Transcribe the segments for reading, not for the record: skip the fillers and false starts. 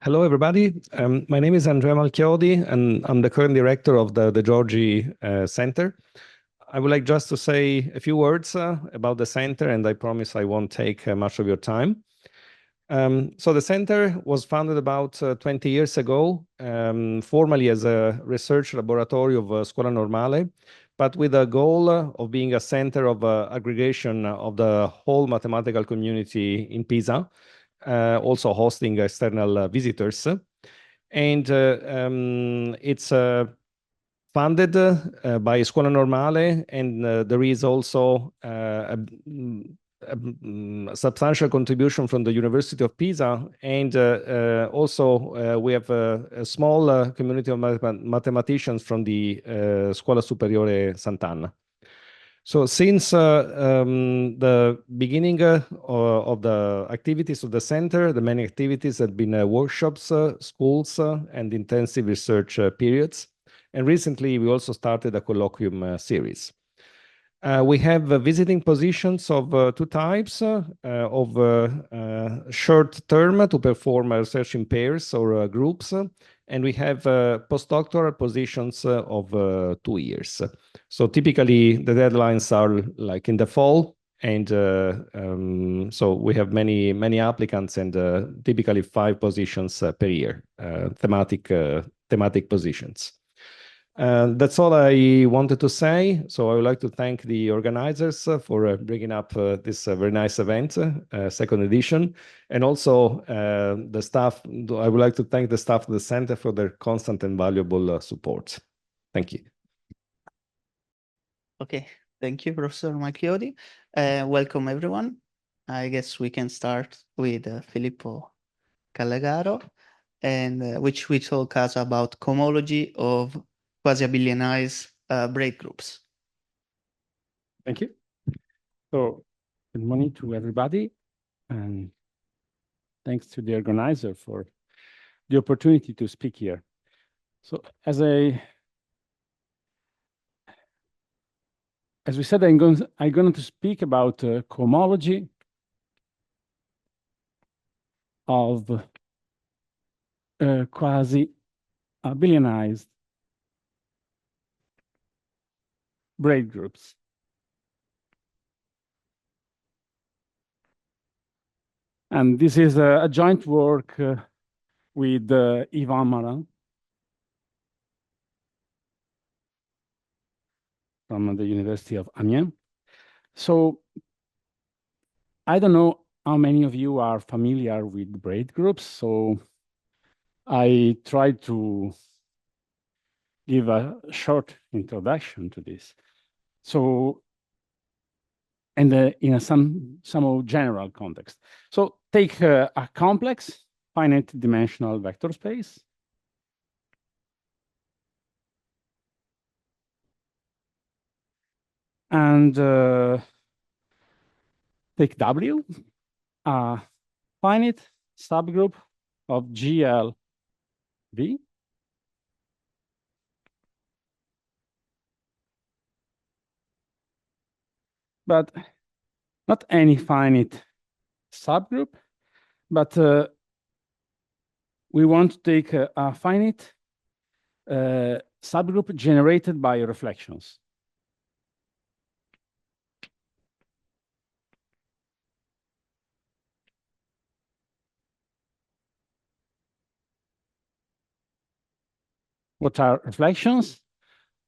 Hello, everybody. My name is Andrea Malchiodi, and I'm the current director of the Giorgi Center. I would like just to say a few words about the center, and I promise I won't take much of your time. So the center was founded about 20 years ago, formally as a research laboratory of Scuola Normale, but with a goal of being a center of aggregation of the whole mathematical community in Pisa, also hosting external visitors. And it's funded by Scuola Normale, and there is also a substantial contribution from the University of Pisa, and also we have a small community of mathematicians from the Scuola Superiore Sant'Anna. So since the beginning of the activities of the center, the many activities have been workshops, schools, and intensive research periods. And recently, we also started a colloquium series. We have visiting positions of two types, of short term to perform research in pairs or groups, and we have postdoctoral positions of 2 years. So typically, the deadlines are like in the fall, and so we have many applicants, and typically 5 positions per year, thematic positions. That's all I wanted to say. So I would like to thank the organizers for bringing up this very nice event, second edition, and also the staff. I would like to thank the staff of the center for their constant and valuable support. Thank you. Okay, thank you, Professor Malchiodi. Welcome, everyone. I guess we can start with Filippo Callegaro, and which will talk us about cohomology of quasi-abelianized braid groups. Thank you. So, good morning to everybody, and thanks to the organizer for the opportunity to speak here. So, as we said, I'm going to speak about cohomology of quasi-abelianized braid groups. And this is a joint work with Yvan Marin from the University of Amiens. So I don't know how many of you are familiar with braid groups. So I tried to give a short introduction to this. So, and in a somehow general context. So take a complex finite dimensional vector space. And take W, a finite subgroup of GLV. But not any finite subgroup, but we want to take a finite subgroup generated by reflections. What are reflections?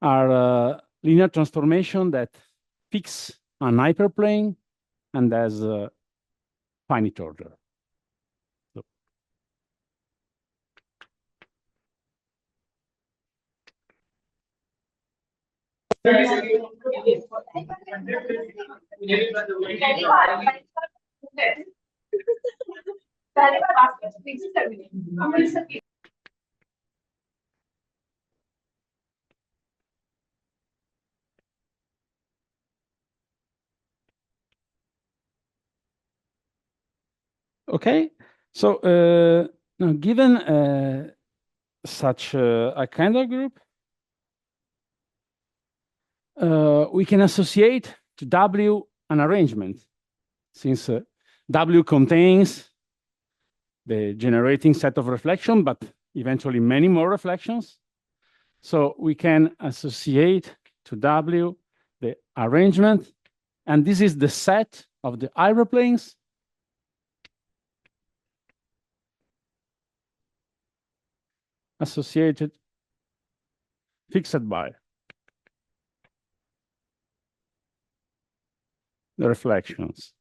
Are linear transformation that fix an hyperplane and has a finite order. So. Okay, so now given such a kind of group, we can associate to W an arrangement, since W contains the generating set of reflection, but eventually many more reflections. So we can associate to W the arrangement, and this is the set of the hyperplanes associated fixed by the reflections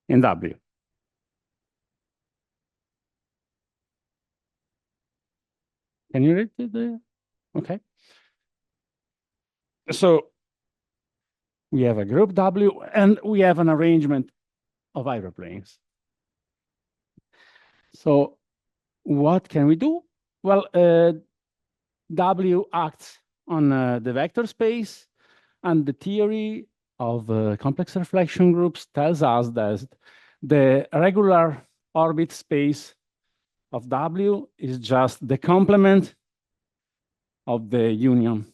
in W. Can you read it? Okay. So we have a group W, and we have an arrangement of hyperplanes. So what can we do? Well, W acts on the vector space, and the theory of complex reflection groups tells us that the regular orbit space of W is just the complement of the union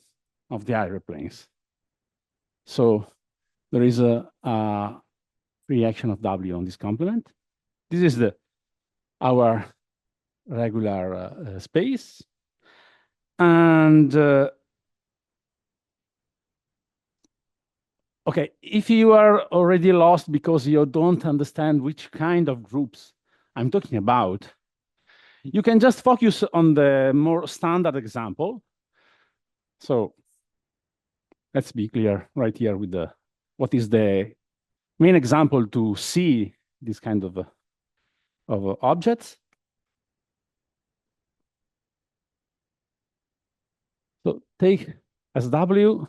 of the hyperplanes. So there is a reaction of W on this complement. This is our regular space. And okay, if you are already lost because you don't understand which kind of groups I'm talking about, you can just focus on the more standard example. So let's be clear right here with what is the main example to see this kind of objects. So take as W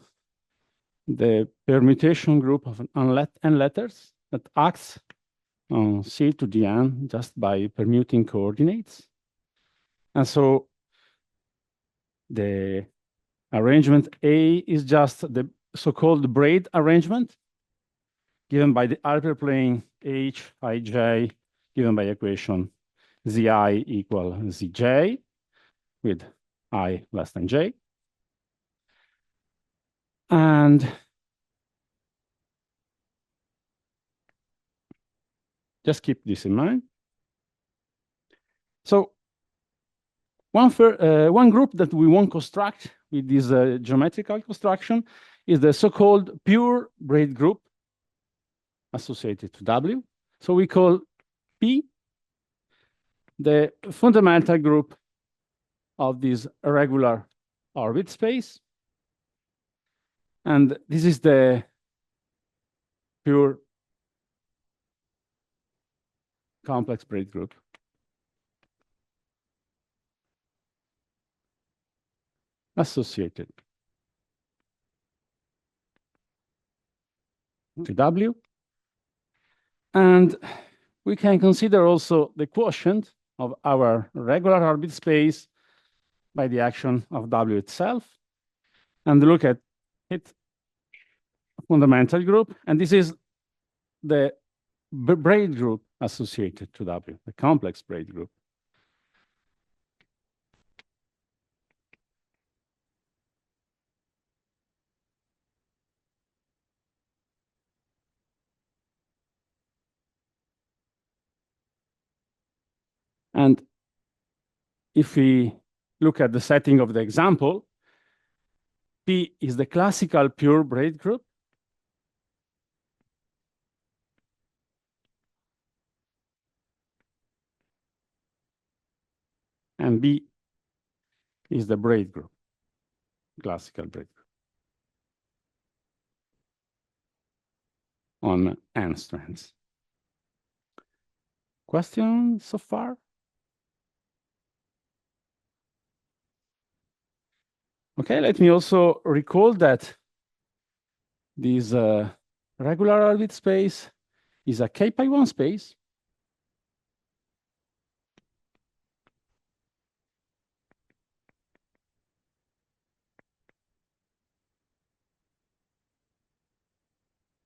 the permutation group of n letters that acts on C to the n just by permuting coordinates. And so the arrangement A is just the so-called braid arrangement given by the hyperplane H ij given by equation Zi equal Zj with I less than j. And just keep this in mind. So one group that we won't construct with this geometrical construction is the so-called pure braid group associated to W. So we call P the fundamental group of this irregular orbit space. And this is the pure complex braid group. Associated to W. And we can consider also the quotient of our regular orbit space by the action of W itself, and look at its fundamental group. And this is the braid group associated to W, the complex braid group. And if we look at the setting of the example, P is the classical pure braid group. And B is the braid group, classical braid group on n strands. Questions so far? Okay, let me also recall that this regular orbit space is a k-pi1 space.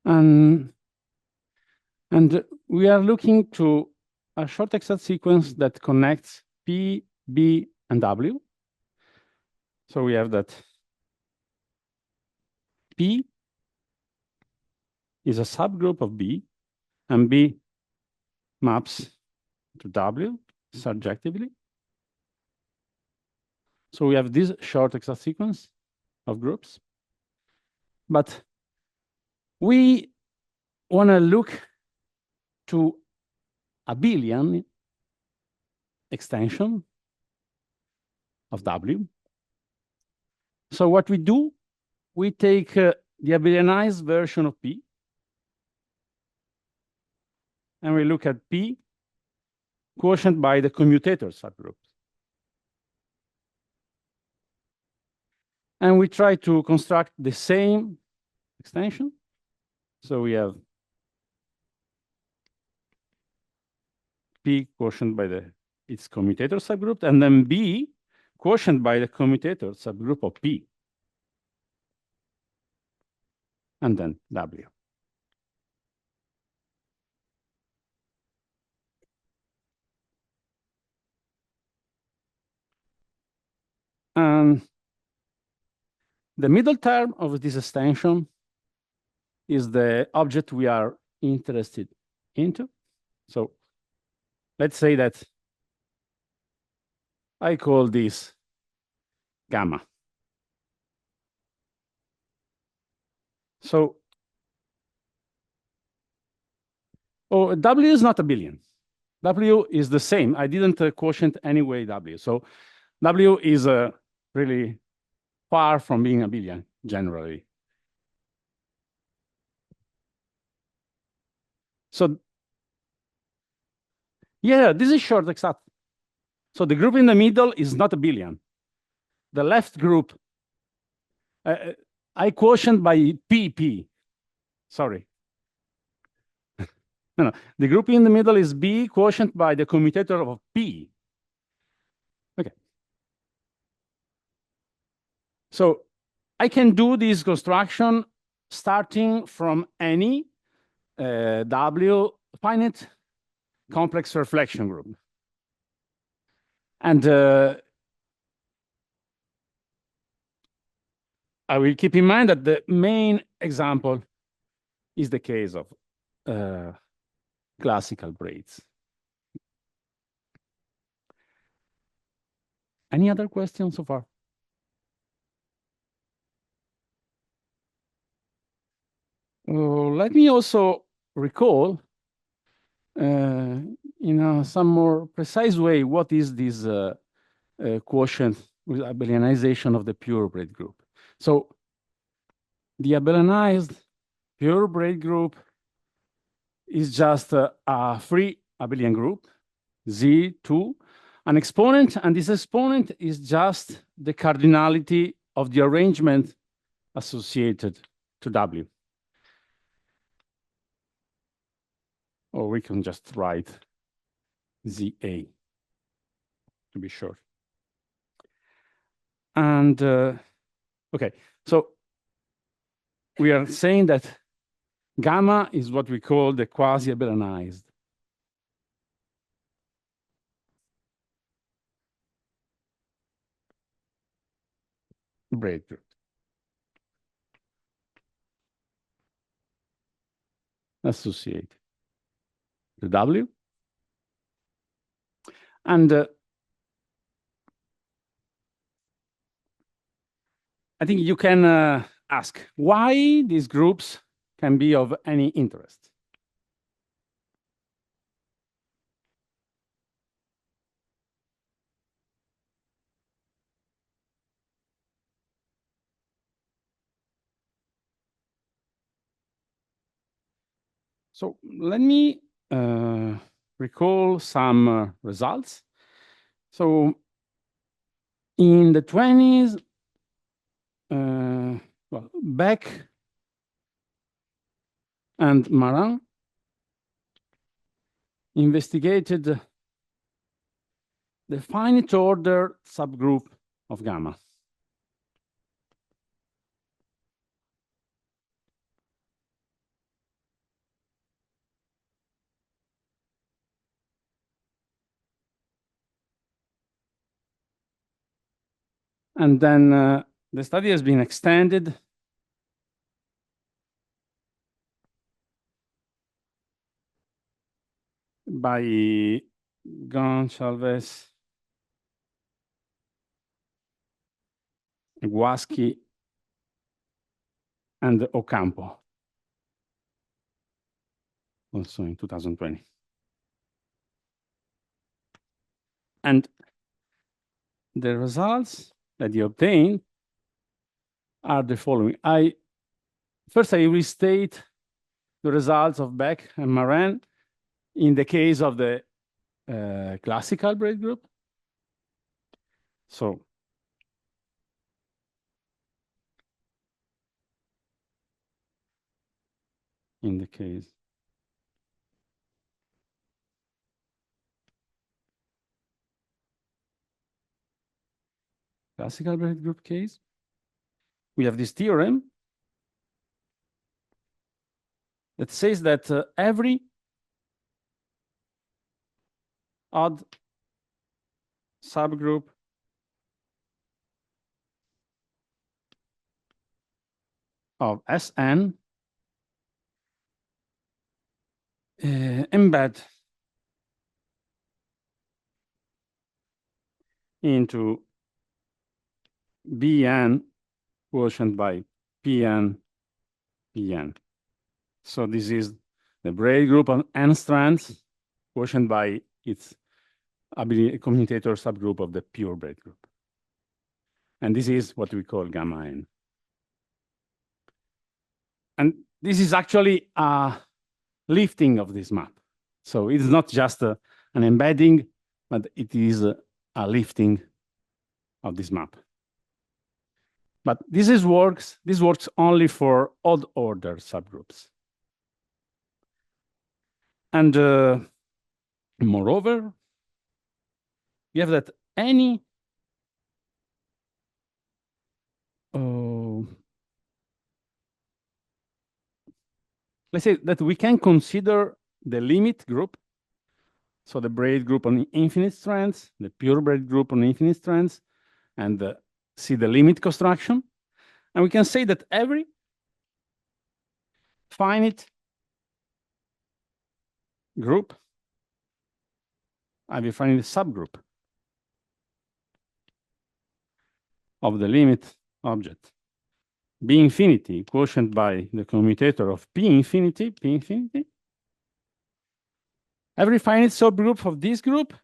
And we are looking to a short exact sequence that connects P, B, and W. So we have that P is a subgroup of B, and B maps to W surjectively. So we have this short exact sequence of groups. But we want to look to abelian extension of W. So what we do, we take the abelianized version of P, and we look at P quotient by the commutator subgroup. And we try to construct the same extension. So we have P quotient by its commutator subgroup, and then B quotient by the commutator subgroup of P. And then W. And the middle term of this extension is the object we are interested into. So let's say that I call this gamma. So W is not abelian. W is the same. I didn't quotient anyway W. So W is really far from being abelian generally. So yeah, this is short exact. So the group in the middle is not abelian. The left group, I quotient by PP. Sorry. No, the group in the middle is B quotient by the commutator of P. Okay. So I can do this construction starting from any W finite complex reflection group. And I will keep in mind that the main example is the case of classical braids. Any other questions so far? Let me also recall in some more precise way what is this quotient with abelianization of the pure braid group. So the abelianized pure braid group is just a free abelian group, Z2, an exponent, and this exponent is just the cardinality of the arrangement associated to W. Or we can just write ZA to be short. And okay, so we are saying that gamma is what we call the quasi-abelianized. Braid group. Associate the W. And I think you can ask why these groups can be of any interest. So let me recall some results. So in the 20s, well, Beck and Marin investigated the finite order subgroup of gamma. And then the study has been extended by Goncalves, Guaschi, and Ocampo, also in 2020. And the results that you obtain are the following. First, I restate the results of Beck and Marin in the case of the classical braid group. So in the case classical braid group case, we have this theorem that says that every odd subgroup of Sn embed into Bn quotient by Pn. So this is the braid group on n strands quotient by its commutator subgroup of the pure braid group. And this is what we call gamma n. And this is actually a lifting of this map. So it's not just an embedding, but it is a lifting of this map. But this works only for odd order subgroups. And moreover, you have that any let's say that we can consider the limit group, so the braid group on infinite strands, the pure braid group on infinite strands, and see the limit construction. And we can say that every finite group, I will find a subgroup of the limit object B infinity quotient by the commutator of P infinity. Every finite subgroup of this group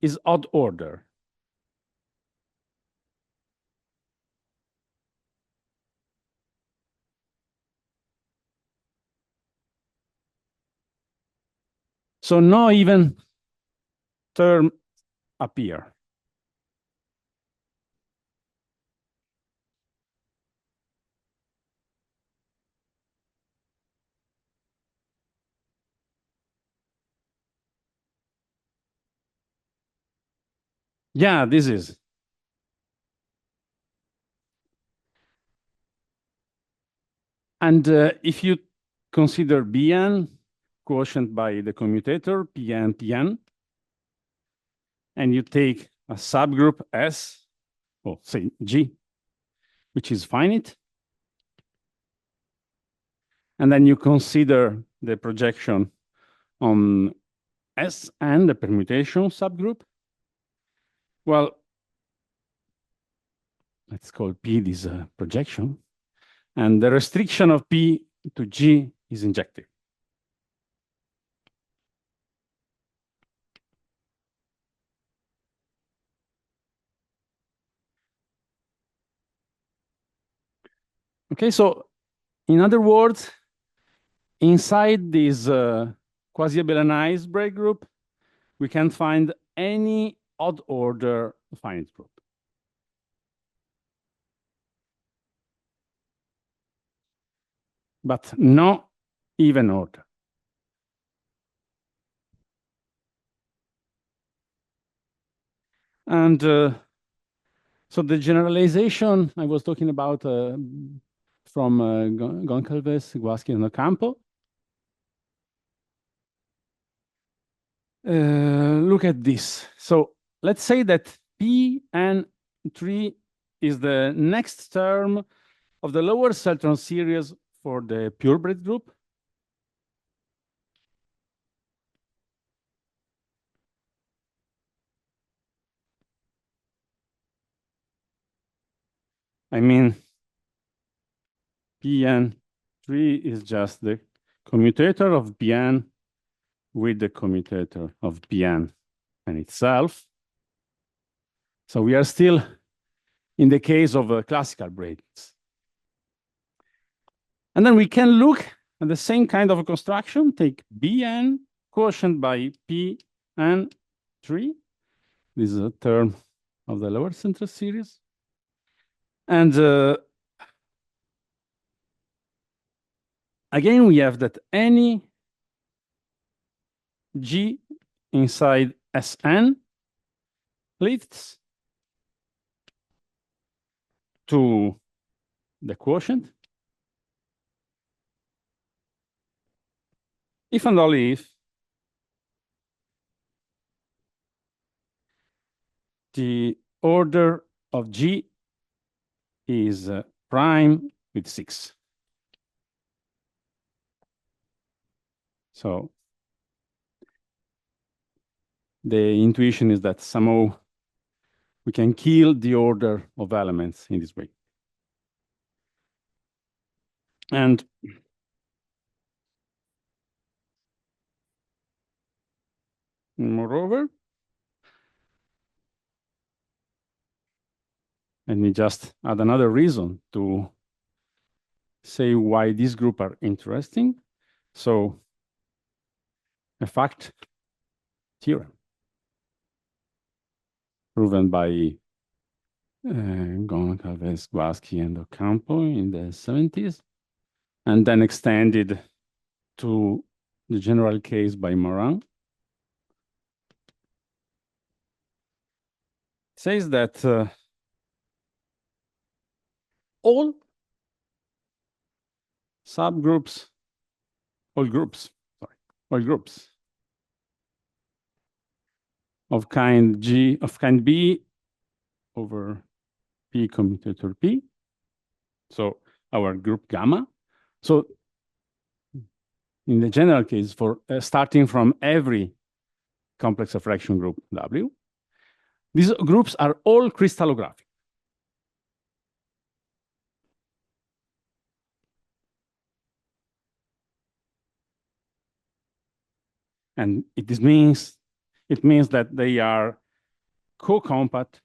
is odd order. So no even term appear. Yeah, this is. And if you consider Bn quotient by the commutator Pn, and you take a subgroup S, or say G, which is finite, and then you consider the projection on S and the permutation subgroup, well, let's call P this projection, and the restriction of P to G is injective. Okay, so in other words, inside this quasi-abelianized braid group, we can find any odd order finite group. But no even order. And so the generalization I was talking about from Goncalves, Guaschi, and Ocampo. Look at this. So let's say that Pn3 is the next term of the lower Celtron series for the purebred group. I mean, Pn3 is just the commutator of Pn with the commutator of Pn and itself. So we are still in the case of classical braids. And then we can look at the same kind of a construction, take Bn quotient by Pn3. This is a term of the lower center series. And again, we have that any G inside Sn leads to the quotient if and only if the order of G is prime with 6. So the intuition is that somehow we can kill the order of elements in this way. And moreover, let me just add another reason to say why these groups are interesting. So a fact theorem proven by Goncalves, Guaschi, and Ocampo in the 70s, and then extended to the general case by Morin. Says that all subgroups, all groups of kind G, of kind B over P commutator P, so our group gamma. So in the general case, for starting from every complex of fraction group W, these groups are all crystallographic. And it means that they are co-compact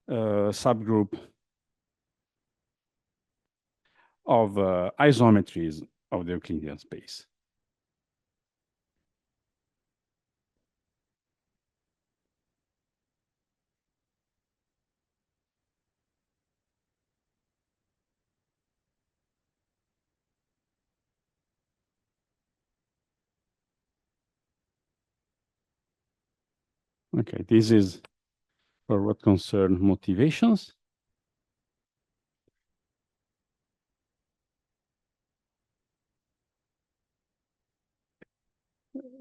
subgroup of isometries of the Euclidean space. Okay, this is for what concerns motivations.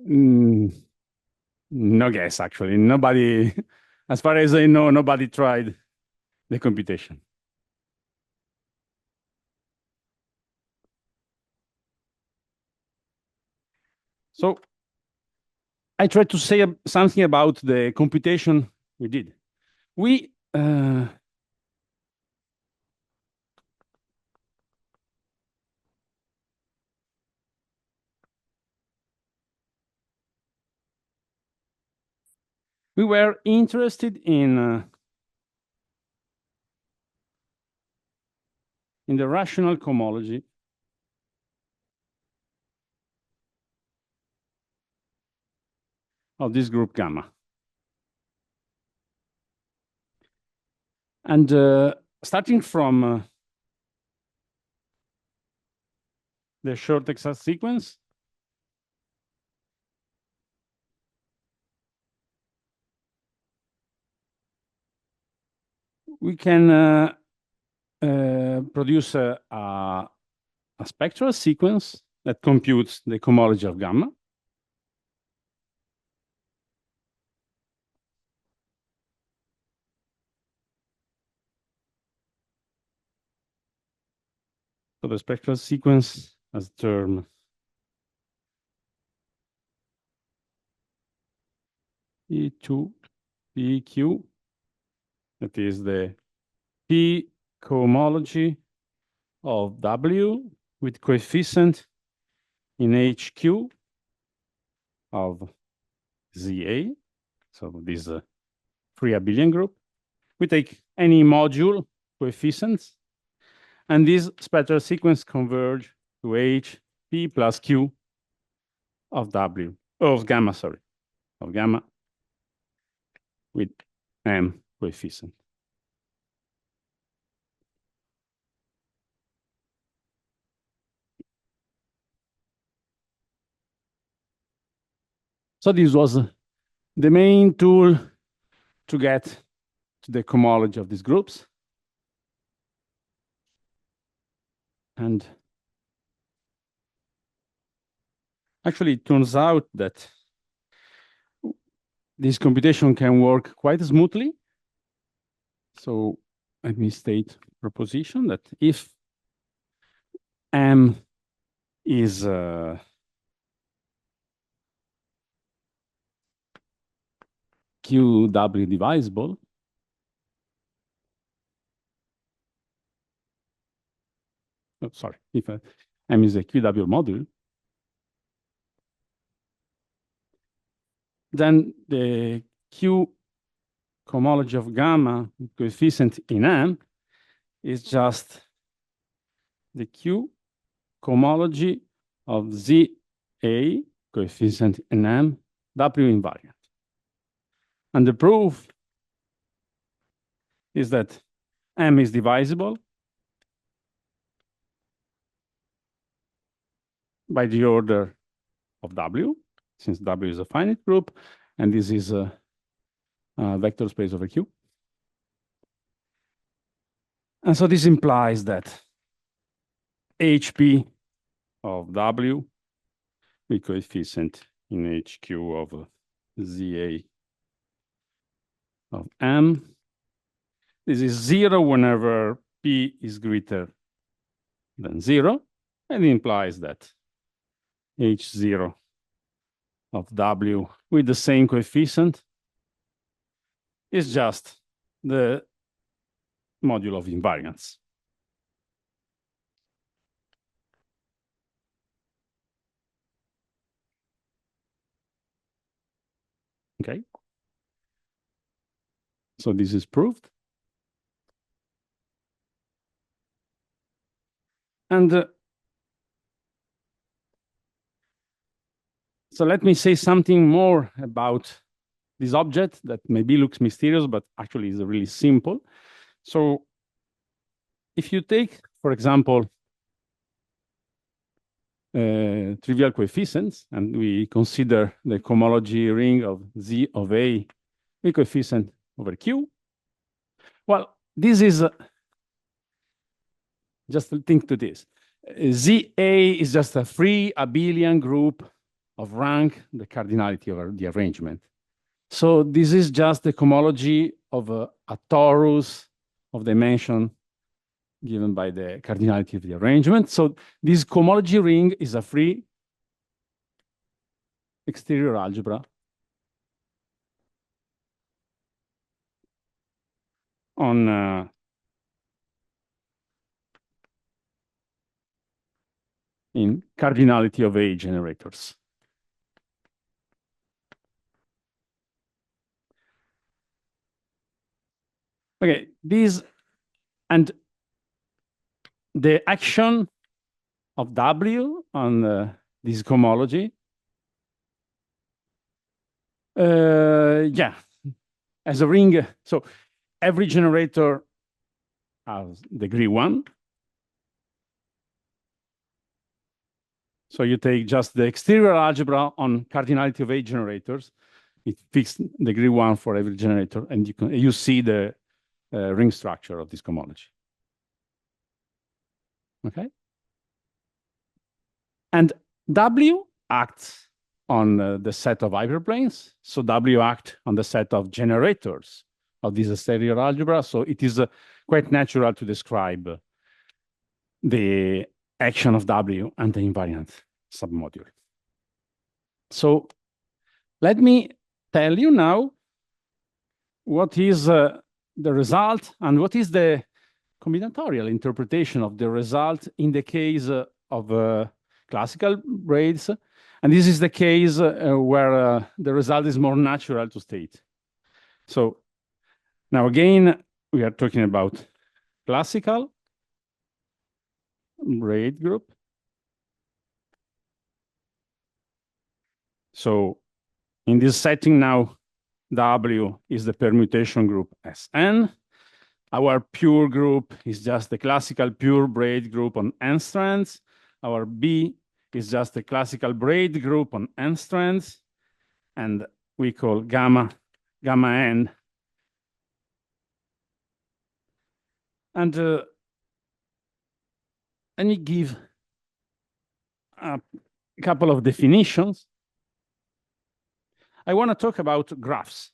No guess, actually. Nobody, as far as I know, nobody tried the computation. So I tried to say something about the computation we did. We were interested in the rational cohomology of this group gamma. And starting from the short exact sequence, we can produce a spectral sequence that computes the cohomology of gamma. So the spectral sequence has term E2, PQ, that is the P cohomology of W with coefficient in HQ of ZA. So this is a free abelian group. We take any module coefficients, and this spectral sequence converge to H P plus Q of W, of gamma, sorry, of gamma with M coefficient. So this was the main tool to get to the cohomology of these groups. And actually, it turns out that this computation can work quite smoothly. So let me state proposition that if M is QW divisible, oh, sorry, if M is a QW module, then the Q cohomology of gamma coefficient in M is just the Q cohomology of ZA coefficient in M W invariant. And the proof is that M is divisible by the order of W, since W is a finite group, and this is a vector space over Q. And so this implies that HP of W with coefficient in HQ of ZA of M. This is 0 whenever P is greater than 0, and it implies that H0 of W with the same coefficient is just the module of invariance. Okay. So this is proved. And so let me say something more about this object that maybe looks mysterious, but actually is really simple. So if you take, for example, trivial coefficients, and we consider the cohomology ring of Z of A with coefficient over Q, well, this is, just think to this. ZA is just a free abelian group of rank, the cardinality of the arrangement. So this is just the cohomology of a torus of dimension given by the cardinality of the arrangement. So this cohomology ring is a free exterior algebra on in cardinality of A generators. Okay, these and the action of W on this cohomology, yeah, as a ring. So every generator has degree 1. So you take just the exterior algebra on cardinality of A generators. It fixed degree 1 for every generator, and you see the ring structure of this cohomology. Okay. And W acts on the set of hyperplanes. So W acts on the set of generators of this exterior algebra. So it is quite natural to describe the action of W and the invariant submodule. So let me tell you now what is the result and what is the combinatorial interpretation of the result in the case of classical braids. And this is the case where the result is more natural to state. So now again, we are talking about classical braid group. So in this setting now, W is the permutation group Sn. Our pure group is just the classical pure braid group on n strands. Our B is just the classical braid group on n strands. And we call gamma n. And let me give a couple of definitions. I want to talk about graphs.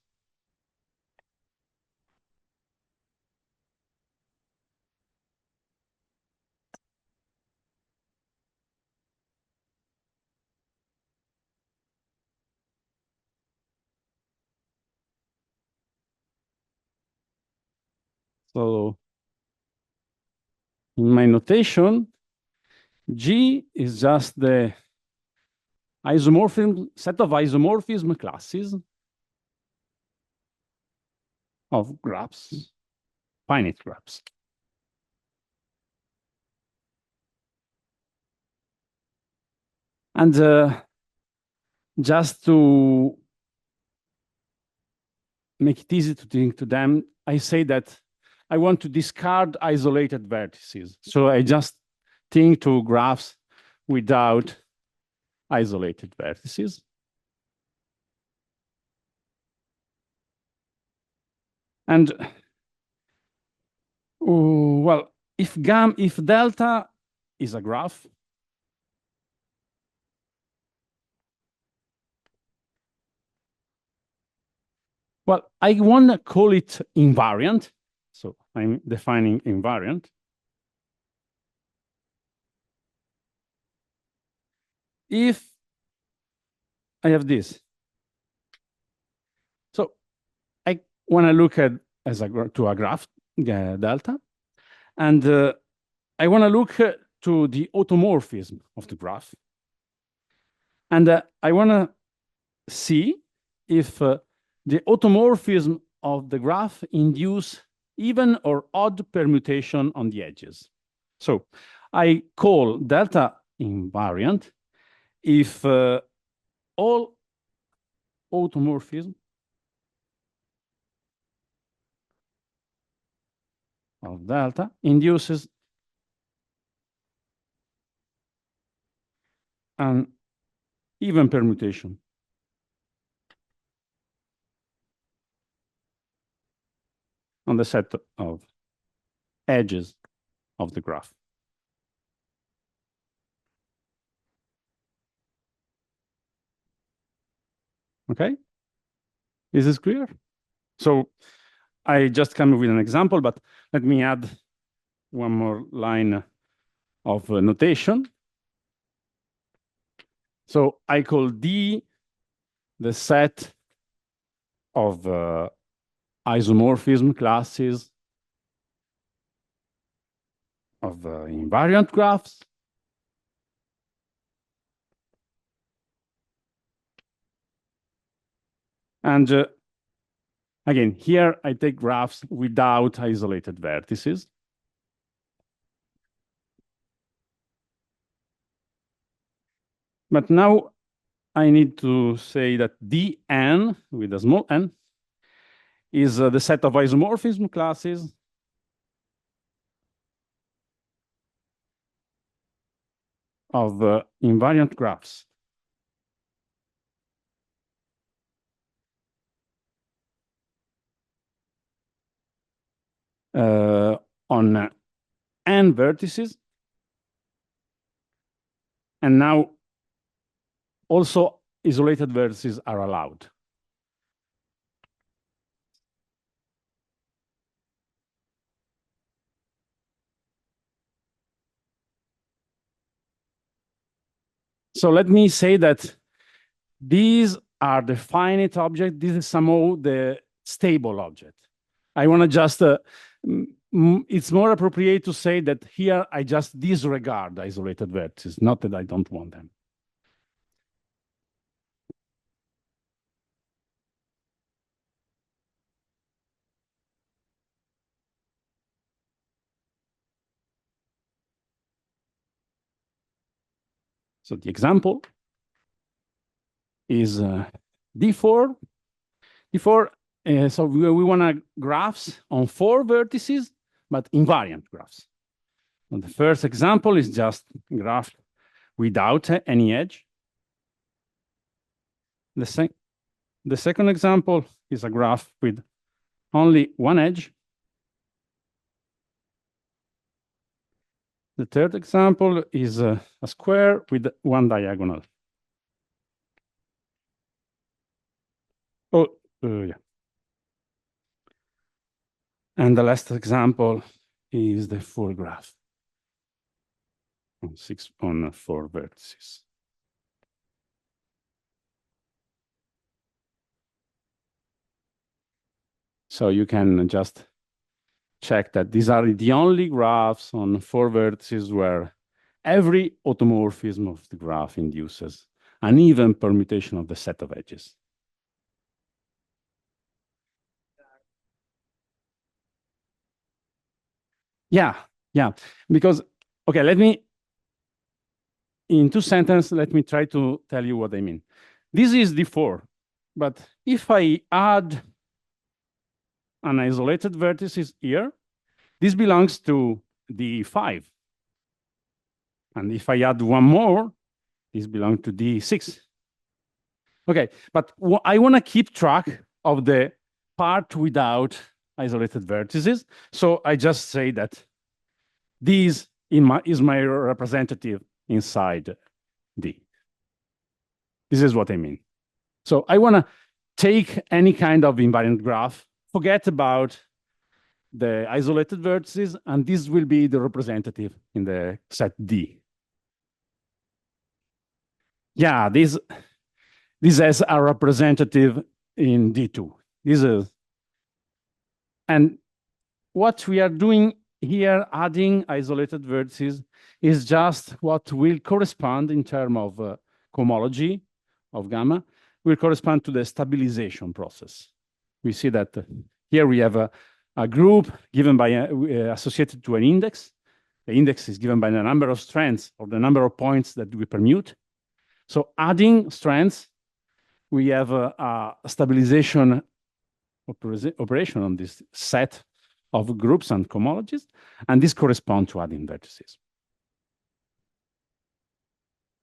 So in my notation, G is just the isomorphism set of isomorphism classes of graphs, finite graphs. And just to make it easy to think to them, I say that I want to discard isolated vertices. So I just think to graphs without isolated vertices. And well, if delta is a graph, well, I want to call it invariant. So I'm defining invariant. If I have this. So I want to look at to a graph, delta, and I want to look to the automorphism of the graph. And I want to see if the automorphism of the graph induce even or odd permutation on the edges. So I call delta invariant if all automorphism of delta induces an even permutation on the set of edges of the graph. Okay, is this clear? So I just come with an example, but let me add one more line of notation. So I call D the set of isomorphism classes of invariant graphs. And again, here I take graphs without isolated vertices. But now I need to say that Dn, with a small n, is the set of isomorphism classes of invariant graphs. On n vertices. And now also isolated vertices are allowed. So let me say that these are the finite object. This is somehow the stable object. I want to just, it's more appropriate to say that here I just disregard isolated vertices, not that I don't want them. So the example is D4. So we want to graphs on 4 vertices, but invariant graphs. And the first example is just graph without any edge. The second example is a graph with only one edge. The third example is a square with one diagonal. Oh, yeah. And the last example is the full graph on 4 vertices. So you can just check that these are the only graphs on 4 vertices where every automorphism of the graph induces an even permutation of the set of edges. Yeah, because, okay, in 2 sentences, let me try to tell you what I mean. This is D4, but if I add an isolated vertices here, this belongs to D5. And if I add one more, this belongs to D6. Okay, but I want to keep track of the part without isolated vertices. So I just say that this is my representative inside D. This is what I mean. So I want to take any kind of invariant graph, forget about the isolated vertices, and this will be the representative in the set D. Yeah, this has a representative in D2. And what we are doing here, adding isolated vertices, is just what will correspond in terms of cohomology of gamma, will correspond to the stabilization process. We see that here we have a group given by associated to an index. The index is given by the number of strands or the number of points that we permute. So adding strands, we have a stabilization operation on this set of groups and cohomologies, and this corresponds to adding vertices.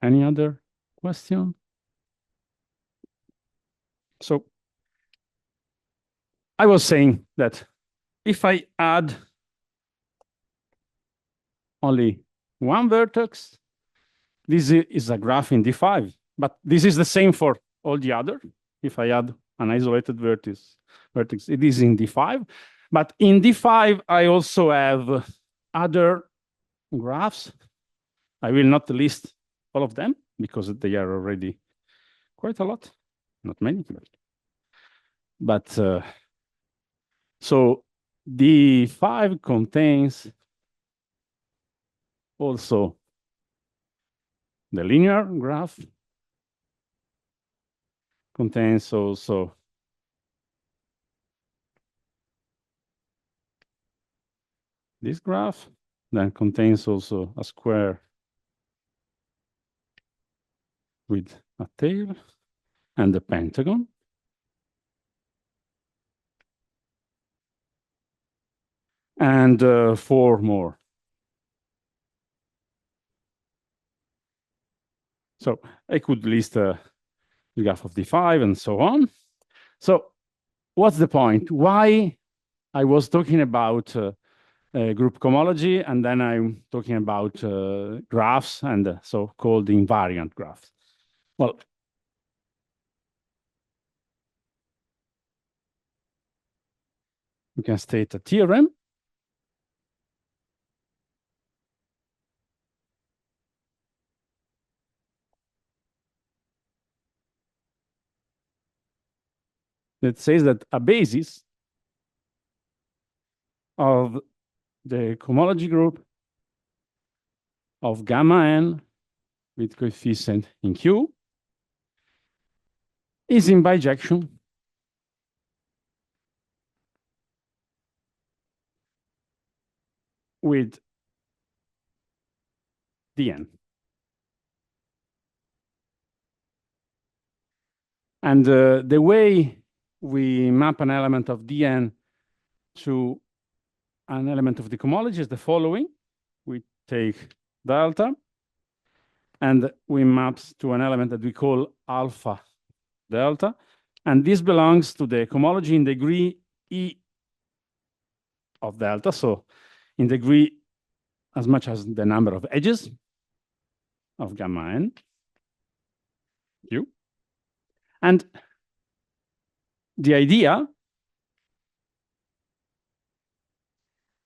Any other question? So I was saying that if I add only one vertex, this is a graph in D5, but this is the same for all the other. If I add an isolated vertex, it is in D5. But in D5, I also have other graphs. I will not list all of them because they are already quite a lot, not many. But so D5 contains also the linear graph, contains also this graph, then contains also a square with a tail and a pentagon. And 4 more. So I could list the graph of D5 and so on. So what's the point? Why I was talking about group cohomology, and then I'm talking about graphs and so-called invariant graphs. Well, we can state a theorem. That says that a basis of the cohomology group of gamma n with coefficient in Q is in bijection with Dn. And the way we map an element of Dn to an element of the cohomology is the following. We take delta, and we map to an element that we call alpha delta. And this belongs to the cohomology in degree E of delta. So in degree as much as the number of edges of gamma n, Q. And the idea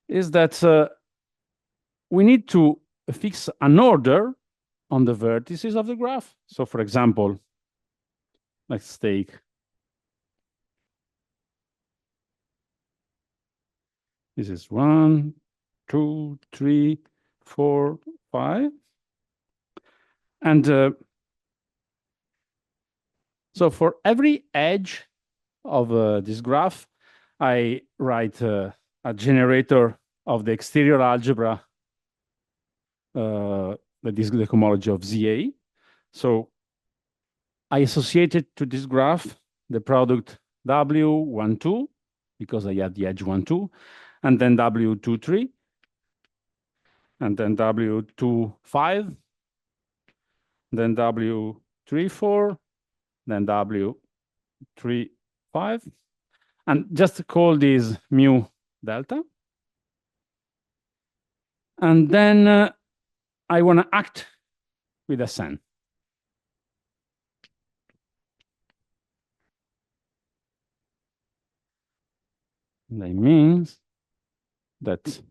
is that we need to fix an order on the vertices of the graph. So for example, let's take this is 1, 2, 3, 4, 5. And so for every edge of this graph, I write a generator of the exterior algebra that is the cohomology of ZA. So I associated to this graph the product W12, because I had the edge 1, 2, and then W2, 3, and then W2, 5, then W3, 4, then W3, 5, and just call this mu delta. And then I want to act with a sen. That means that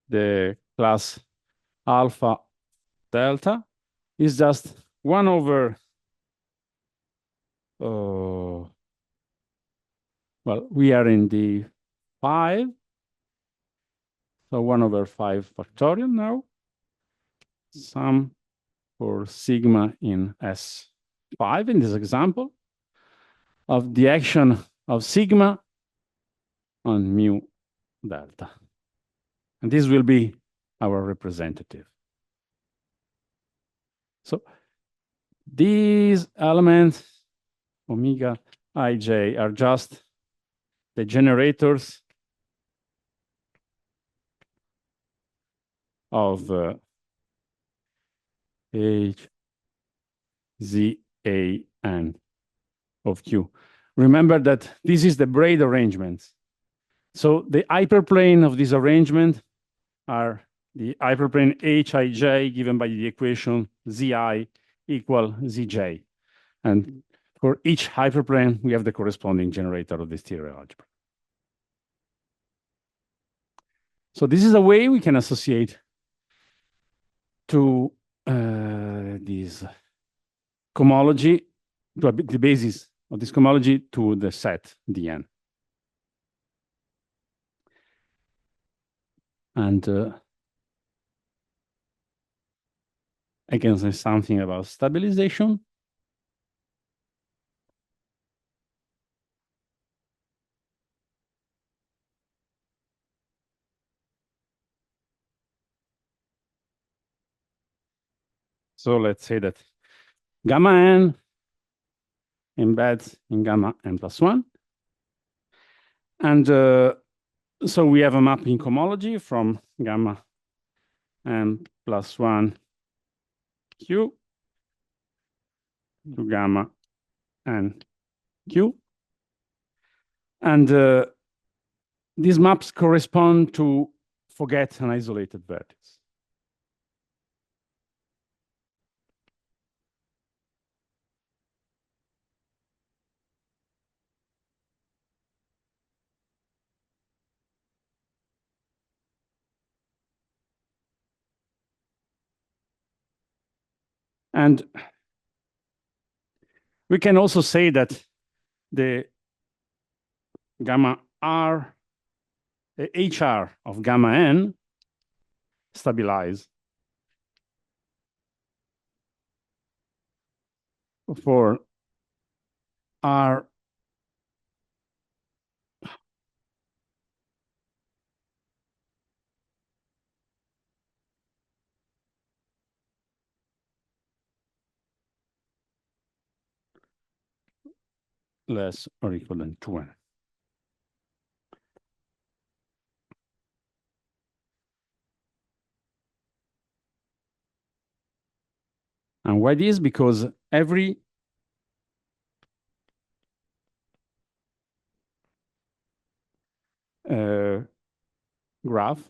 the class alpha delta is just 1 over, well, we are in the 5, so 1 over 5 factorial now, sum for sigma in S5 in this example of the action of sigma on mu delta. And this will be our representative. So these elements, omega ij, are just the generators of H, Z, A, and of Q. Remember that this is the braid arrangement. So the hyperplane of this arrangement are the hyperplane Hij given by the equation Zi equal Zj. And for each hyperplane, we have the corresponding generator of the stereo algebra. So this is a way we can associate to this cohomology, to the basis of this cohomology to the set Dn. And I can say something about stabilization. So let's say that gamma n embeds in gamma n plus 1. And so we have a mapping cohomology from gamma n plus 1 Q to gamma n Q. And these maps correspond to forget an isolated vertex. And We can also say that the gamma r, the HR of gamma n stabilize for r less or equal than 2n. And why this? Because every graph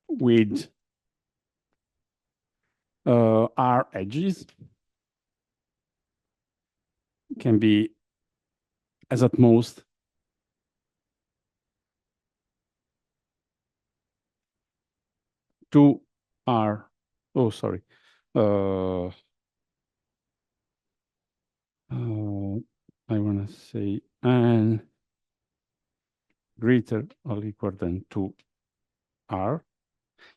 with r edges can be as at most two r, oh, sorry. I want to say n greater or equal than 2r.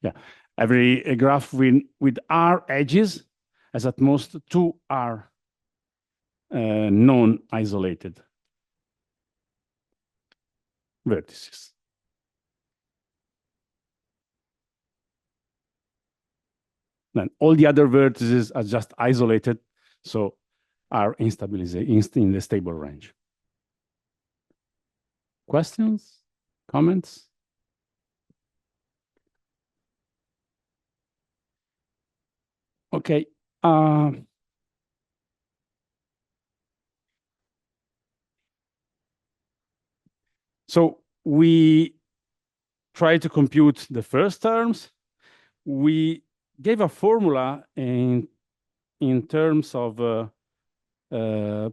Yeah, every graph with r edges has at most 2r non-isolated vertices. Then all the other vertices are just isolated, so are in the stable range. Questions? Comments? Okay. So we try to compute the first terms. We gave a formula in terms of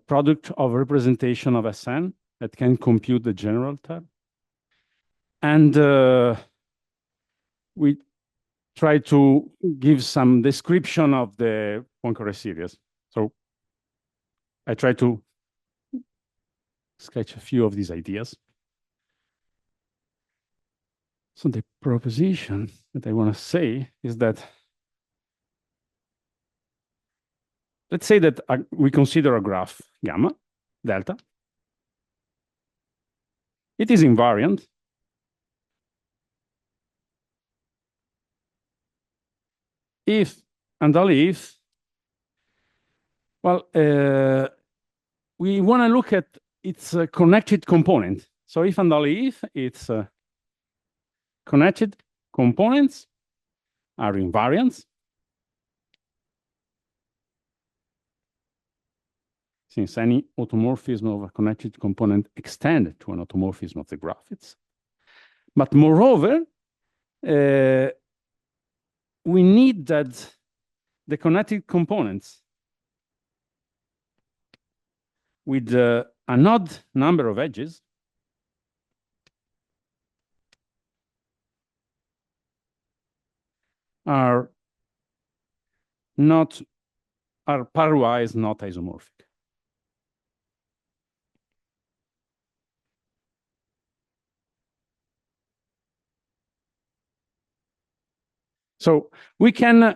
product of representation of Sn that can compute the general term. And we try to give some description of the Poincare series. So I try to sketch a few of these ideas. So the proposition that I want to say is that, let's say that we consider a graph gamma, delta. It is invariant if and only if, well, we want to look at its connected component. So if and only if its connected components are invariants, since any automorphism of a connected component extends to an automorphism of the graph. But moreover, we need that the connected components with an odd number of edges are pairwise not isomorphic. So we can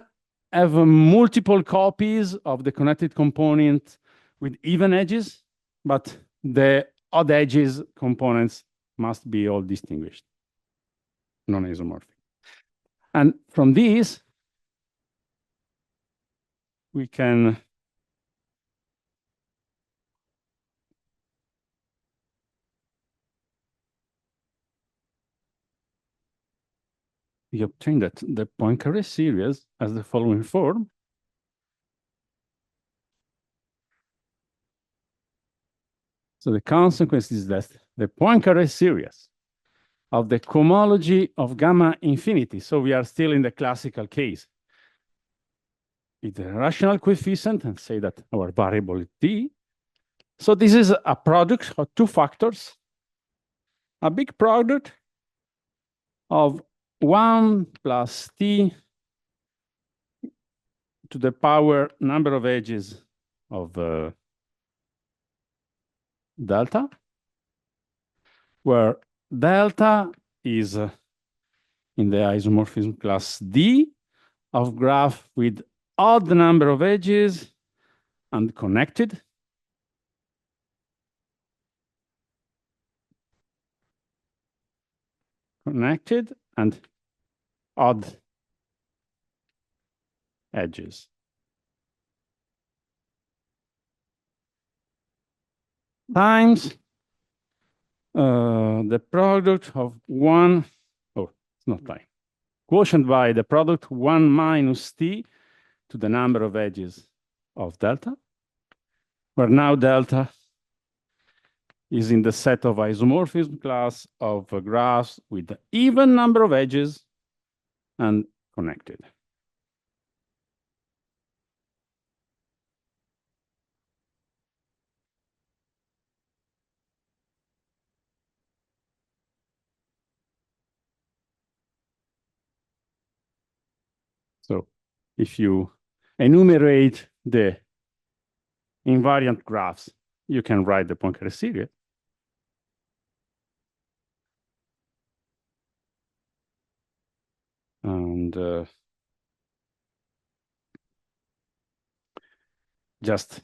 have multiple copies of the connected component with even edges, but the odd edges components must be all distinguished, non-isomorphic. And from these, we can we obtain that the Poincare series has the following form. So the consequence is that the Poincare series of the cohomology of gamma infinity, so we are still in the classical case, with a rational coefficient and say that our variable is t. So this is a product of two factors, a big product of 1 plus t to the power number of edges of delta, where delta is in the isomorphism class D of graph with odd number of edges and connected. Connected and odd edges. Times the product of one, oh, it's not time. Quotient by the product 1 minus t to the number of edges of delta, where now delta is in the set of isomorphism class of graphs with even number of edges and connected. So if you enumerate the invariant graphs, you can write the Poincare series. And just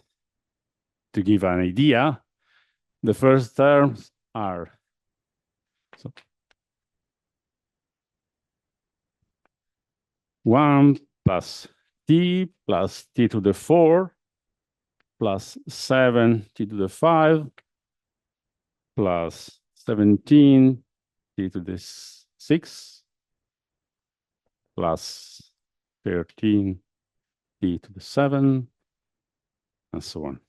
to give an idea, the first terms are so 1 plus t to the 4 plus 7 t to the 5 plus 17 t to the 6 plus 13 t to the 7 and so on.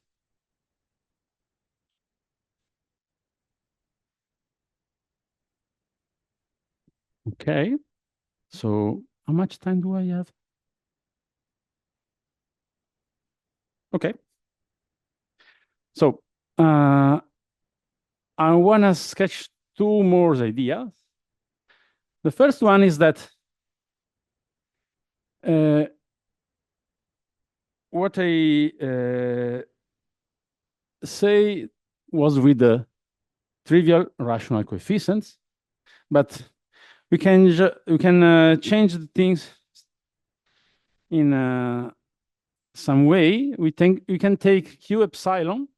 Okay, so how much time do I have? Okay. So I want to sketch two more ideas. The first one is that what I say was with the trivial rational coefficients, but we can change the things in some way. We can take Q epsilon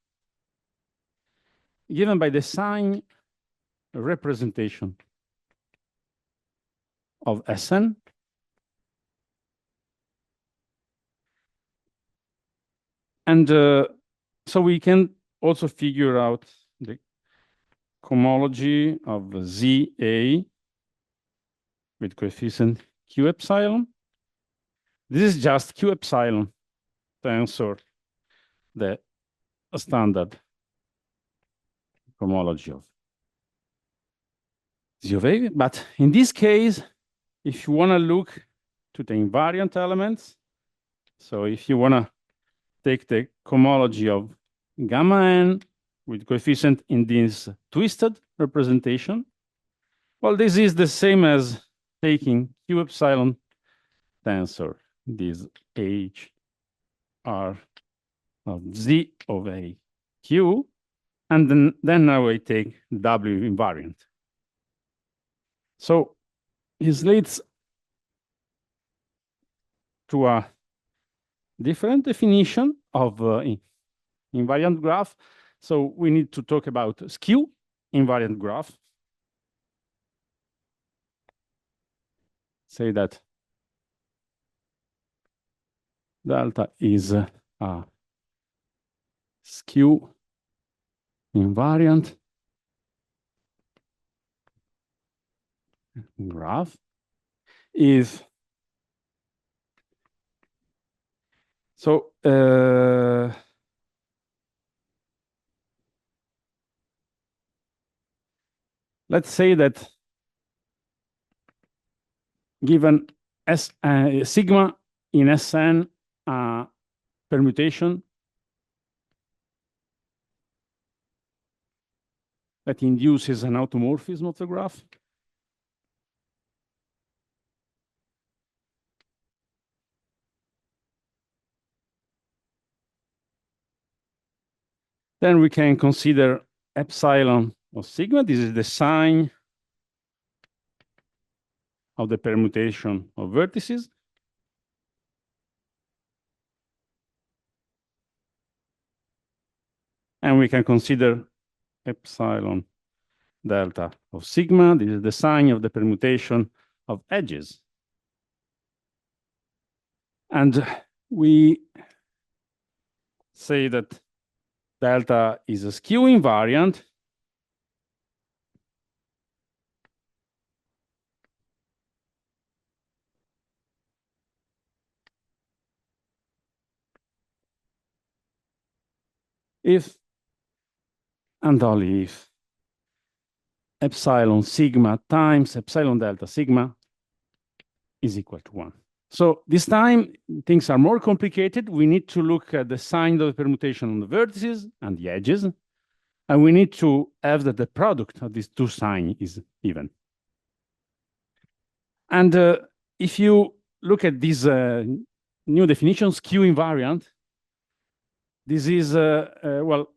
given by the sign representation of Sn, and so we can also figure out the cohomology of ZA with coefficient Q epsilon. This is just Q epsilon tensor, the standard cohomology of Z. But in this case, if you want to look to the invariant elements, so if you want to take the cohomology of gamma n with coefficient in this twisted representation, well, this is the same as taking Q epsilon tensor, this H R of Z of A Q, and then now I take W invariant. So this leads to a different definition of invariant graph. So we need to talk about skew invariant graph. Say that delta is a skew invariant graph if so let's say that given sigma in Sn permutation that induces an automorphism of the graph. Then we can consider epsilon of sigma. This is the sign of the permutation of vertices. And we can consider epsilon delta of sigma. This is the sign of the permutation of edges. And we say that delta is a skew invariant if and only if epsilon sigma times epsilon delta sigma is equal to 1. So this time, things are more complicated. We need to look at the sign of the permutation on the vertices and the edges. And we need to have that the product of these two signs is even. And if you look at this new definition, skew invariant, this is, well,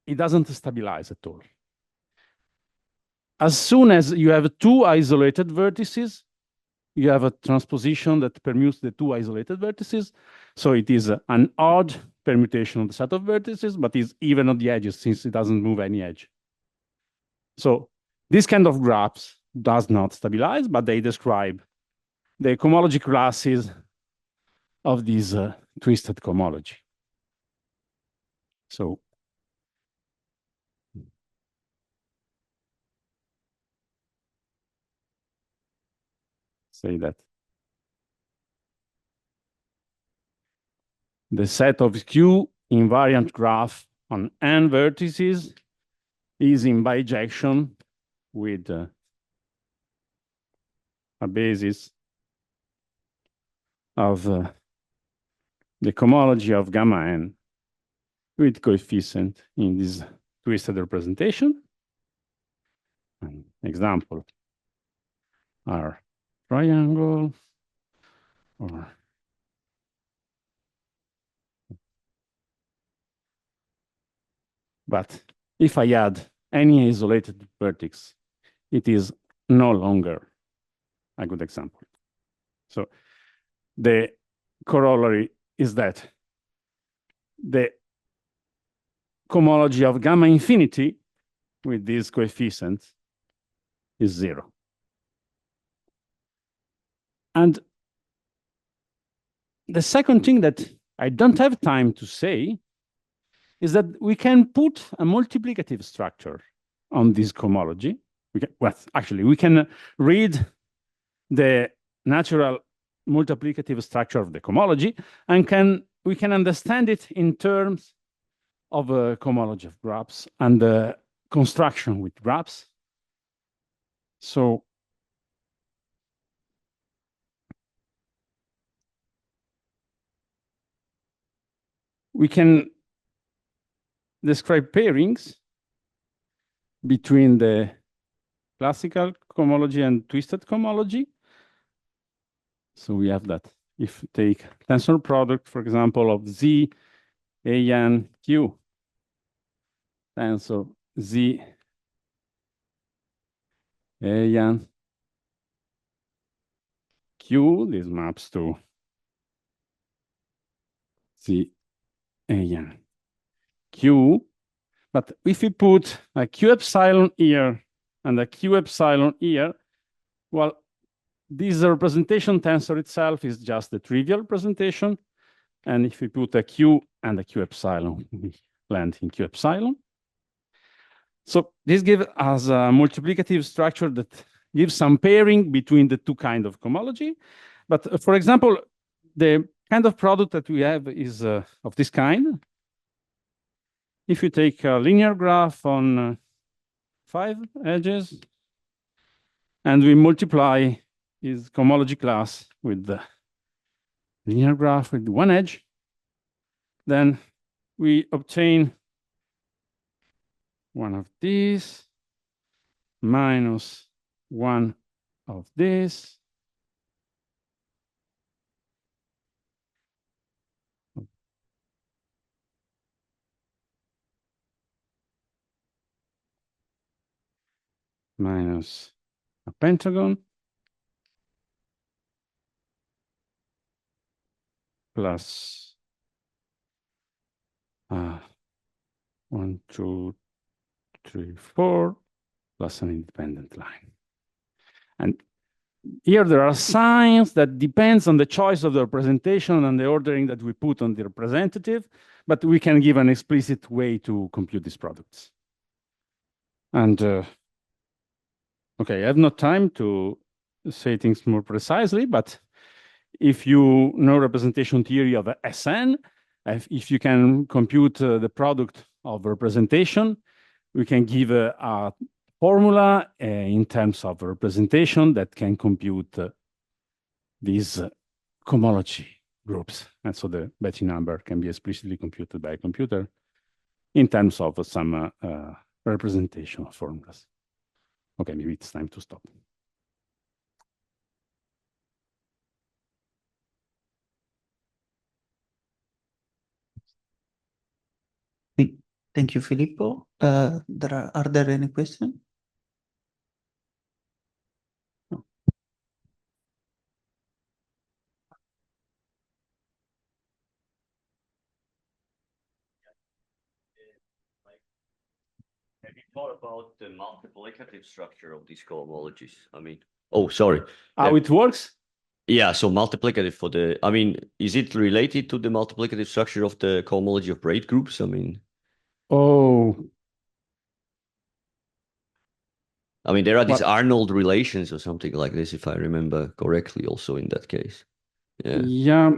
it doesn't stabilize at all. As soon as you have two isolated vertices, you have a transposition that permutes the two isolated vertices. So it is an odd permutation of the set of vertices, but is even on the edges since it doesn't move any edge. So this kind of graphs does not stabilize, but they describe the cohomology classes of this twisted cohomology. So say that the set of skew invariant graph on n vertices is in bijection with a basis of the cohomology of gamma n with coefficient in this twisted representation. An example are triangle or but if I add any isolated vertex, it is no longer a good example. So the corollary is that the cohomology of gamma infinity with these coefficients is 0. And the second thing that I don't have time to say is that we can put a multiplicative structure on this cohomology. Well, actually, we can read the natural multiplicative structure of the cohomology, and we can understand it in terms of a cohomology of graphs and the construction with graphs. So we can describe pairings between the classical cohomology and twisted cohomology. So we have that. If you take tensor product, for example, of Z, A, N, Q, tensor Z, A, N, Q, this maps to Z, A, N, Q. But if we put a Q epsilon here and a Q epsilon here, well, this representation tensor itself is just the trivial representation. And if we put a Q and a Q epsilon, we land in Q epsilon. So this gives us a multiplicative structure that gives some pairing between the two kinds of cohomology. But for example, the kind of product that we have is of this kind. If you take a linear graph on 5 edges, and we multiply its cohomology class with the linear graph with 1 edge, then we obtain one of these minus one of this. minus a pentagon plus 1, 2, 3, 4 plus an independent line. And here there are signs that depends on the choice of the representation and the ordering that we put on the representative, but we can give an explicit way to compute these products. And okay, I have no time to say things more precisely, but if you know representation theory of Sn, if you can compute the product of representation, we can give a formula in terms of representation that can compute these cohomology groups. And so the Betti number can be explicitly computed by a computer in terms of some representational formulas. Okay, maybe it's time to stop. Thank you, Filippo. Are there any questions? No. Have you thought about the multiplicative structure of these cohomologies? I mean, oh, sorry. How it works? Yeah, so multiplicative for the, I mean, is it related to the multiplicative structure of the cohomology of braid groups? I mean, there are these Arnold relations or something like this, if I remember correctly, also in that case. Yeah. Yeah.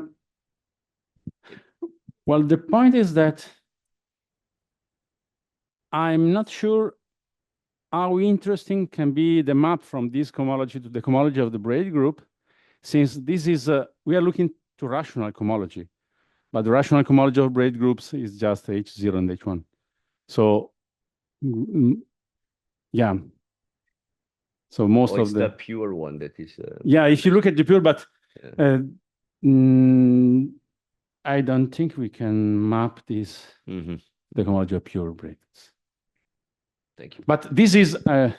Well, the point is that I'm not sure how interesting can be the map from this cohomology to the cohomology of the braid group, since this is, we are looking to rational cohomology, but the rational cohomology of braid groups is just H0 and H1. So, yeah. So most of the pure one that is. Yeah, if you look at the pure, but I don't think we can map this, the cohomology of pure braids. Thank you. But this is, yeah.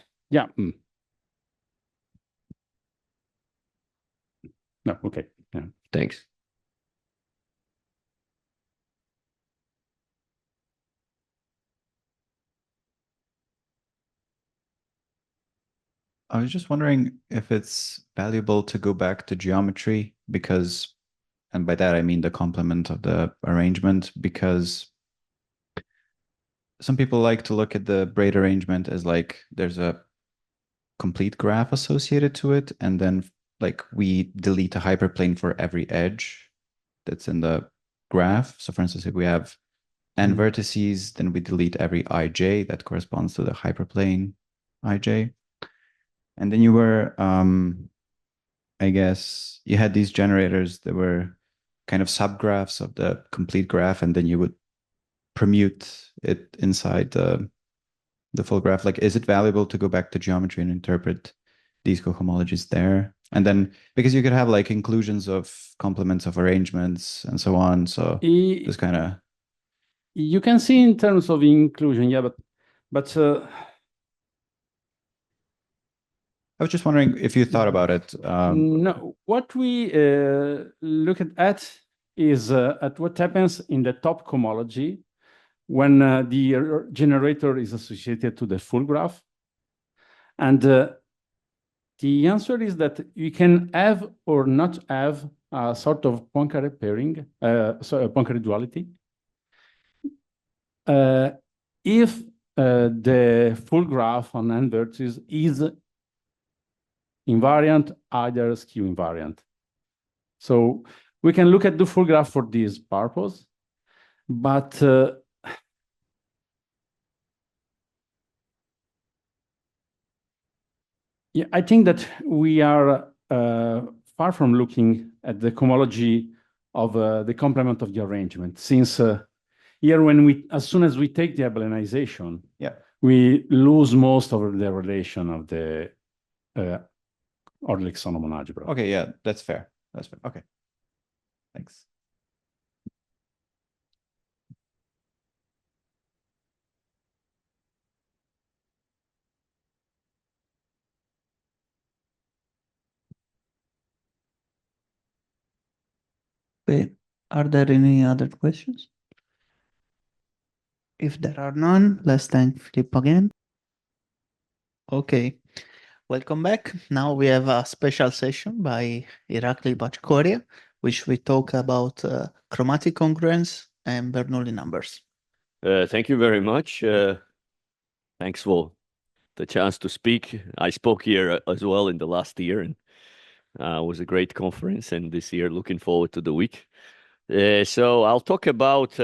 No, okay. Yeah. Thanks. I was just wondering if it's valuable to go back to geometry because, and by that I mean the complement of the arrangement, because some people like to look at the braid arrangement as like there's a complete graph associated to it, and then like we delete a hyperplane for every edge that's in the graph. So for instance, if we have n vertices, then we delete every ij that corresponds to the hyperplane ij. And then you were, I guess, you had these generators that were kind of subgraphs of the complete graph, and then you would permute it inside the full graph. Like, is it valuable to go back to geometry and interpret these cohomologies there? And then, because you could have like inclusions of complements of arrangements and so on. So this kind of... You can see in terms of inclusion, yeah, but I was just wondering if you thought about it. No, what we look at is at what happens in the top cohomology when the generator is associated to the full graph. And the answer is that you can have or not have a sort of Poincare pairing, so a Poincare duality. If the full graph on n vertices is invariant, either skew invariant. So we can look at the full graph for this purpose, but yeah, I think that we are far from looking at the cohomology of the complement of the arrangement, since here, as soon as we take the abelianization, we lose most of the relation of the Orlik-Solomon algebra. Okay, yeah, that's fair. That's fair. Okay, thanks. Okay, are there any other questions? If there are none, let's thank Filippo again. Okay, welcome back. Now we have a special session by Irakli Patchkoria, which we talk about chromatic congruence and Bernoulli numbers. Thank you very much. Thanks for the chance to speak. I spoke here as well in the last year, and it was a great conference. And this year, looking forward to the week. So I'll talk about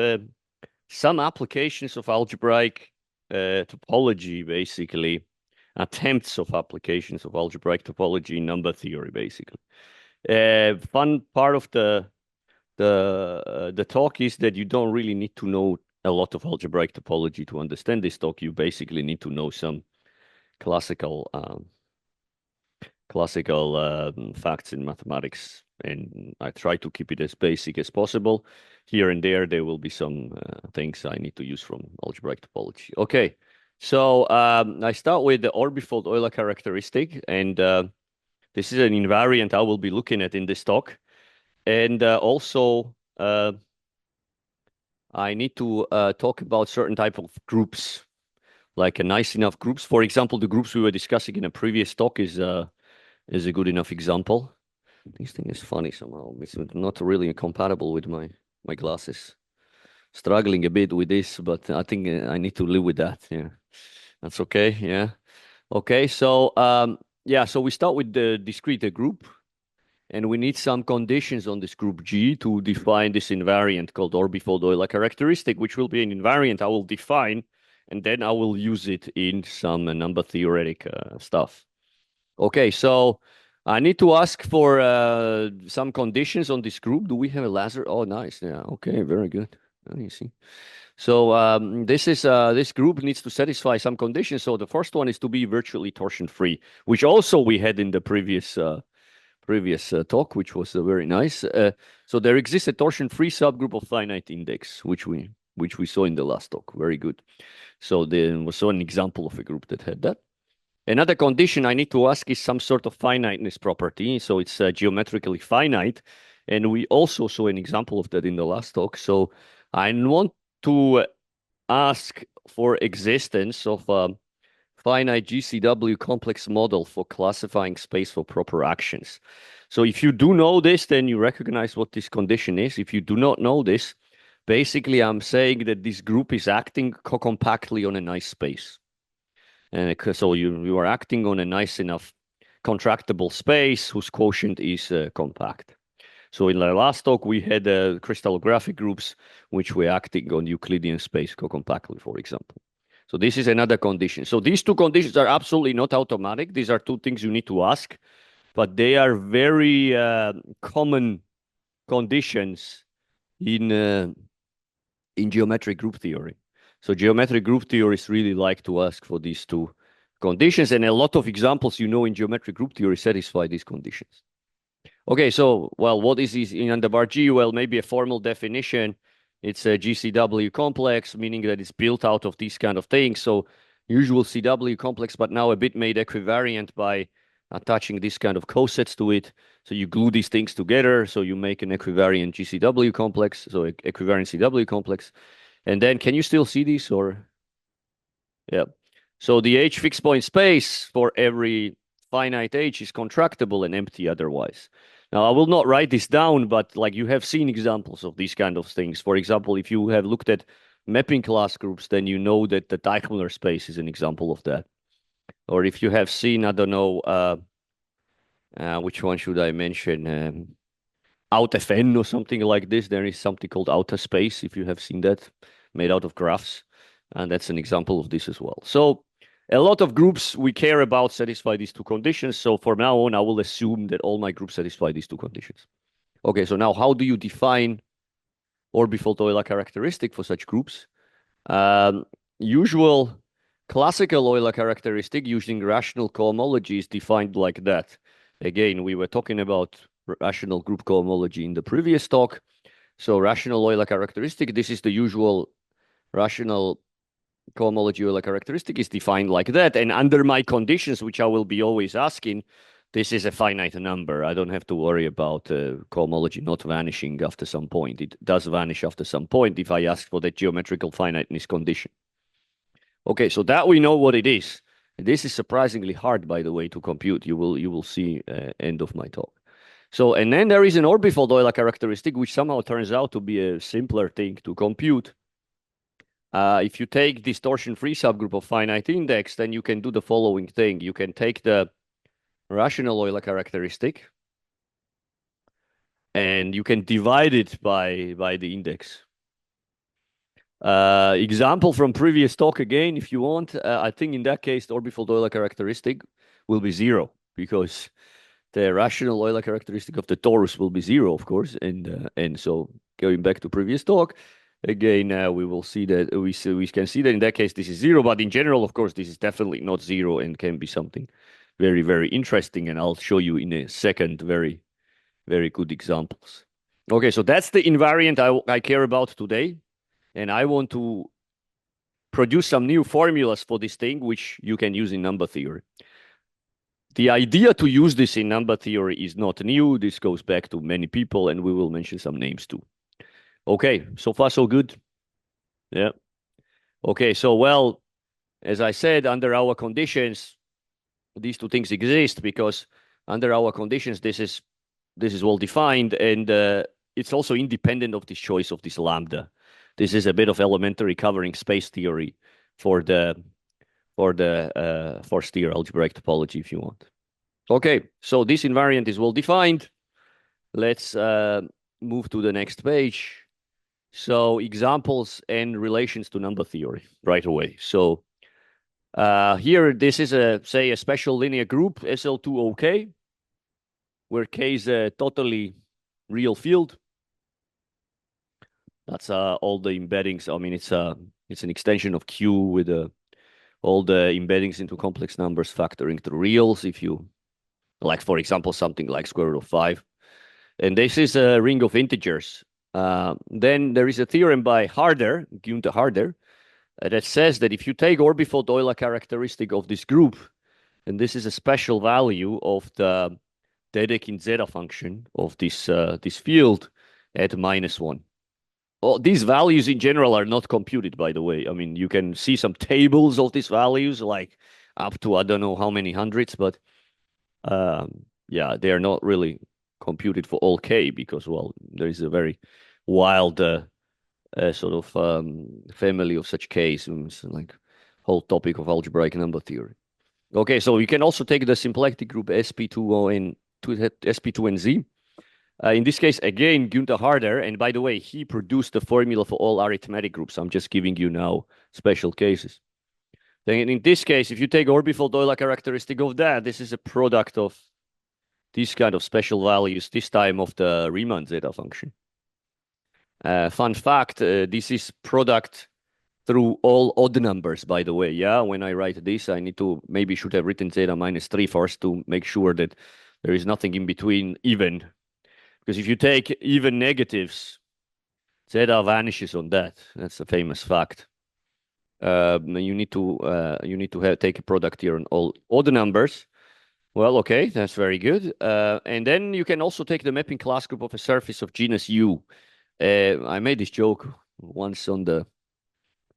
some applications of algebraic topology, basically attempts of applications of algebraic topology in number theory, basically. Fun part of the talk is that you don't really need to know a lot of algebraic topology to understand this talk. You basically need to know some classical facts in mathematics, and I try to keep it as basic as possible. Here and there will be some things I need to use from algebraic topology. Okay, so I start with the orbifold Euler characteristic, and this is an invariant I will be looking at in this talk. And also, I need to talk about certain type of groups, like a nice enough groups. For example, the groups we were discussing in a previous talk is a good enough example. This thing is funny somehow. It's not really compatible with my glasses. Struggling a bit with this, but I think I need to live with that. Yeah, that's okay. Yeah. Okay. So yeah. So we start with the discrete group, and we need some conditions on this group G to define this invariant called orbifold Euler characteristic, which will be an invariant I will define, and then I will use it in some number theoretic stuff. Okay, so I need to ask for some conditions on this group. Do we have a laser? Oh, nice. Yeah. Okay, very good. You see. So this group needs to satisfy some conditions. So the first one is to be virtually torsion-free, which also we had in the previous talk, which was very nice. So there exists a torsion-free subgroup of finite index, which we saw in the last talk. Very good. So there was an example of a group that had that. Another condition I need to ask is some sort of finiteness property. So it's geometrically finite. And we also saw an example of that in the last talk. So I want to ask for existence of a finite GCW complex model for classifying space for proper actions. So if you do know this, then you recognize what this condition is. If you do not know this, basically I'm saying that this group is acting co-compactly on a nice space. And so you are acting on a nice enough contractible space whose quotient is compact. So in the last talk, we had crystallographic groups, which were acting on Euclidean space co-compactly, for example. So this is another condition. So these two conditions are absolutely not automatic. These are two things you need to ask, but they are very common conditions in geometric group theory. So geometric group theorists really like to ask for these two conditions, and a lot of examples in geometric group theory satisfy these conditions. Okay, so, well, what is this in under bar G? Well, maybe a formal definition. It's a GCW complex, meaning that it's built out of these kind of things. So usual CW complex, but now a bit made equivariant by attaching this kind of cosets to it. So you glue these things together, so you make an equivariant GCW complex, so equivariant CW complex. And then, can you still see these, or? Yeah. So the H fixed point space for every finite H is contractible and empty otherwise. Now, I will not write this down, but like you have seen examples of these kind of things. For example, if you have looked at mapping class groups, then you know that the Teichmuller space is an example of that. Or if you have seen, I don't know, which one should I mention? Out FN or something like this. There is something called outer space, if you have seen that, made out of graphs. And that's an example of this as well. So a lot of groups we care about satisfy these two conditions. So from now on, I will assume that all my groups satisfy these two conditions. Okay, so now how do you define orbifold Euler characteristic for such groups? Usual classical Euler characteristic using rational cohomology is defined like that. Again, we were talking about rational group cohomology in the previous talk. So rational Euler characteristic, this is the usual rational cohomology Euler characteristic is defined like that. And under my conditions, which I will be always asking, this is a finite number. I don't have to worry about cohomology not vanishing after some point. It does vanish after some point if I ask for the geometrical finiteness condition. Okay, so that we know what it is. This is surprisingly hard, by the way, to compute. You will see end of my talk. So, and then there is an orbifold Euler characteristic, which somehow turns out to be a simpler thing to compute. If you take distortion-free subgroup of finite index, then you can do the following thing. You can take the rational Euler characteristic, and you can divide it by the index. Example from previous talk again, if you want. I think in that case, the orbifold Euler characteristic will be 0, because the rational Euler characteristic of the torus will be 0, of course. And so going back to previous talk, again, we will see that we can see that in that case this is 0, but in general, of course, this is definitely not 0 and can be something very, very interesting. And I'll show you in a second very, very good examples. Okay, so that's the invariant I care about today. And I want to produce some new formulas for this thing, which you can use in number theory. The idea to use this in number theory is not new. This goes back to many people, and we will mention some names too. Okay, so far so good. Yeah. Okay, so well, as I said, under our conditions, these two things exist because under our conditions, this is well defined, and it's also independent of this choice of this lambda. This is a bit of elementary covering space theory for force-theory algebraic topology, if you want. Okay, so this invariant is well defined. Let's move to the next page. So examples and relations to number theory right away. So here, this is say a special linear group, SL2OK, where K is a totally real field. That's all the embeddings. I mean, it's an extension of Q with all the embeddings into complex numbers factoring through reals. If you like, for example, something like square root of 5, and this is a ring of integers. Then there is a theorem by Harder, Günther Harder, that says that if you take orbifold Euler characteristic of this group, and this is a special value of the Dedekind zeta function of this field at -1. Well, these values in general are not computed, by the way. I mean, you can see some tables of these values, like up to I don't know how many hundreds, but yeah, they are not really computed for all K because, well, there is a very wild sort of family of such Ks, like whole topic of algebraic number theory. Okay, so you can also take the symplectic group SP2NZ. In this case, again, Günther Harder, and by the way, he produced the formula for all arithmetic groups. I'm just giving you now special cases. Then in this case, if you take orbifold Euler characteristic of that, this is a product of these kind of special values, this time of the Riemann zeta function. Fun fact, this is product through all odd numbers, by the way. Yeah, when I write this, I need to should have written zeta -3 first to make sure that there is nothing in between even. Because if you take even negatives, zeta vanishes on that. That's a famous fact. You need to take a product here on all odd numbers. Well, okay, that's very good. And then you can also take the mapping class group of a surface of genus U. I made this joke once on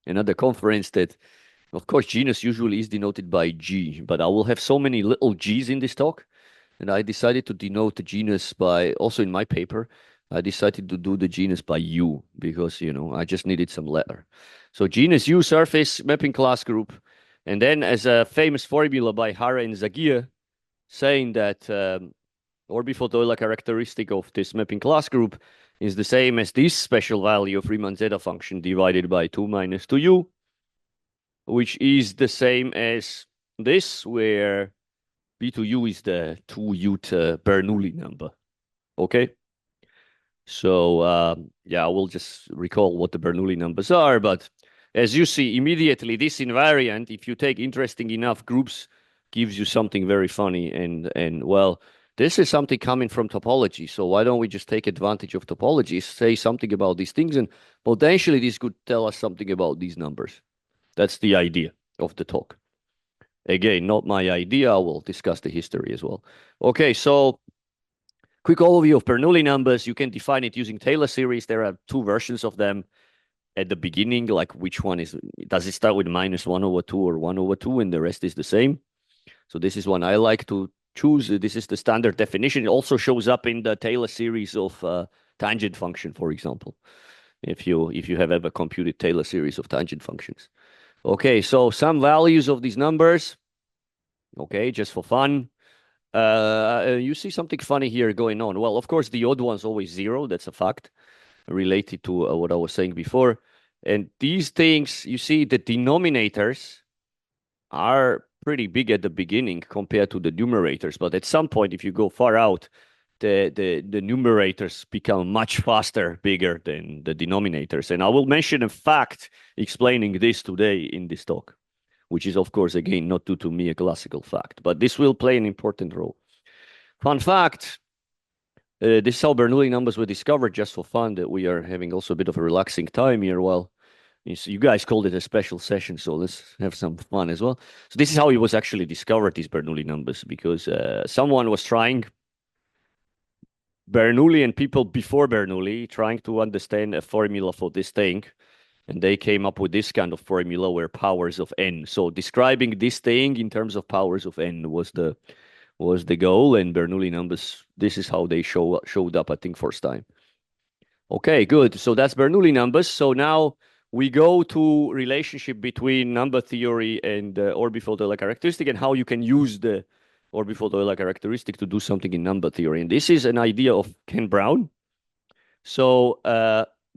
another conference that, of course, genus usually is denoted by G, but I will have so many little G's in this talk. And I decided to denote the genus by, also in my paper, I decided to do the genus by U because, you know, I just needed some letter. So genus U surface mapping class group. And then as a famous formula by Hara and Zagier saying that orbifold Euler characteristic of this mapping class group is the same as this special value of Riemann zeta function divided by 2 minus 2u, which is the same as this, where B2U is the 2-ut Bernoulli number. Okay? So, yeah, I will just recall what the Bernoulli numbers are. But as you see, immediately, this invariant, if you take interesting enough groups, gives you something very funny. And well, this is something coming from topology. So why don't we just take advantage of topology, say something about these things, and potentially this could tell us something about these numbers. That's the idea of the talk. Again, not my idea. We'll discuss the history as well. Okay, so quick overview of Bernoulli numbers. You can define it using Taylor series. There are two versions of them at the beginning, like which one is, does it start with -1/2 or 1/2, and the rest is the same. So this is one I like to choose. This is the standard definition. It also shows up in the Taylor series of tangent function, for example, if you have ever computed Taylor series of tangent functions. Okay, so some values of these numbers. Okay, just for fun. You see something funny here going on. Well, of course, the odd one's always 0. That's a fact related to what I was saying before. And these things, you see, the denominators are pretty big at the beginning compared to the numerators. But at some point, if you go far out, the numerators become much faster, bigger than the denominators. And I will mention a fact explaining this today in this talk, which is, of course, again, not due to me a classical fact, but this will play an important role. Fun fact, this is how Bernoulli numbers were discovered, just for fun, that we are having also a bit of a relaxing time here while you guys called it a special session, so let's have some fun as well. So this is how it was actually discovered, these Bernoulli numbers, because someone was trying, Bernoulli and people before Bernoulli, trying to understand a formula for this thing. And they came up with this kind of formula where powers of n. So describing this thing in terms of powers of n was the goal. And Bernoulli numbers, this is how they showed up, I think, first time. Okay, good. So that's Bernoulli numbers. So now we go to relationship between number theory and orbifold Euler characteristic, and how you can use the orbifold Euler characteristic to do something in number theory. And this is an idea of Ken Brown. So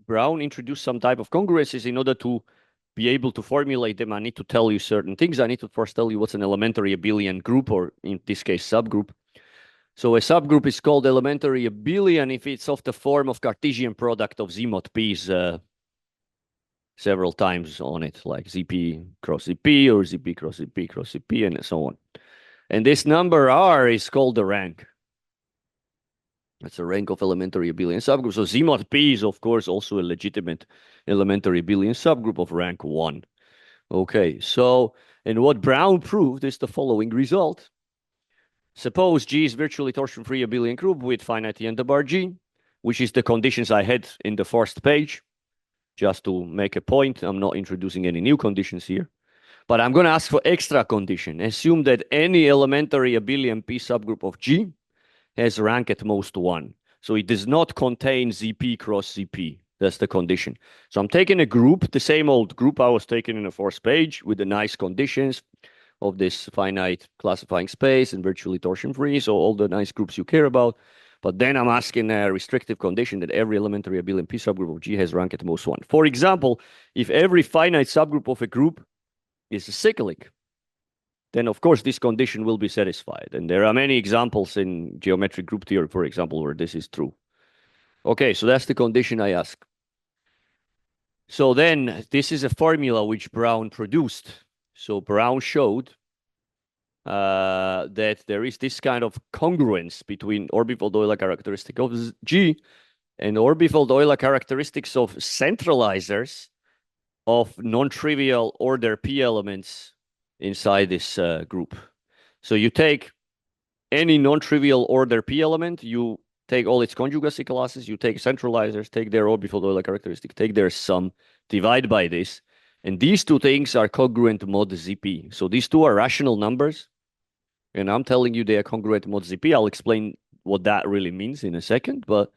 Brown introduced some type of congruences. In order to be able to formulate them, I need to tell you certain things. I need to first tell you what's an elementary abelian group, or in this case, subgroup. So a subgroup is called elementary abelian if it's of the form of Cartesian product of Z mod P's several times on it, like ZP cross ZP or ZP cross ZP cross ZP, and so on. And this number R is called the rank. That's a rank of elementary abelian subgroups. So Z mod P is, of course, also a legitimate elementary abelian subgroup of rank 1. Okay, so, and what Brown proved is the following result. Suppose G is virtually torsion-free abelian group with finite n bar G, which is the conditions I had in the first page. Just to make a point, I'm not introducing any new conditions here. But I'm going to ask for extra condition. Assume that any elementary abelian P subgroup of G has rank at most 1. So it does not contain ZP cross ZP. That's the condition. So I'm taking a group, the same old group I was taking in the first page, with the nice conditions of this finite classifying space and virtually torsion-free, so all the nice groups you care about. But then I'm asking a restrictive condition that every elementary abelian P subgroup of G has rank at most 1. For example, if every finite subgroup of a group is cyclic, then of course this condition will be satisfied. And there are many examples in geometric group theory, for example, where this is true. Okay, so that's the condition I ask. So then this is a formula which Brown produced. So Brown showed that there is this kind of congruence between orbifold Euler characteristic of G and orbifold Euler characteristics of centralizers of non-trivial order P elements inside this group. So you take any non-trivial order P element, you take all its conjugacy classes, you take centralizers, take their orbifold Euler characteristic, take their sum, divide by this, and these two things are congruent mod ZP. So these two are rational numbers, and I'm telling you they are congruent mod ZP. I'll explain what that really means in a second, but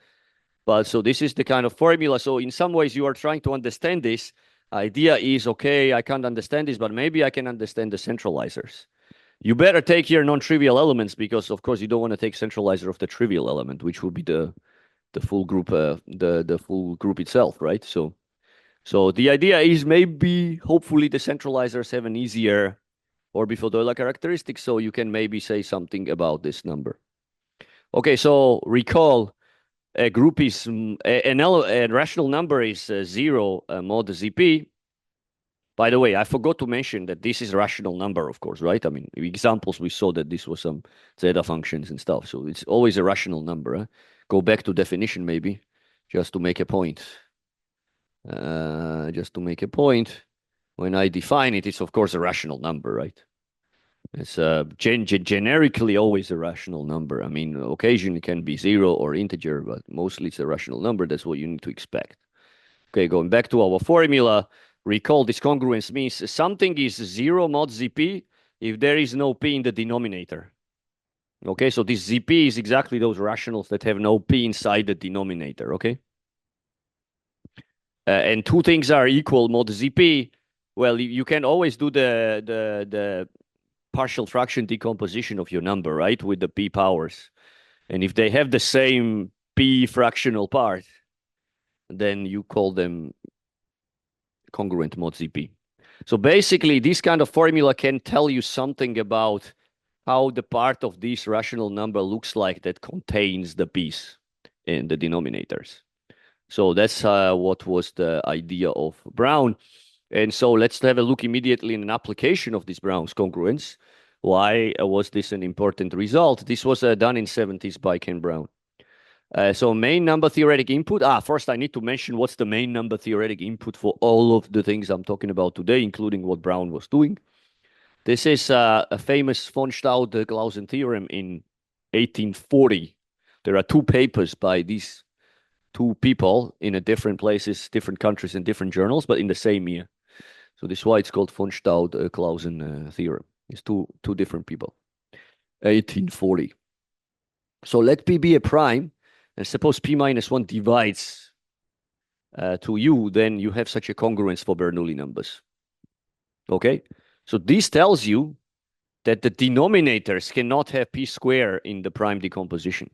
so this is the kind of formula. So in some ways you are trying to understand this. Idea is, okay, I can't understand this, but maybe I can understand the centralizers. You better take your non-trivial elements, because of course you don't want to take centralizer of the trivial element, which would be the full group, the full group itself, right? So the idea is maybe, hopefully, the centralizers have an easier orbifold Euler characteristic, so you can maybe say something about this number. Okay, so recall a group is a rational number is 0 mod ZP. By the way, I forgot to mention that this is a rational number, of course, right? I mean, examples we saw that this was some zeta functions and stuff. So it's always a rational number. Huh? Go back to definition, maybe, just to make a point. Just to make a point, when I define it, it's of course a rational number, right? It's generically always a rational number. I mean, occasionally it can be 0 or integer, but mostly it's a rational number. That's what you need to expect. Okay, going back to our formula, recall this congruence means something is 0 mod ZP if there is no P in the denominator. Okay, so this ZP is exactly those rationals that have no P inside the denominator, okay? And two things are equal mod ZP. Well, you can always do the partial fraction decomposition of your number, right? With the P powers. And if they have the same P fractional part, then you call them congruent mod ZP. So basically, this kind of formula can tell you something about how the part of this rational number looks like that contains the P's in the denominators. So that's what was the idea of Brown. And so let's have a look immediately in an application of this Brown's congruence. Why was this an important result? This was done in 70s by Ken Brown. So main number theoretic input. First I need to mention what's the main number theoretic input for all of the things I'm talking about today, including what Brown was doing. This is a famous von Staudt-Clausen theorem in 1840. There are two papers by these two people in different places, different countries, and different journals, but in the same year. So this is why it's called von Staudt-Clausen theorem. It's two different people. 1840. So let P be a prime, and suppose P minus 1 divides to U, then you have such a congruence for Bernoulli numbers. Okay? So this tells you that the denominators cannot have P square in the prime decomposition.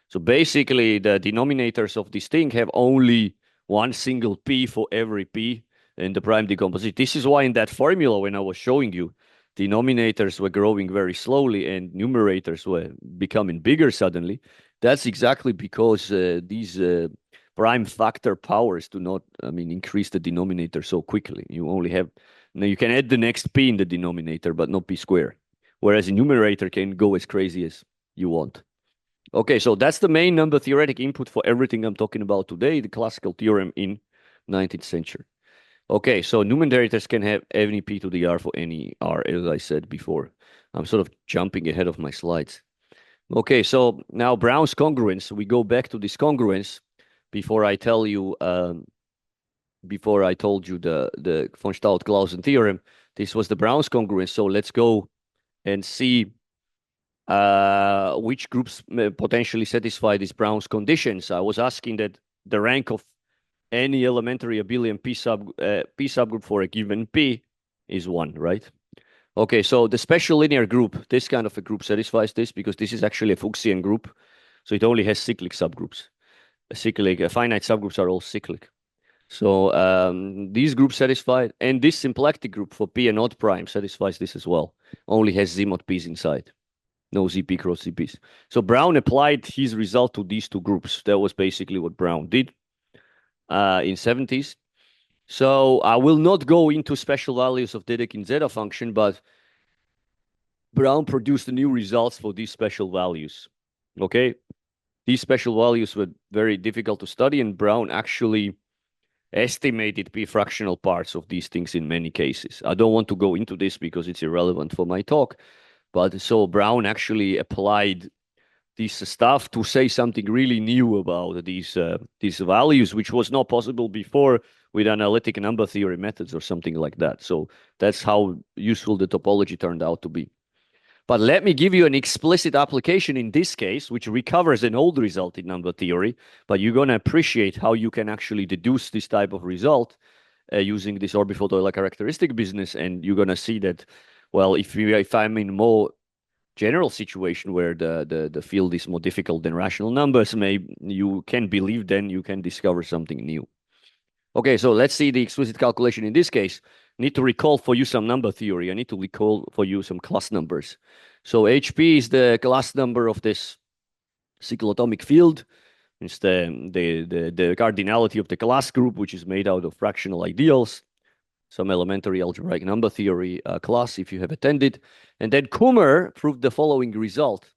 So basically, the denominators of this thing have only one single P for every P in the prime decomposition. This is why in that formula, when I was showing you, denominators were growing very slowly and numerators were becoming bigger suddenly. That's exactly because these prime factor powers do not, increase the denominator so quickly. You only have, now you can add the next P in the denominator, but not P square. Whereas a numerator can go as crazy as you want. Okay, so that's the main number theoretic input for everything I'm talking about today, the classical theorem in 19th century. Okay, so numerators can have any P to the R for any R, as I said before. I'm sort of jumping ahead of my slides. Okay, so now Brown's congruence, we go back to this congruence before I tell you, before I told you the von Staudt-Clausen theorem. This was the Brown's congruence, so let's go and see which groups potentially satisfy these Brown's conditions. I was asking that the rank of any elementary abelian P subgroup for a given P is 1, right? Okay, so the special linear group, this kind of a group satisfies this because this is actually a Fuchsian group. So it only has cyclic subgroups. Finite subgroups are all cyclic. So these groups satisfy, and this symplectic group for P and odd prime satisfies this as well. Only has Z mod P's inside. No ZP cross ZPs. So Brown applied his result to these two groups. That was basically what Brown did in 70s. So I will not go into special values of Dedekind zeta function, but Brown produced the new results for these special values. Okay? These special values were very difficult to study, and Brown actually estimated P fractional parts of these things in many cases. I don't want to go into this because it's irrelevant for my talk. But so Brown actually applied this stuff to say something really new about these values, which was not possible before with analytic number theory methods or something like that. So that's how useful the topology turned out to be. But let me give you an explicit application in this case, which recovers an old result in number theory, but you're going to appreciate how you can actually deduce this type of result using this orbifold-Euler characteristic business, and you're going to see that, well, if I'm in more general situation where the field is more difficult than rational numbers, maybe you can believe then you can discover something new. Okay, so let's see the explicit calculation in this case. I need to recall for you some number theory. I need to recall for you some class numbers. So HP is the class number of this cyclotomic field. It's the cardinality of the class group, which is made out of fractional ideals. Some elementary algebraic number theory class, if you have attended. And then Kummer proved the following result,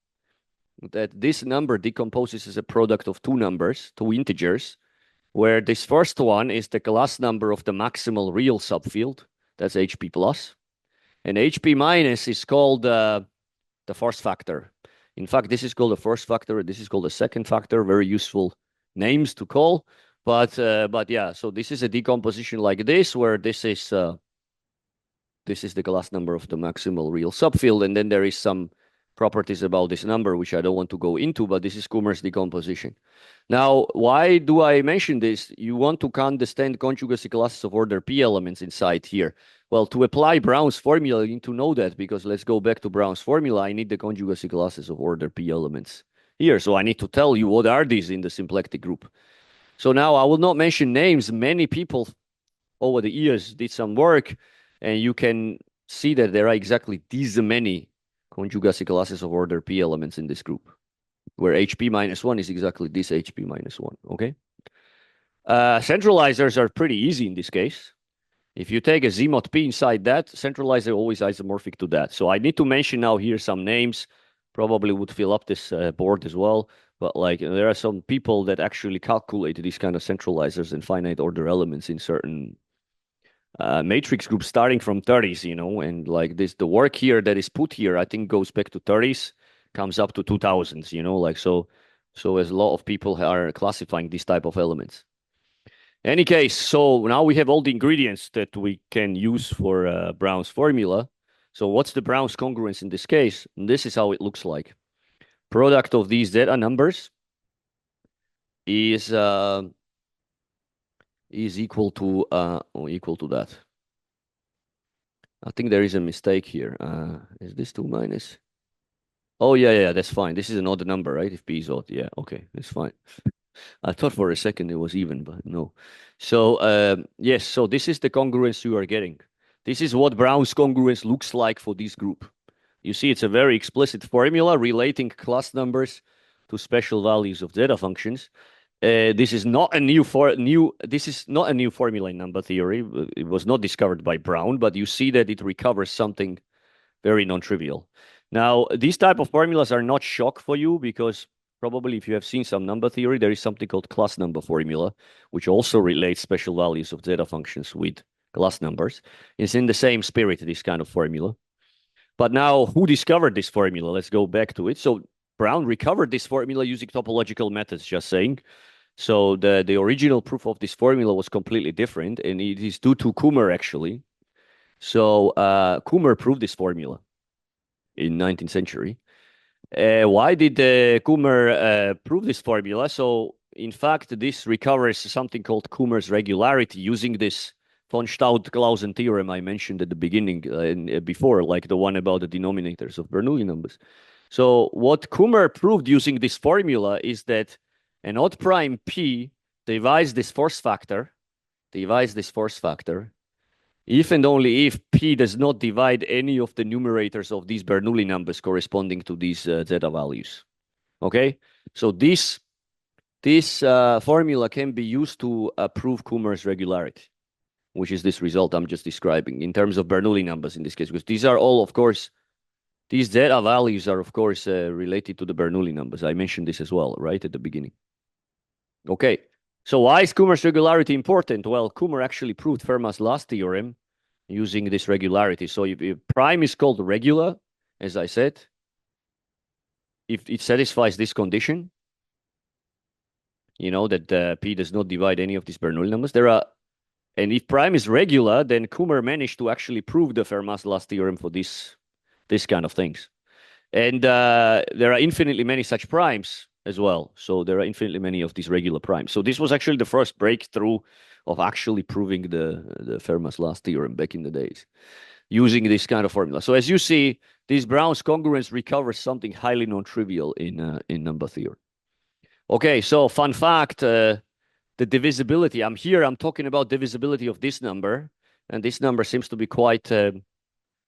that this number decomposes as a product of two numbers, two integers, where this first one is the class number of the maximal real subfield, that's HP plus. And HP minus is called the first factor. In fact, this is called the first factor. This is called the second factor. Very useful names to call. But yeah, so this is a decomposition like this, where this is the class number of the maximal real subfield, and then there is some properties about this number which I don't want to go into, but this is Kummer's decomposition. Now, why do I mention this? You want to understand conjugacy classes of order P elements inside here. Well, to apply Brown's formula, you need to know that, because let's go back to Brown's formula. I need the conjugacy classes of order P elements here. So I need to tell you what are these in the symplectic group. So now I will not mention names. Many people over the years did some work, and you can see that there are exactly these many conjugacy classes of order P elements in this group, where HP minus 1 is exactly this HP minus 1, okay? Centralizers are pretty easy in this case. If you take a Z mod P inside that, centralizer always isomorphic to that. So I need to mention now here some names, probably would fill up this board as well. But like there are some people that actually calculate these kind of centralizers and finite order elements in certain matrix groups starting from 30s, you know, and like this, the work here that is put here, I think goes back to 30s, comes up to 2000s, you know, like so as a lot of people are classifying these type of elements. Any case, so now we have all the ingredients that we can use for Brown's formula. So what's the Brown's congruence in this case? And this is how it looks like. Product of these data numbers is equal to that. I think there is a mistake here. Is this 2 minus? Oh yeah, that's fine. This is an odd number, right? If P is odd, yeah, okay, it's fine. I thought for a second it was even, but no. So yes, so this is the congruence you are getting. This is what Brown's congruence looks like for this group. You see, it's a very explicit formula relating class numbers to special values of zeta functions. This is not a new formula in number theory. It was not discovered by Brown, but you see that it recovers something very non-trivial. Now, these type of formulas are not shock for you, because probably if you have seen some number theory, there is something called class number formula, which also relates special values of zeta functions with class numbers. It's in the same spirit, this kind of formula. But now, who discovered this formula? Let's go back to it. So Brown recovered this formula using topological methods, just saying. So the original proof of this formula was completely different, and it is due to Kummer, actually. So Kummer proved this formula in 19th century. Why did Kummer prove this formula? So in fact, this recovers something called Kummer's regularity using this von Staudt-Clausen theorem I mentioned at the beginning before, like the one about the denominators of Bernoulli numbers. So what Kummer proved using this formula is that an odd prime P divides this force factor, if and only if P does not divide any of the numerators of these Bernoulli numbers corresponding to these zeta values. Okay, so this formula can be used to prove Kummer's regularity, which is this result I'm just describing in terms of Bernoulli numbers in this case, because these are all, of course, these zeta values are, of course, related to the Bernoulli numbers. I mentioned this as well, right, at the beginning. Okay, so why is Kummer's regularity important? Well, Kummer actually proved Fermat's last theorem using this regularity. So if prime is called regular, as I said, if it satisfies this condition, you know, that P does not divide any of these Bernoulli numbers, and if prime is regular, then Kummer managed to actually prove the Fermat's last theorem for this kind of things. And there are infinitely many such primes as well. So there are infinitely many of these regular primes. So this was actually the first breakthrough of actually proving the Fermat's last theorem back in the days, using this kind of formula. So as you see, this Brown's congruence recovers something highly non-trivial in number theory. Okay, so fun fact, the divisibility. I'm talking about divisibility of this number, and this number seems to be quite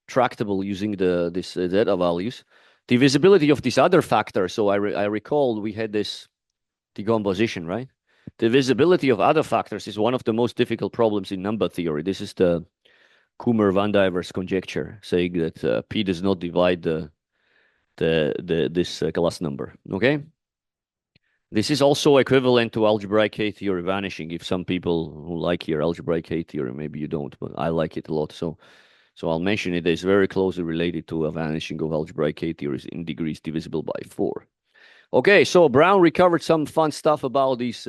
tractable using this zeta values. Divisibility of this other factor. So I recall we had this decomposition, right? Divisibility of other factors is one of the most difficult problems in number theory. This is the Kummer-Van Divers conjecture, saying that P does not divide this class number. Okay. This is also equivalent to algebraic K-theory vanishing. If some people who like here algebraic K-theory, maybe you don't, but I like it a lot. So So I'll mention it is very closely related to a vanishing of algebraic K-theories in degrees divisible by 4. Okay, so Brown recovered some fun stuff about these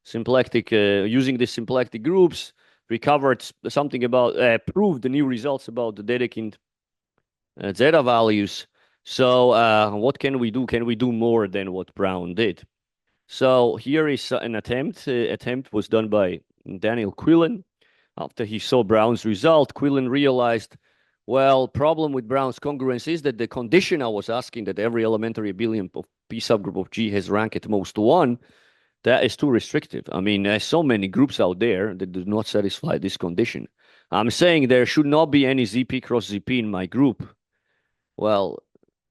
symplectic, using these symplectic groups, recovered something about, proved the new results about the Dedekind zeta values. So what can we do? Can we do more than what Brown did? So here is an attempt. Attempt was done by Daniel Quillen. After he saw Brown's result, Quillen realized, well, problem with Brown's congruence is that the condition I was asking, that every elementary abelian of P subgroup of G has rank at most 1, that is too restrictive. I mean, there's so many groups out there that do not satisfy this condition. I'm saying there should not be any ZP cross ZP in my group. Well,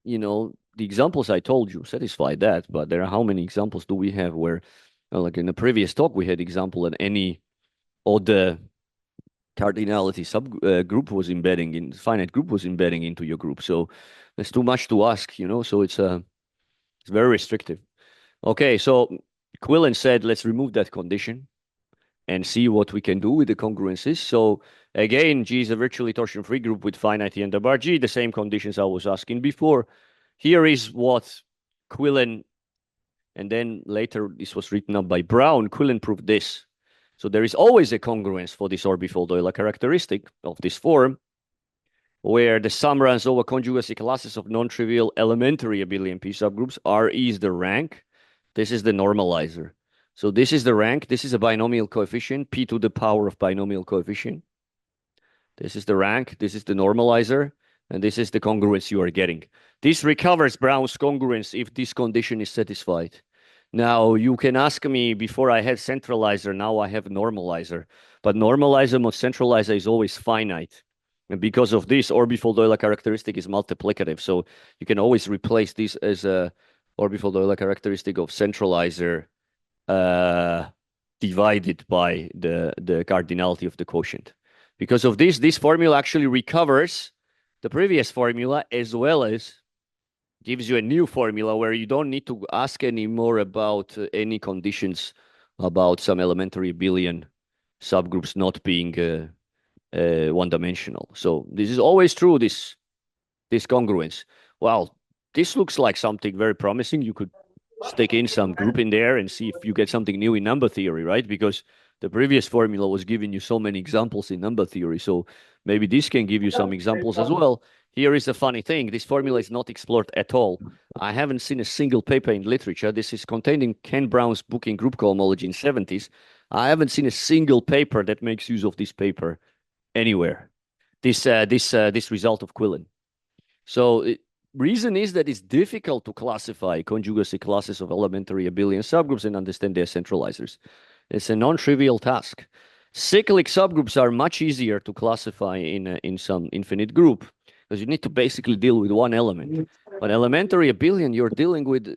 you know, the examples I told you satisfy that, but there are how many examples do we have where, like in the previous talk, we had example that any odd cardinality subgroup was embedding in, finite group was embedding into your group. So there's too much to ask, you know, so it's very restrictive. Okay, so Quillen said, let's remove that condition and see what we can do with the congruences. So again, G is a virtually torsion-free group with finite n bar G, the same conditions I was asking before. Here is what Quillen, and then later this was written up by Brown, Quillen proved this. So there is always a congruence for this orbifold Euler characteristic of this form, where the sum runs over conjugacy classes of non-trivial elementary abelian P subgroups. Re is the rank. This is the normalizer. So this is the rank. This is a binomial coefficient, P to the power of binomial coefficient. This is the rank. This is the normalizer. And this is the congruence you are getting. This recovers Brown's congruence if this condition is satisfied. Now, you can ask me, before I had centralizer, now I have normalizer. But normalizer mod centralizer is always finite. And because of this, orbifold Euler characteristic is multiplicative. So you can always replace this as a orbifold Euler characteristic of centralizer divided by the cardinality of the quotient. Because of this, this formula actually recovers the previous formula, as well as gives you a new formula where you don't need to ask anymore about any conditions about some elementary abelian subgroups not being one-dimensional. So this is always true, this congruence. Well, this looks like something very promising. You could stick in some group in there and see if you get something new in number theory, right? Because the previous formula was giving you so many examples in number theory. So maybe this can give you some examples as well. Here is a funny thing. This formula is not explored at all. I haven't seen a single paper in literature. This is contained in Ken Brown's book in group cohomology in 70s. I haven't seen a single paper that makes use of this paper anywhere. This result of Quillen. So reason is that it's difficult to classify conjugacy classes of elementary abelian subgroups and understand their centralizers. It's a non-trivial task. Cyclic subgroups are much easier to classify in some infinite group, because you need to basically deal with one element. But elementary abelian, you're dealing with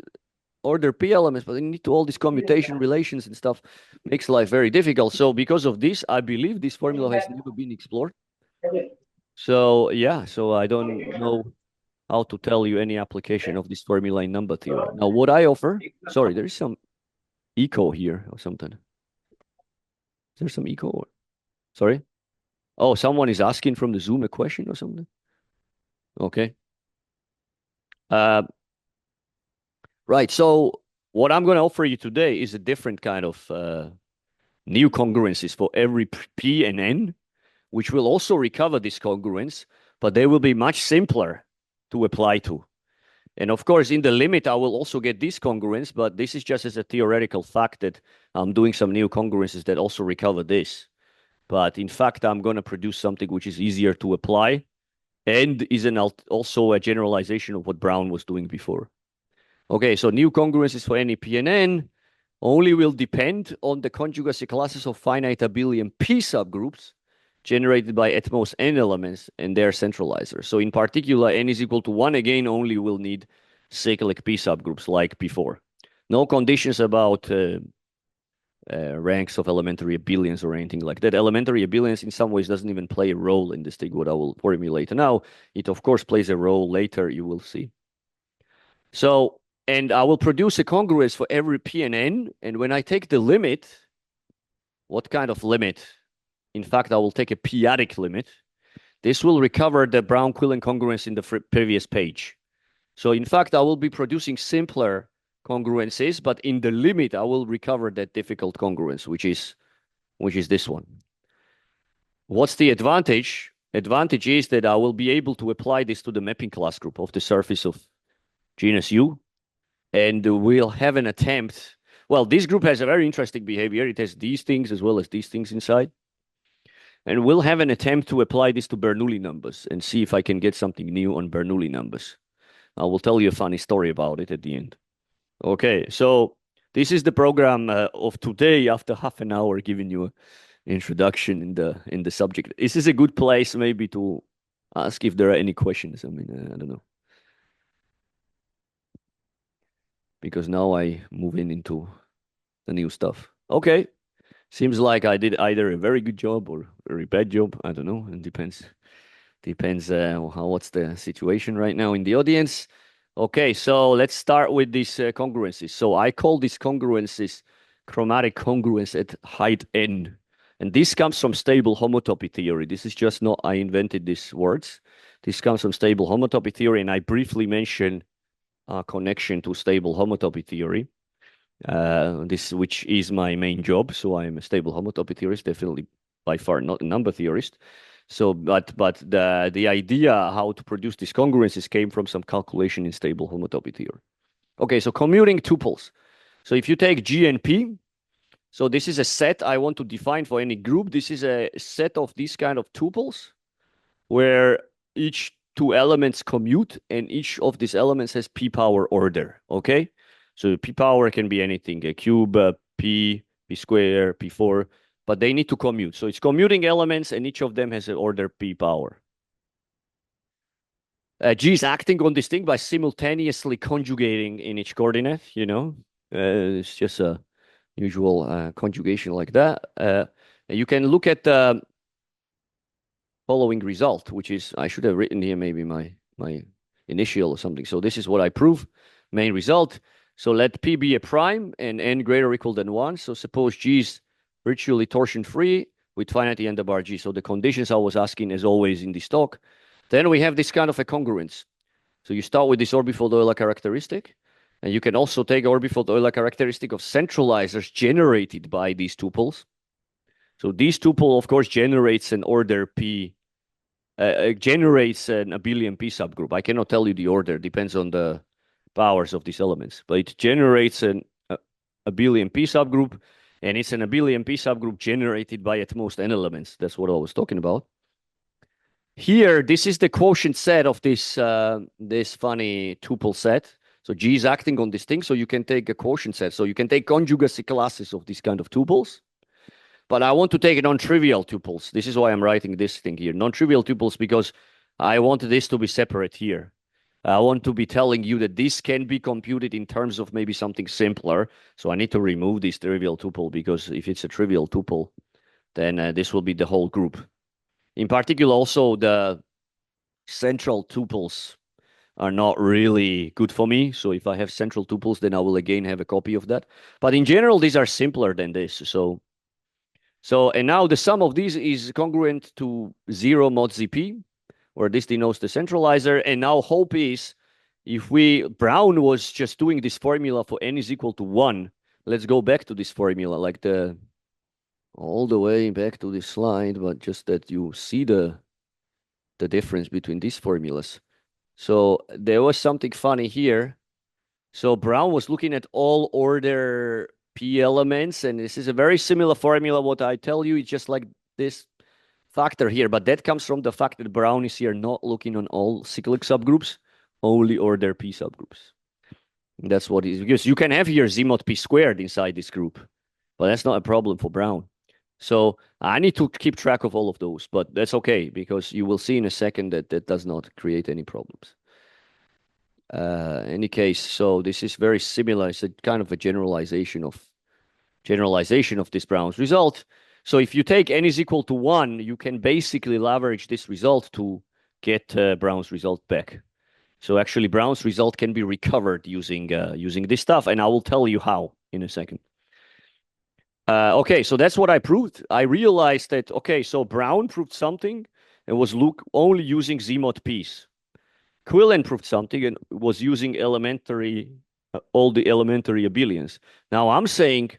order P elements, but you need to all these commutation relations and stuff. Makes life very difficult. So because of this, I believe this formula has never been explored. So yeah, so I don't know how to tell you any application of this formula in number theory. Now, what I offer, sorry, there is some echo here or something. Is there some echo? Sorry? Oh, someone is asking from the Zoom a question or something? Okay. Right, so what I'm going to offer you today is a different kind of new congruences for every P and N, which will also recover this congruence, but they will be much simpler to apply to. And of course, in the limit, I will also get this congruence, but this is just as a theoretical fact that I'm doing some new congruences that also recover this. But in fact, I'm going to produce something which is easier to apply and is also a generalization of what Brown was doing before. Okay, so new congruences for any P and N only will depend on the conjugacy classes of finite abelian P subgroups generated by at most n elements and their centralizers. So in particular, n is equal to 1 again only will need cyclic P subgroups like before. No conditions about ranks of elementary abelians or anything like that. Elementary abelians in some ways doesn't even play a role in this thing, what I will formulate now. It of course plays a role later, you will see. So, and I will produce a congruence for every P and N, and when I take the limit, what kind of limit? In fact, I will take a p-adic limit. this will recover the Brown-Quillen congruence in the previous page. So in fact, I will be producing simpler congruences, but in the limit, I will recover that difficult congruence, which is this one. What's the advantage? Advantage is that I will be able to apply this to the mapping class group of the surface of genus U, and we'll have an attempt. Well, this group has a very interesting behavior. It has these things as well as these things inside. And we'll have an attempt to apply this to Bernoulli numbers and see if I can get something new on Bernoulli numbers. I will tell you a funny story about it at the end. Okay, so this is the program of today after half an hour giving you an introduction in the subject. This is a good place maybe to ask if there are any questions. I mean, I don't know. Because now I move into the new stuff. Okay. Seems like I did either a very good job or a very bad job. I don't know. It depends. What's the situation right now in the audience. Okay, so let's start with these congruences. So I call these congruences chromatic congruence at height n. And this comes from stable homotopy theory. This is just not, I invented these words. This comes from stable homotopy theory, and I briefly mention a connection to stable homotopy theory. Which is my main job. So I'm a stable homotopy theorist, definitely by far not a number theorist. So, but the idea how to produce these congruences came from some calculation in stable homotopy theory. Okay, so commuting tuples. So if you take G and P, so this is a set I want to define for any group. This is a set of these kind of tuples where each two elements commute and each of these elements has P power order, okay? So P power can be anything, a cube, P square, P4, but they need to commute. So it's commuting elements and each of them has an order P power. G is acting on this thing by simultaneously conjugating in each coordinate, you know. It's just a usual conjugation like that. You can look at the following result, which is, I should have written here maybe my initial or something. So this is what I prove, main result. So let P be a prime and n greater or equal than 1. So suppose G is virtually torsion-free with finite n bar G. So the conditions I was asking as always in this talk. Then we have this kind of a congruence. So you start with this orbifold Euler characteristic. And you can also take orbifold Euler characteristic of centralizers generated by these tuples. So this tuple, of course, generates an order P, generates an abelian P subgroup. I cannot tell you the order, depends on the powers of these elements, but it generates an abelian P subgroup, and it's an abelian P subgroup generated by at most n elements. That's what I was talking about. Here, this is the quotient set of this this funny tuple set. So G is acting on this thing, so you can take a quotient set. So you can take conjugacy classes of these kind of tuples. But I want to take non-trivial tuples. This is why I'm writing this thing here. Non-trivial tuples because I want this to be separate here. I want to be telling you that this can be computed in terms of maybe something simpler. So I need to remove this trivial tuple because if it's a trivial tuple, then this will be the whole group. In particular, also the central tuples are not really good for me. So if I have central tuples, then I will again have a copy of that. But in general, these are simpler than this. So and now the sum of these is congruent to 0 mod ZP, where this denotes the centralizer. And now hope is, if Brown was just doing this formula for n is equal to 1, let's go back to this formula, like all the way back to this slide, but just that you see the difference between these formulas. So there was something funny here. So Brown was looking at all order P elements, and this is a very similar formula. What I tell you, it's just like this factor here, but that comes from the fact that Brown is here not looking on all cyclic subgroups, only order P subgroups. And that's what it is, because you can have here Z mod P squared inside this group, but that's not a problem for Brown. So I need to keep track of all of those, but that's okay, because you will see in a second that that does not create any problems. Any case, so this is very similar. It's a kind of a generalization of this Brown's result. So if you take n is equal to 1, you can basically leverage this result to get Brown's result back. So actually Brown's result can be recovered using this stuff, and I will tell you how in a second. Okay, so that's what I proved. I realized that, okay, so Brown proved something, and was only using Z-mod P's. Quillen proved something and was using all the elementary abelians. Now I'm saying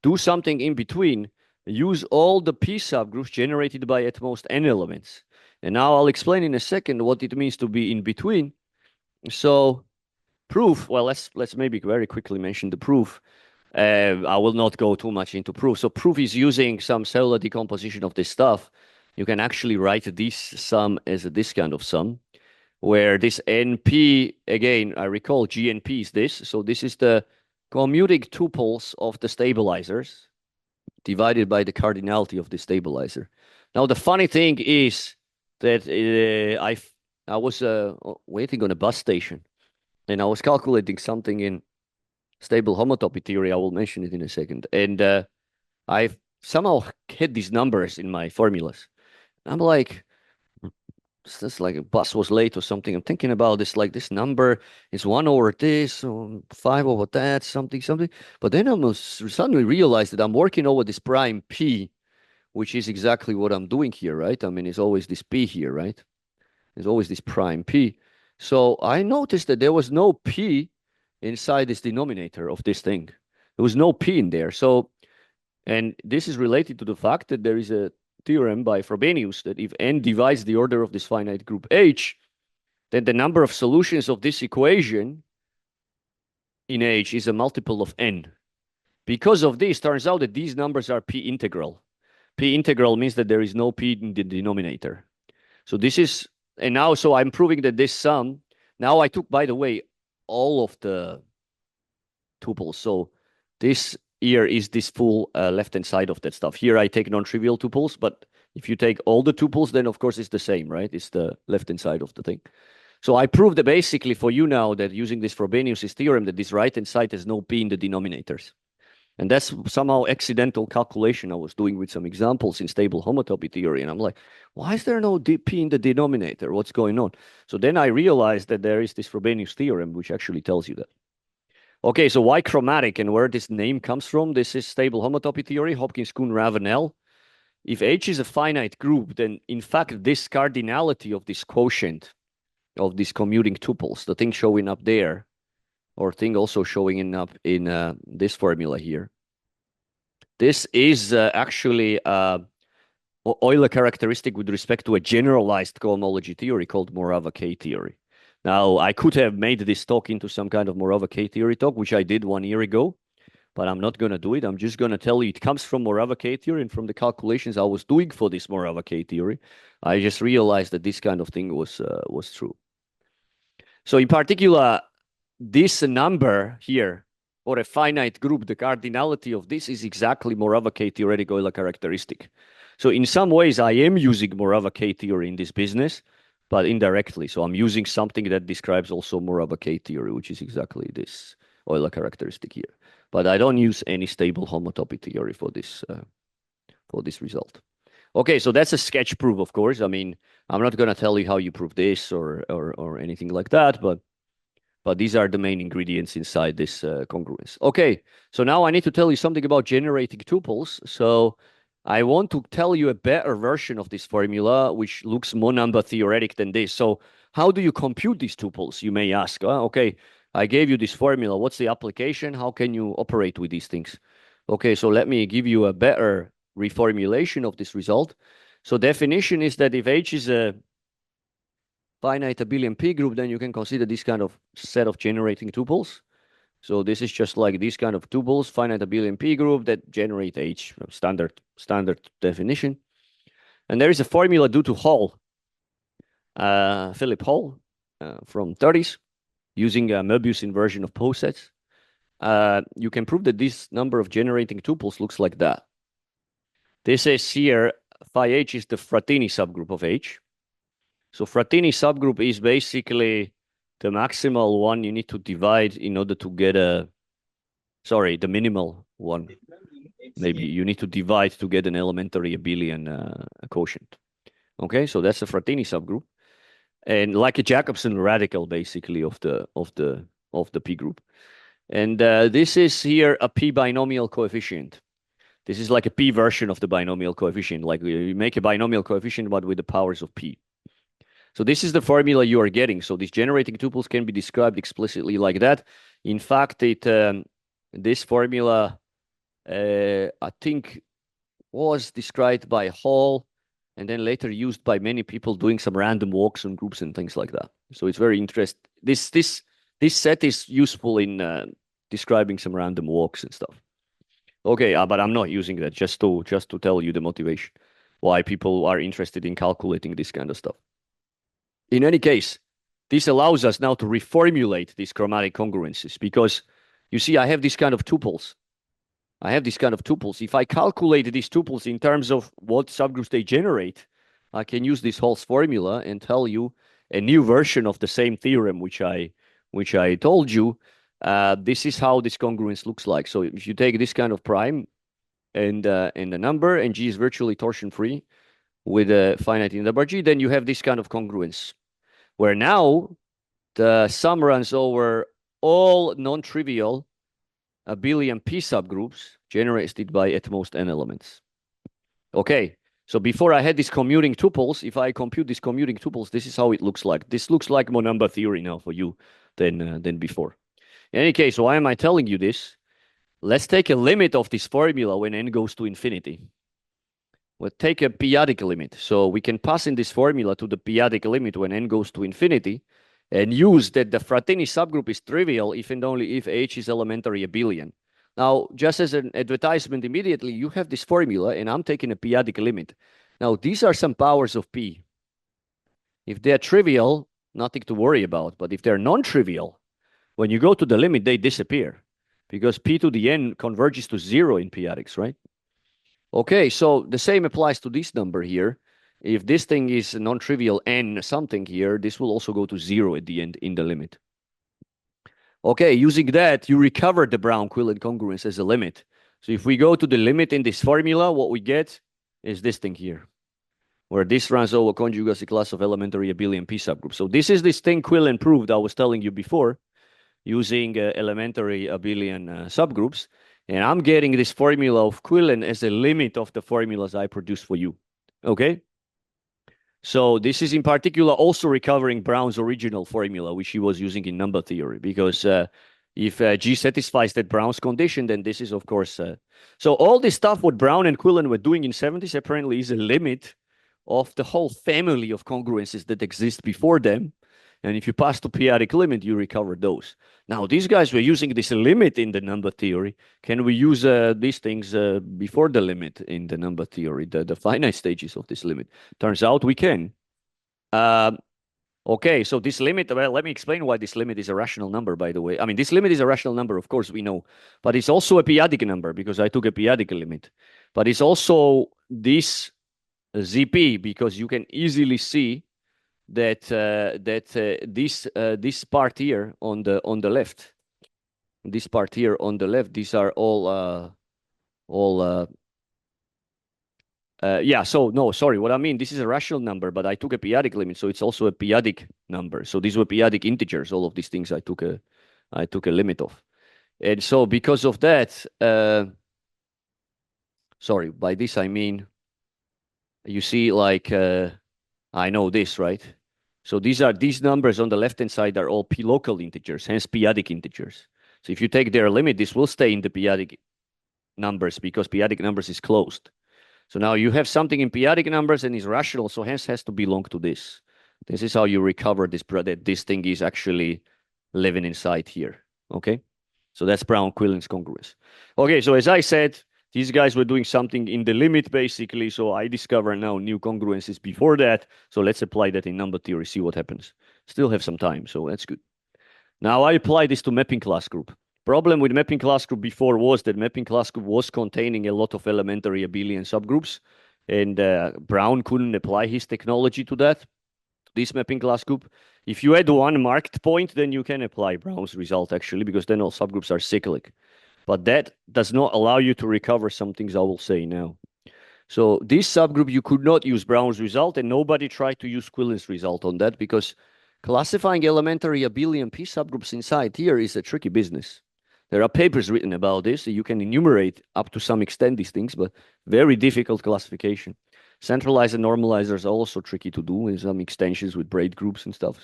do something in between, use all the P subgroups generated by at most n elements. And now I'll explain in a second what it means to be in between. So proof, well, let's maybe very quickly mention the proof. I will not go too much into proof. So proof is using some cellular decomposition of this stuff. You can actually write this sum as this kind of sum, where this NP, again, I recall GNP is this. So this is the commuting tuples of the stabilizers divided by the cardinality of the stabilizer. Now, the funny thing is that I was waiting on a bus station, and I was calculating something in stable homotopy theory. I will mention it in a second. And I somehow hit these numbers in my formulas. I'm like, it's like a bus was late or something. I'm thinking about this, like this number is 1 over this, or 5 over that, something. But then I suddenly realized that I'm working over this prime P, which is exactly what I'm doing here, right? I mean, it's always this P here, right? There's always this prime P. So I noticed that there was no P inside this denominator of this thing. There was no P in there. So, and this is related to the fact that there is a theorem by Frobenius that if n divides the order of this finite group H, then the number of solutions of this equation in H is a multiple of n. Because of this, turns out that these numbers are P integral. P integral means that there is no P in the denominator. So this is, and now, so I'm proving that this sum, now I took, by the way, all of the tuples. So this here is this full left-hand side of that stuff. Here I take non-trivial tuples, but if you take all the tuples, then of course it's the same, right? It's the left-hand side of the thing. So I proved that basically for you now that using this Frobenius' theorem that this right-hand side has no P in the denominators. And that's somehow accidental calculation I was doing with some examples in stable homotopy theory. And I'm like, why is there no P in the denominator? What's going on? So then I realized that there is this Frobenius theorem, which actually tells you that. Okay, so why chromatic and where this name comes from? This is stable homotopy theory, Hopkins-Kuhn, Ravenel. If H is a finite group, then in fact, this cardinality of this quotient of these commuting tuples, the thing showing up there, or thing also showing up in this formula here. This is actually Euler characteristic with respect to a generalized cohomology theory called Morava-K theory. Now, I could have made this talk into some kind of Morava-K theory talk, which I did 1 year ago, but I'm not going to do it. I'm just going to tell you it comes from Morava-K theory and from the calculations I was doing for this Morava-K theory. I just realized that this kind of thing was true. So in particular, this number here, or a finite group, the cardinality of this is exactly Morava-K theoretic Euler characteristic. So in some ways, I am using Morava-K theory in this business, but indirectly. So I'm using something that describes also Morava-K theory, which is exactly this Euler characteristic here. But I don't use any stable homotopy theory for this result. Okay, so that's a sketch proof, of course. I mean, I'm not going to tell you how you prove this or anything like that, but these are the main ingredients inside this congruence. Okay, so now I need to tell you something about generating tuples. So I want to tell you a better version of this formula, which looks more number theoretic than this. So how do you compute these tuples, you may ask? Okay, I gave you this formula. What's the application? How can you operate with these things? Okay, so let me give you a better reformulation of this result. So definition is that if H is a finite abelian P group, then you can consider this kind of set of generating tuples. So this is just like these kind of tuples, finite abelian P group that generate H, standard definition. And there is a formula due to Hall, Philip Hall, from 30s, using a Möbius inversion of posets. You can prove that this number of generating tuples looks like that. This is here, phi H is the Frattini subgroup of H. So Frattini subgroup is basically the maximal one you need to divide in order to get the minimal one. Maybe you need to divide to get an elementary abelian quotient. Okay, so that's the Frattini subgroup. And like a Jacobson radical, basically, of the P group. And this is here a P binomial coefficient. This is like a p version of the binomial coefficient. Like you make a binomial coefficient, but with the powers of p. So this is the formula you are getting. So these generating tuples can be described explicitly like that. In fact, this formula, I think, was described by Hall and then later used by many people doing some random walks on groups and things like that. So it's very interesting. This set is useful in describing some random walks and stuff. Okay, but I'm not using that, just to tell you the motivation why people are interested in calculating this kind of stuff. In any case, this allows us now to reformulate these chromatic congruences, because you see, I have these kind of tuples. If I calculate these tuples in terms of what subgroups they generate, I can use this Hall's formula and tell you a new version of the same theorem, which I told you. This is how this congruence looks like. So if you take this kind of prime and a number, and G is virtually torsion-free with a finite integral G, then you have this kind of congruence, where now the sum runs over all non-trivial abelian p subgroups generated by at most n elements. Okay, so before I had these commuting tuples, if I compute these commuting tuples, this is how it looks like. This looks like more number theory now for you than before. In any case, why am I telling you this? Let's take a limit of this formula when n goes to infinity. We'll take a periodic limit. So we can pass in this formula to the periodic limit when n goes to infinity, and use that the Fratini subgroup is trivial if and only if H is elementary abelian. Now, just as an advertisement immediately, you have this formula, and I'm taking a periodic limit. Now, these are some powers of P. If they're trivial, nothing to worry about. But if they're non-trivial, when you go to the limit, they disappear, because P to the n converges to 0 in periodics, right? Okay, so the same applies to this number here. If this thing is non-trivial n something here, this will also go to 0 at the end in the limit. Okay, using that, you recover the Brown-Quillen congruence as a limit. So if we go to the limit in this formula, what we get is this thing here, where this runs over conjugacy class of elementary abelian p subgroup. So this is this thing Quillen proved I was telling you before, using elementary abelian subgroups. And I'm getting this formula of Quillen as a limit of the formulas I produce for you. Okay? So this is in particular also recovering Brown's original formula, which he was using in number theory, because if G satisfies that Brown's condition, then this is, of course... So all this stuff what Brown and Quillen were doing in 70s apparently is a limit of the whole family of congruences that exist before them. And if you pass to periodic limit, you recover those. Now, these guys were using this limit in the number theory. Can we use these things before the limit in the number theory, the finite stages of this limit? Turns out we can. Okay, so this limit, well, let me explain why this limit is a rational number, by the way. I mean, this limit is a rational number, of course, we know. But it's also a periodic number, because I took a periodic limit. But it's also this ZP, because you can easily see that this part here on the left, this part here on the left, these are all yeah. So no, sorry. What I mean, this is a rational number, but I took a periodic limit, so it's also a periodic number. So these were periodic integers. All of these things I took a limit of, and so because of that, sorry. By this I mean, you see, like. I know this, right? So these numbers on the left-hand side are all p local integers, hence periodic integers. So if you take their limit, this will stay in the periodic numbers, because periodic numbers is closed. So now you have something in periodic numbers and is rational, so hence has to belong to this. This is how you recover this, that this thing is actually living inside here, okay? So that's Brown-Quillen's congruence. Okay, so as I said, these guys were doing something in the limit, basically, so I discover now new congruences before that. So let's apply that in number theory, see what happens. Still have some time, so that's good. Now I apply this to mapping class group. Problem with mapping class group before was that mapping class group was containing a lot of elementary abelian subgroups, and Brown couldn't apply his technology to that, this mapping class group. If you add one marked point, then you can apply Brown's result, actually, because then all subgroups are cyclic. But that does not allow you to recover some things I will say now. So this subgroup, you could not use Brown's result, and nobody tried to use Quillen's result on that, because classifying elementary abelian p subgroups inside here is a tricky business. There are papers written about this. So you can enumerate up to some extent these things, but very difficult classification. Centralizer normalizers are also tricky to do in some extensions with braid groups and stuff.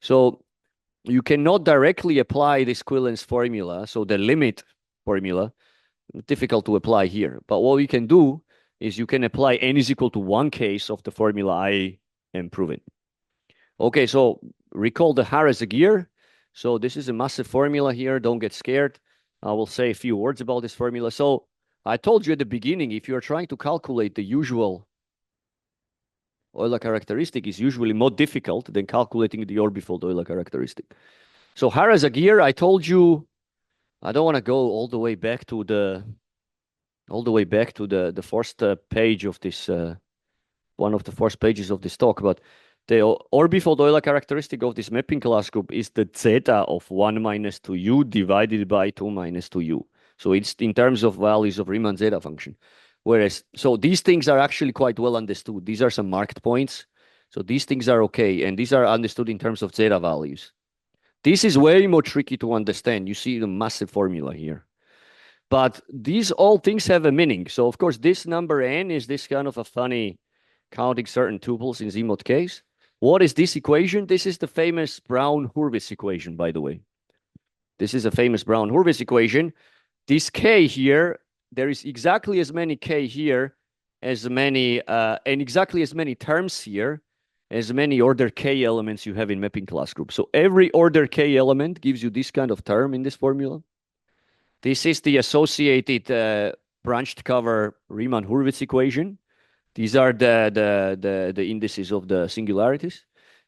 So you cannot directly apply this equivalence formula. So the limit formula, difficult to apply here. But what we can do is you can apply n is equal to 1 case of the formula I am proving. Okay, so recall the Harris-Aguirre. So this is a massive formula here. Don't get scared. I will say a few words about this formula. So I told you at the beginning, if you're trying to calculate the usual Euler characteristic, is usually more difficult than calculating the orbifold Euler characteristic. So Harris-Aguirre, I told you, I don't want to go all the way back to the first page of this, one of the first pages of this talk, but the orbifold Euler characteristic of this mapping class group is the zeta of 1 minus 2u divided by 2 minus 2u. So it's in terms of values of Riemann zeta function. Whereas, so these things are actually quite well understood. These are some marked points. So these things are okay. And these are understood in terms of zeta values. This is way more tricky to understand. You see the massive formula here. But these all things have a meaning. So of course, this number n is this kind of a funny counting certain tuples in Z-mod case. What is this equation? This is the famous Brown-Hurwitz equation, by the way. This is a famous Brown-Hurwitz equation. This k here, there is exactly as many k here as many, and exactly as many terms here as many order k elements you have in mapping class group. So every order k element gives you this kind of term in this formula. This is the associated branched cover Riemann-Hurwitz equation. These are the indices of the singularities.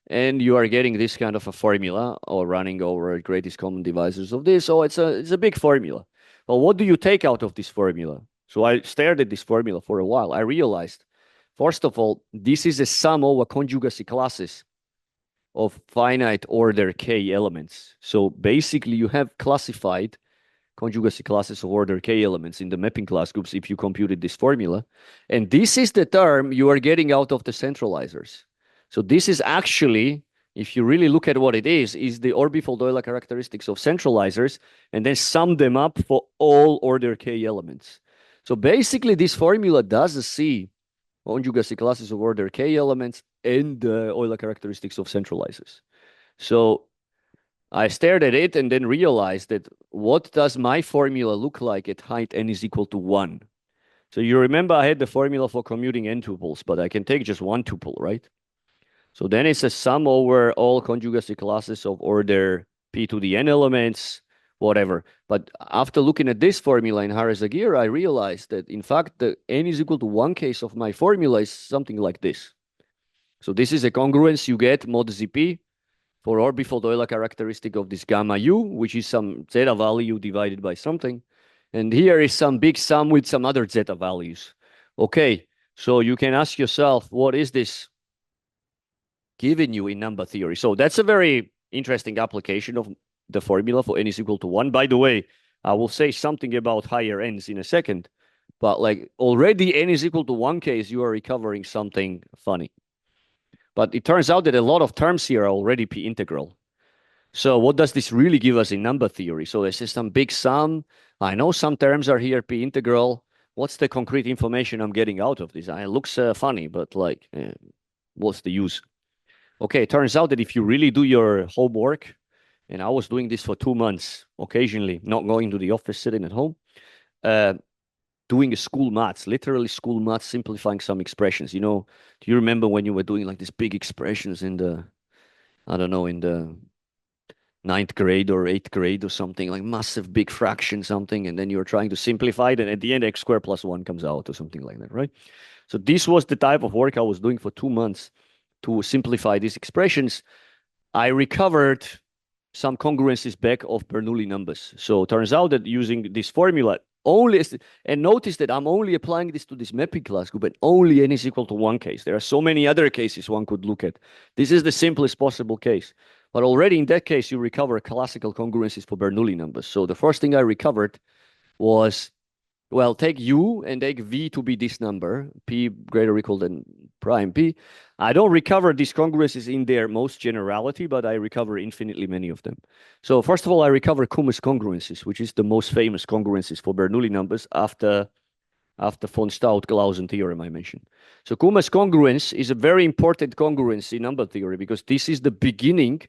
And you are getting this kind of a formula or running over greatest common divisors of this. So it's a big formula. Well, what do you take out of this formula? So I stared at this formula for a while. I realized, first of all, this is a sum over conjugacy classes of finite order k elements. So basically you have classified conjugacy classes of order k elements in the mapping class groups if you computed this formula. And this is the term you are getting out of the centralizers. So this is actually, if you really look at what it is the orbifold Euler characteristics of centralizers and then sum them up for all order k elements. So basically this formula does see conjugacy classes of order k elements and the Euler characteristics of centralizers. So I stared at it and then realized that what does my formula look like at height n is equal to 1? So you remember I had the formula for commuting n tuples, but I can take just one tuple, right? So then it's a sum over all conjugacy classes of order p to the n elements, whatever. But after looking at this formula in Harris-Aguirre, I realized that in fact the n is equal to 1 case of my formula is something like this. So this is a congruence you get mod ZP for orbifold Euler characteristic of this gamma u, which is some zeta value divided by something. And here is some big sum with some other zeta values. Okay, so you can ask yourself, what is this giving you in number theory? So that's a very interesting application of the formula for n is equal to 1. By the way, I will say something about higher n's in a second, but like already n is equal to 1 case, you are recovering something funny. But it turns out that a lot of terms here are already P integral. So what does this really give us in number theory? So this is some big sum. I know some terms are here P integral. What's the concrete information I'm getting out of this? It looks funny, but like, what's the use? Okay, it turns out that if you really do your homework, and I was doing this for 2 months, occasionally, not going to the office, sitting at home, doing a school maths, literally school maths, simplifying some expressions. You know, do you remember when you were doing like these big expressions in the, I don't know, in the 9th grade or 8th grade or something, like massive big fraction something, and then you're trying to simplify it, and at the end x squared plus 1 comes out or something like that, right? So this was the type of work I was doing for 2 months to simplify these expressions. I recovered some congruences back of Bernoulli numbers. So it turns out that using this formula, and notice that I'm only applying this to this mapping class group, and only n is equal to 1 case. There are so many other cases one could look at. This is the simplest possible case. But already in that case, you recover classical congruences for Bernoulli numbers. So the first thing I recovered was well, take U and take V to be this number, P greater or equal than prime P. I don't recover these congruences in their most generality, but I recover infinitely many of them. So first of all, I recover Kummer's congruences, which is the most famous congruences for Bernoulli numbers after von Staudt-Clausen theorem I mentioned. So Kummer's congruence is a very important congruence in number theory because this is the beginning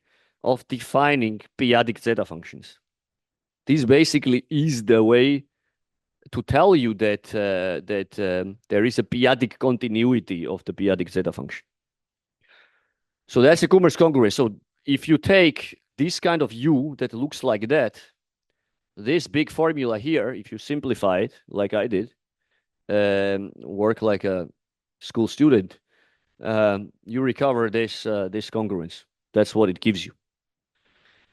of defining p-adic zeta functions. This basically is the way to tell you that there is a p-adic continuity of the p-adic zeta function. So that's a Kummer's congruence. So if you take this kind of U that looks like that, this big formula here, if you simplify it like I did, work like a school student, you recover this congruence. That's what it gives you.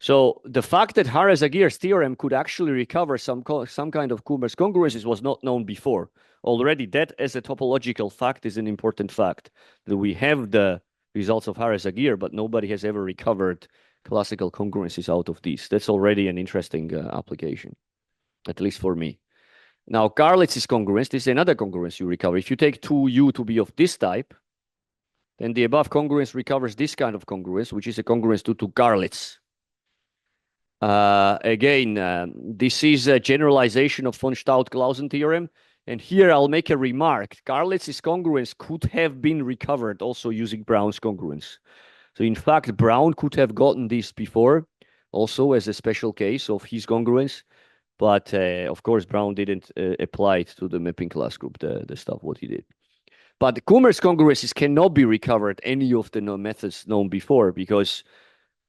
So the fact that Harris-Aguirre's theorem could actually recover some kind of Kummer's congruences was not known before. Already that as a topological fact is an important fact, that we have the results of Harris-Aguirre, but nobody has ever recovered classical congruences out of these. That's already an interesting application, at least for me. Now, Garlitz's congruence, this is another congruence you recover. If you take 2U to be of this type, then the above congruence recovers this kind of congruence, which is a congruence to Garlitz. Again, this is a generalization of von Staudt-Clausen theorem. And here I'll make a remark. Garlitz's congruence could have been recovered also using Brown's congruence. So in fact, Brown could have gotten this before, also as a special case of his congruence. But of course, Brown didn't apply it to the mapping class group, the stuff what he did. But Kummer's congruences cannot be recovered any of the methods known before because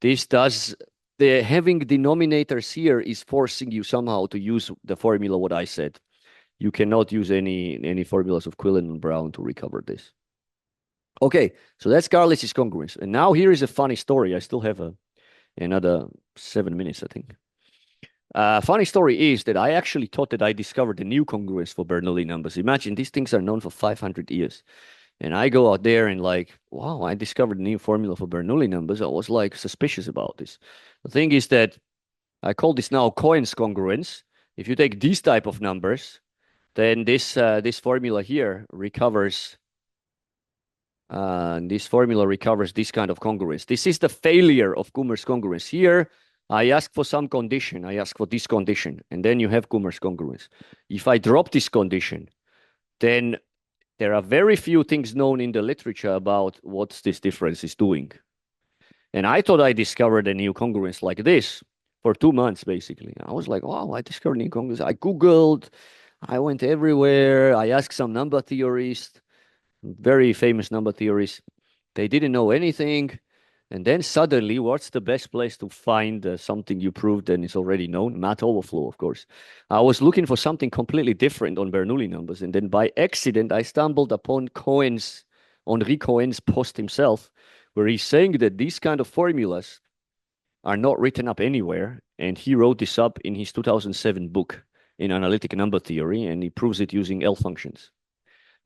this does... having denominators here is forcing you somehow to use the formula what I said. You cannot use any formulas of Quillen and Brown to recover this. Okay, so that's Garlitz's congruence. And now here is a funny story. I still have another 7 minutes, I think. Funny story is that I actually thought that I discovered a new congruence for Bernoulli numbers. Imagine, these things are known for 500 years. And I go out there and like, wow, I discovered a new formula for Bernoulli numbers. I was like suspicious about this. The thing is that I call this now Cohen's congruence. If you take these type of numbers, then this formula here recovers. This formula recovers this kind of congruence. This is the failure of Kummer's congruence. Here, I ask for some condition. I ask for this condition, and then you have Kummer's congruence. If I drop this condition, then there are very few things known in the literature about what this difference is doing. And I thought I discovered a new congruence like this for 2 months, basically. I was like, wow, I discovered a new congruence. I Googled, I went everywhere. I asked some number theorists, very famous number theorists. They didn't know anything. And then suddenly, what's the best place to find something you proved and it's already known? Math overflow, of course. I was looking for something completely different on Bernoulli numbers. And then by accident, I stumbled upon Henri Cohen's post himself, where he's saying that these kind of formulas are not written up anywhere. And he wrote this up in his 2007 book in analytic number theory, and he proves it using L functions.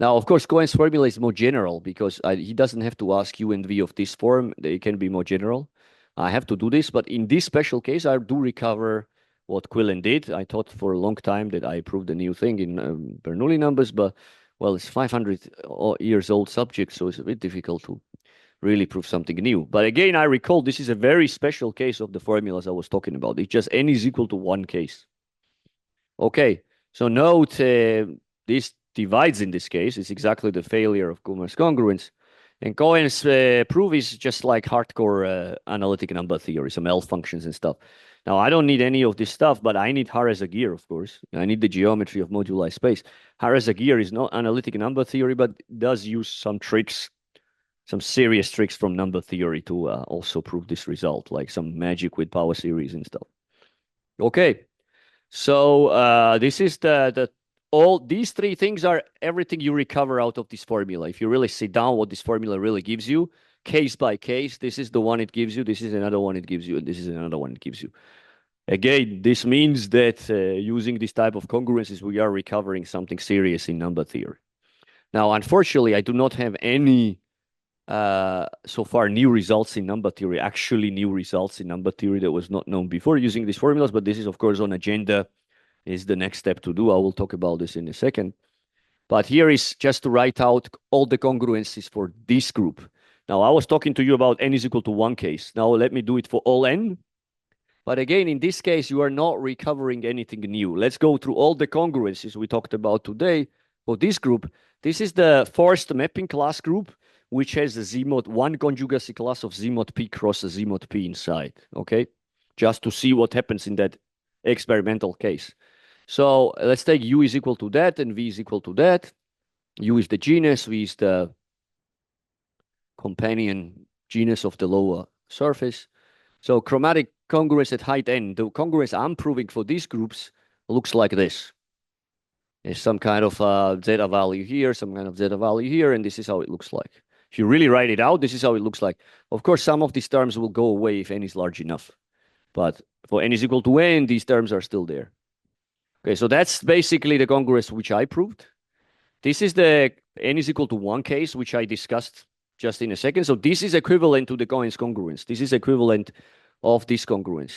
Now, of course, Cohen's formula is more general because he doesn't have to ask U and V of this form. They can be more general. I have to do this, but in this special case, I do recover what Quillen did. I thought for a long time that I proved a new thing in Bernoulli numbers, but, well, it's 500 years old subject, so it's a bit difficult to really prove something new. But again, I recall this is a very special case of the formulas I was talking about. It's just n is equal to 1 case. Okay, so note this divides in this case is exactly the failure of Kummer's congruence. And Cohen's proof is just like hardcore analytic number theory, some L functions and stuff. Now, I don't need any of this stuff, but I need Harris-Aguirre, of course. I need the geometry of moduli space. Harris-Aguirre is not analytic number theory, but does use some tricks, some serious tricks from number theory to also prove this result, like some magic with power series and stuff. Okay, so this is all these 3 things are everything you recover out of this formula. If you really sit down what this formula really gives you, case by case, this is the one it gives you, this is another one it gives you, and this is another one it gives you. Again, this means that using this type of congruences, we are recovering something serious in number theory. Now, unfortunately, I do not have any so far new results in number theory, actually new results in number theory that was not known before using these formulas, but this is, of course, on agenda is the next step to do. I will talk about this in a second. But here is just to write out all the congruences for this group. Now, I was talking to you about n is equal to 1 case. Now, let me do it for all n. But again, in this case, you are not recovering anything new. Let's go through all the congruences we talked about today for this group. This is the forced mapping class group, which has a Z mod 1 conjugacy class of Z mod P cross a Z mod P inside, okay? Just to see what happens in that experimental case. So let's take U is equal to that and V is equal to that. U is the genus, V is the companion genus of the lower surface. So chromatic congruence at height n, the congruence I'm proving for these groups looks like this. There's some kind of zeta value here, some kind of zeta value here, and this is how it looks like. If you really write it out, this is how it looks like. Of course, some of these terms will go away if n is large enough. But for n is equal to n, these terms are still there. Okay, so that's basically the congruence which I proved. This is the n is equal to 1 case, which I discussed just in a second. So this is equivalent to the Cohen's congruence. This is equivalent of this congruence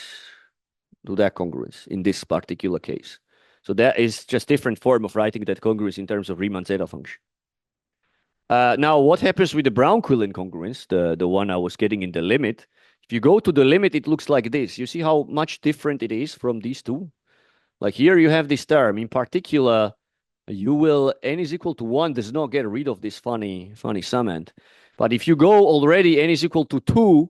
to that congruence in this particular case. So that is just different form of writing that congruence in terms of Riemann zeta function. Now, what happens with the Brown-Quillen congruence, the one I was getting in the limit? If you go to the limit, it looks like this. You see how much different it is from these two? Like here you have this term. In particular, you will, n is equal to 1 does not get rid of this funny summand. But if you go already n is equal to 2,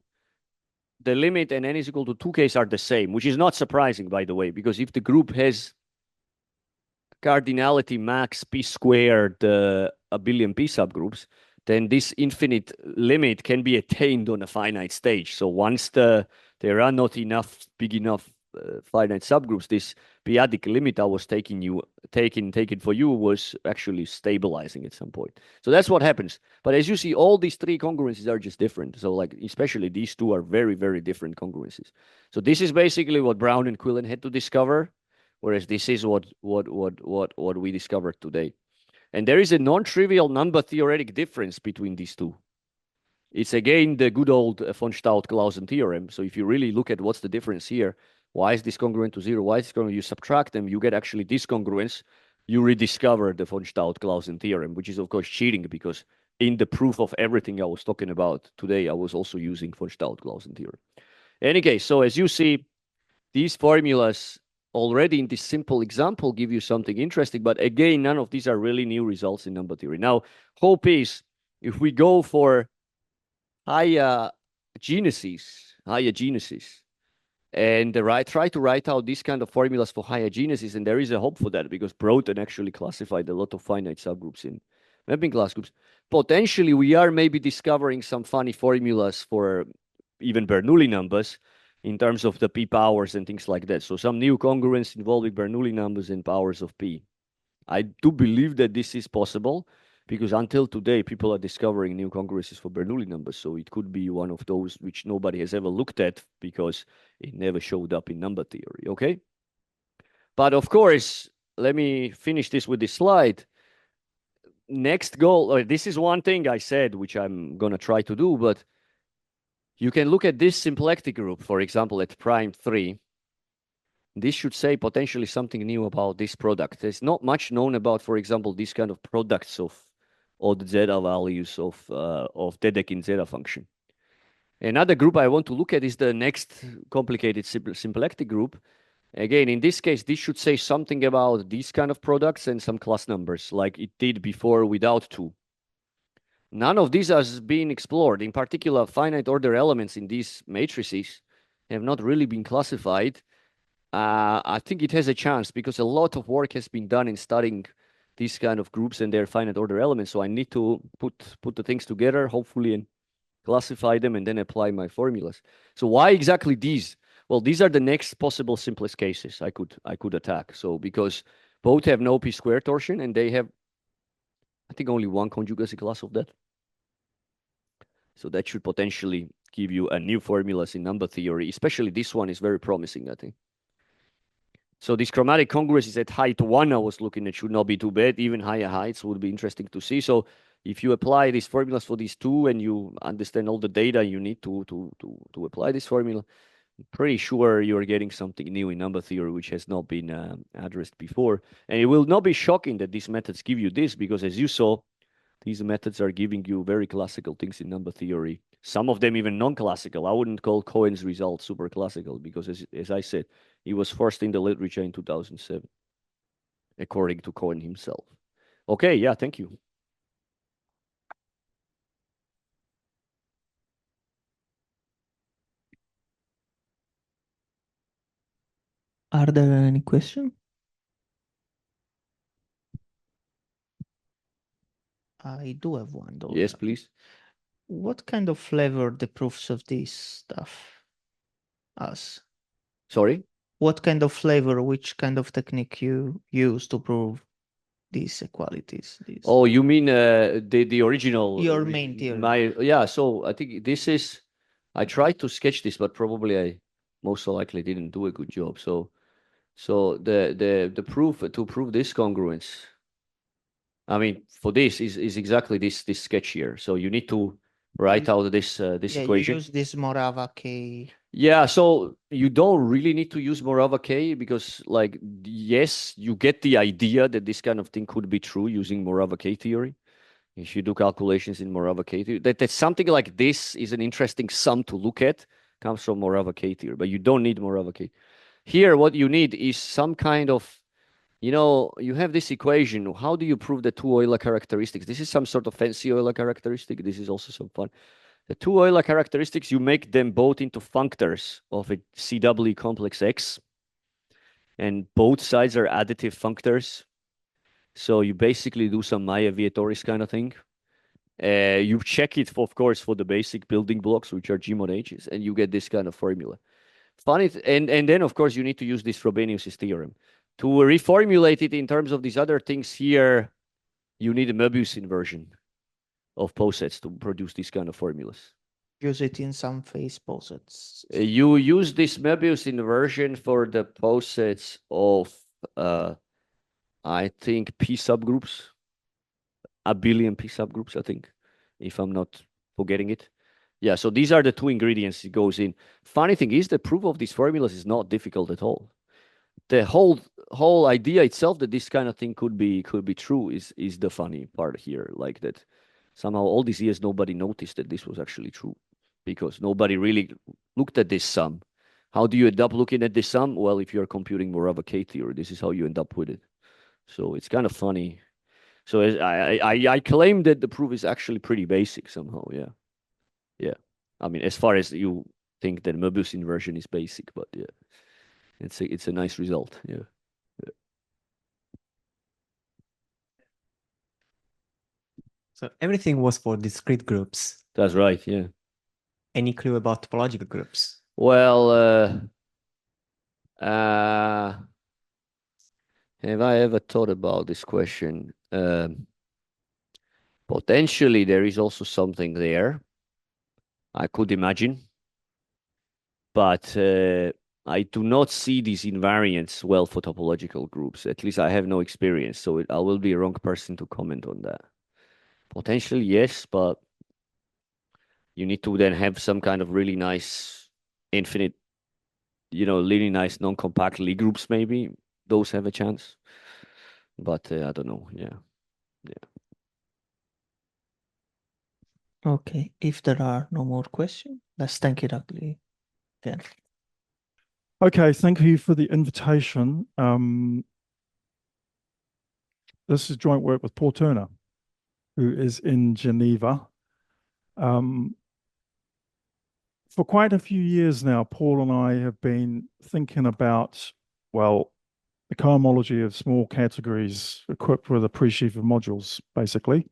the limit and n is equal to 2 case are the same, which is not surprising, by the way, because if the group has cardinality max p squared abelian p subgroups, then this infinite limit can be attained on a finite stage. So once there are not enough big enough finite subgroups, this p-adic limit I was taking for you was actually stabilizing at some point. So that's what happens. But as you see, all these three congruences are just different. So like especially these two are very, very different congruences. So this is basically what Brown and Quillen had to discover, whereas this is what we discovered today. And there is a non-trivial number theoretic difference between these two. It's again the good old von Staudt-Clausen theorem. So if you really look at what's the difference here, why is this congruent to 0? Why is this congruent? You subtract them, you get actually this congruence. You rediscover the von Staudt-Clausen theorem, which is of course cheating because in the proof of everything I was talking about today, I was also using von Staudt-Clausen theorem. In any case, so as you see, these formulas already in this simple example give you something interesting, but again, none of these are really new results in number theory. Now, hope is if we go for higher genuses, and try to write out these kind of formulas for higher genuses, and there is a hope for that because Broughton actually classified a lot of finite subgroups in mapping class groups. Potentially, we are maybe discovering some funny formulas for even Bernoulli numbers in terms of the p powers and things like that. So some new congruence involving Bernoulli numbers and powers of p. I do believe that this is possible because until today, people are discovering new congruences for Bernoulli numbers. So it could be one of those which nobody has ever looked at because it never showed up in number theory, okay? But of course, let me finish this with this slide. Next goal, or this is one thing I said, which I'm going to try to do, but you can look at this symplectic group, for example, at prime 3. This should say potentially something new about this product. There's not much known about, for example, these kind of products of odd zeta values of Dedekind zeta function. Another group I want to look at is the next complicated symplectic group. Again, in this case, this should say something about these kind of products and some class numbers, like it did before without 2. None of these has been explored. In particular, finite order elements in these matrices have not really been classified. I think it has a chance because a lot of work has been done in studying these kind of groups and their finite order elements. So I need to put the things together, hopefully, and classify them and then apply my formulas. So why exactly these? Well, these are the next possible simplest cases I could attack. So because both have no p-square torsion and they have, I think, only one conjugacy class of that. So that should potentially give you a new formulas in number theory. Especially this one is very promising, I think. So this chromatic congruence is at height 1. I was looking at should not be too bad. Even higher heights would be interesting to see. So if you apply these formulas for these two and you understand all the data you need to apply this formula, pretty sure you're getting something new in number theory which has not been addressed before. And it will not be shocking that these methods give you this, because as you saw, these methods are giving you very classical things in number theory. Some of them even non-classical. I wouldn't call Cohen's result super classical, because as I said, he was first in the literature in 2007, according to Cohen himself. Okay, yeah, thank you. Are there any questions? I do have one though. Yes, please. What kind of flavor the proofs of this stuff has? Sorry? What kind of flavor, which kind of technique you use to prove these equalities? Oh, you mean the original? Your main theory. Yeah, so I think this is, I tried to sketch this, but probably I most likely didn't do a good job. So the proof to prove this congruence, I mean, for this is exactly this sketch here. So you need to write out this equation. You use this Morava K. Yeah, so you don't really need to use Morava K, because, like, yes, you get the idea that this kind of thing could be true using Morava K theory. If you do calculations in Morava K theory, that something like this is an interesting sum to look at, comes from Morava K theory, but you don't need Morava K. Here, what you need is some kind of, you have this equation. How do you prove the two Euler characteristics? This is some sort of fancy Euler characteristic. This is also some fun. The two Euler characteristics, you make them both into functors of a CW complex X, and both sides are additive functors. So you basically do some Maya-Vietoris kind of thing. You check it, of course, for the basic building blocks, which are G mod H's, and you get this kind of formula. Funny, and then, of course, you need to use this Frobenius' theorem. To reformulate it in terms of these other things here, you need a Möbius inversion of posets to produce these kind of formulas. Use it in some phase posets. You use this Möbius inversion for the posets of, I think, P subgroups, abelian P subgroups, I think, if I'm not forgetting it. Yeah, so these are the two ingredients it goes in. Funny thing is, the proof of these formulas is not difficult at all. The whole idea itself that this kind of thing could be true is the funny part here. Like that, somehow all these years nobody noticed that this was actually true, because nobody really looked at this sum. How do you end up looking at this sum? Well, if you're computing Morava K theory, this is how you end up with it. So it's kind of funny. So I claim that the proof is actually pretty basic somehow. Yeah. Yeah. I mean, as far as you think that Möbius inversion is basic, but yeah, it's a nice result. Yeah. So everything was for discrete groups. That's right. Yeah. Any clue about topological groups? Well, have I ever thought about this question? Potentially, there is also something there. I could imagine, but I do not see these invariants well for topological groups. At least I have no experience, so I will be a wrong person to comment on that. Potentially, yes, but you need to then have some kind of really nice infinite, really nice non-compact Lie groups, maybe. Those have a chance. But I don't know. Yeah. Okay, if there are no more questions, let's thank Irakli. Then. Okay, thank you for the invitation. This is joint work with Paul Turner, who is in Geneva. For quite a few years now, Paul and I have been thinking about, well, the cohomology of small categories equipped with appreciative modules, basically.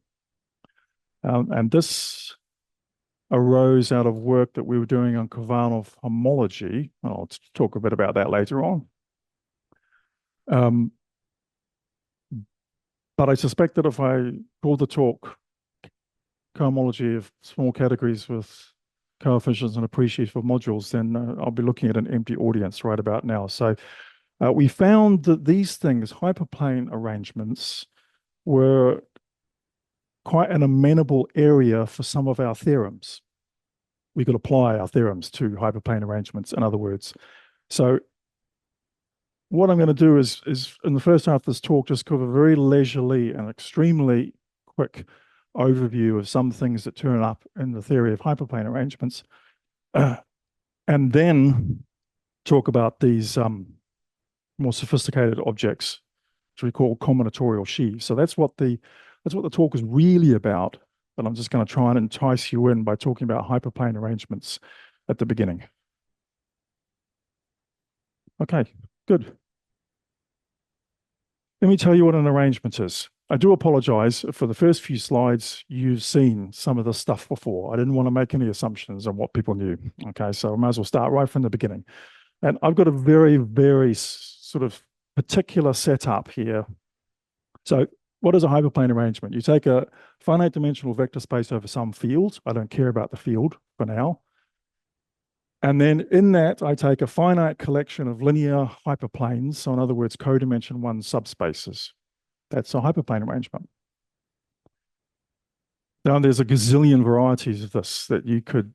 And this arose out of work that we were doing on Kovanov homology. I'll talk a bit about that later on. But I suspect that if I call the talk cohomology of small categories with coefficients and appreciative modules, then I'll be looking at an empty audience right about now. So we found that these things, hyperplane arrangements, were quite an amenable area for some of our theorems. we could apply our theorems to hyperplane arrangements, in other words. So what I'm going to do is in the first half of this talk, just give a very leisurely and extremely quick overview of some things that turn up in the theory of hyperplane arrangements, and then talk about these more sophisticated objects, which we call combinatorial sheaves. So that's what the talk is really about, but I'm just going to try and entice you in by talking about hyperplane arrangements at the beginning. Okay, good. Let me tell you what an arrangement is. I do apologize for the first few slides. You've seen some of this stuff before. I didn't want to make any assumptions on what people knew. Okay, so I might as well start right from the beginning. And I've got a very, very sort of particular setup here. So what is a hyperplane arrangement? You take a finite dimensional vector space over some field. I don't care about the field for now. And then in that, I take a finite collection of linear hyperplanes. So in other words, codimension 1 subspaces. That's a hyperplane arrangement. Now there's a gazillion varieties of this that you could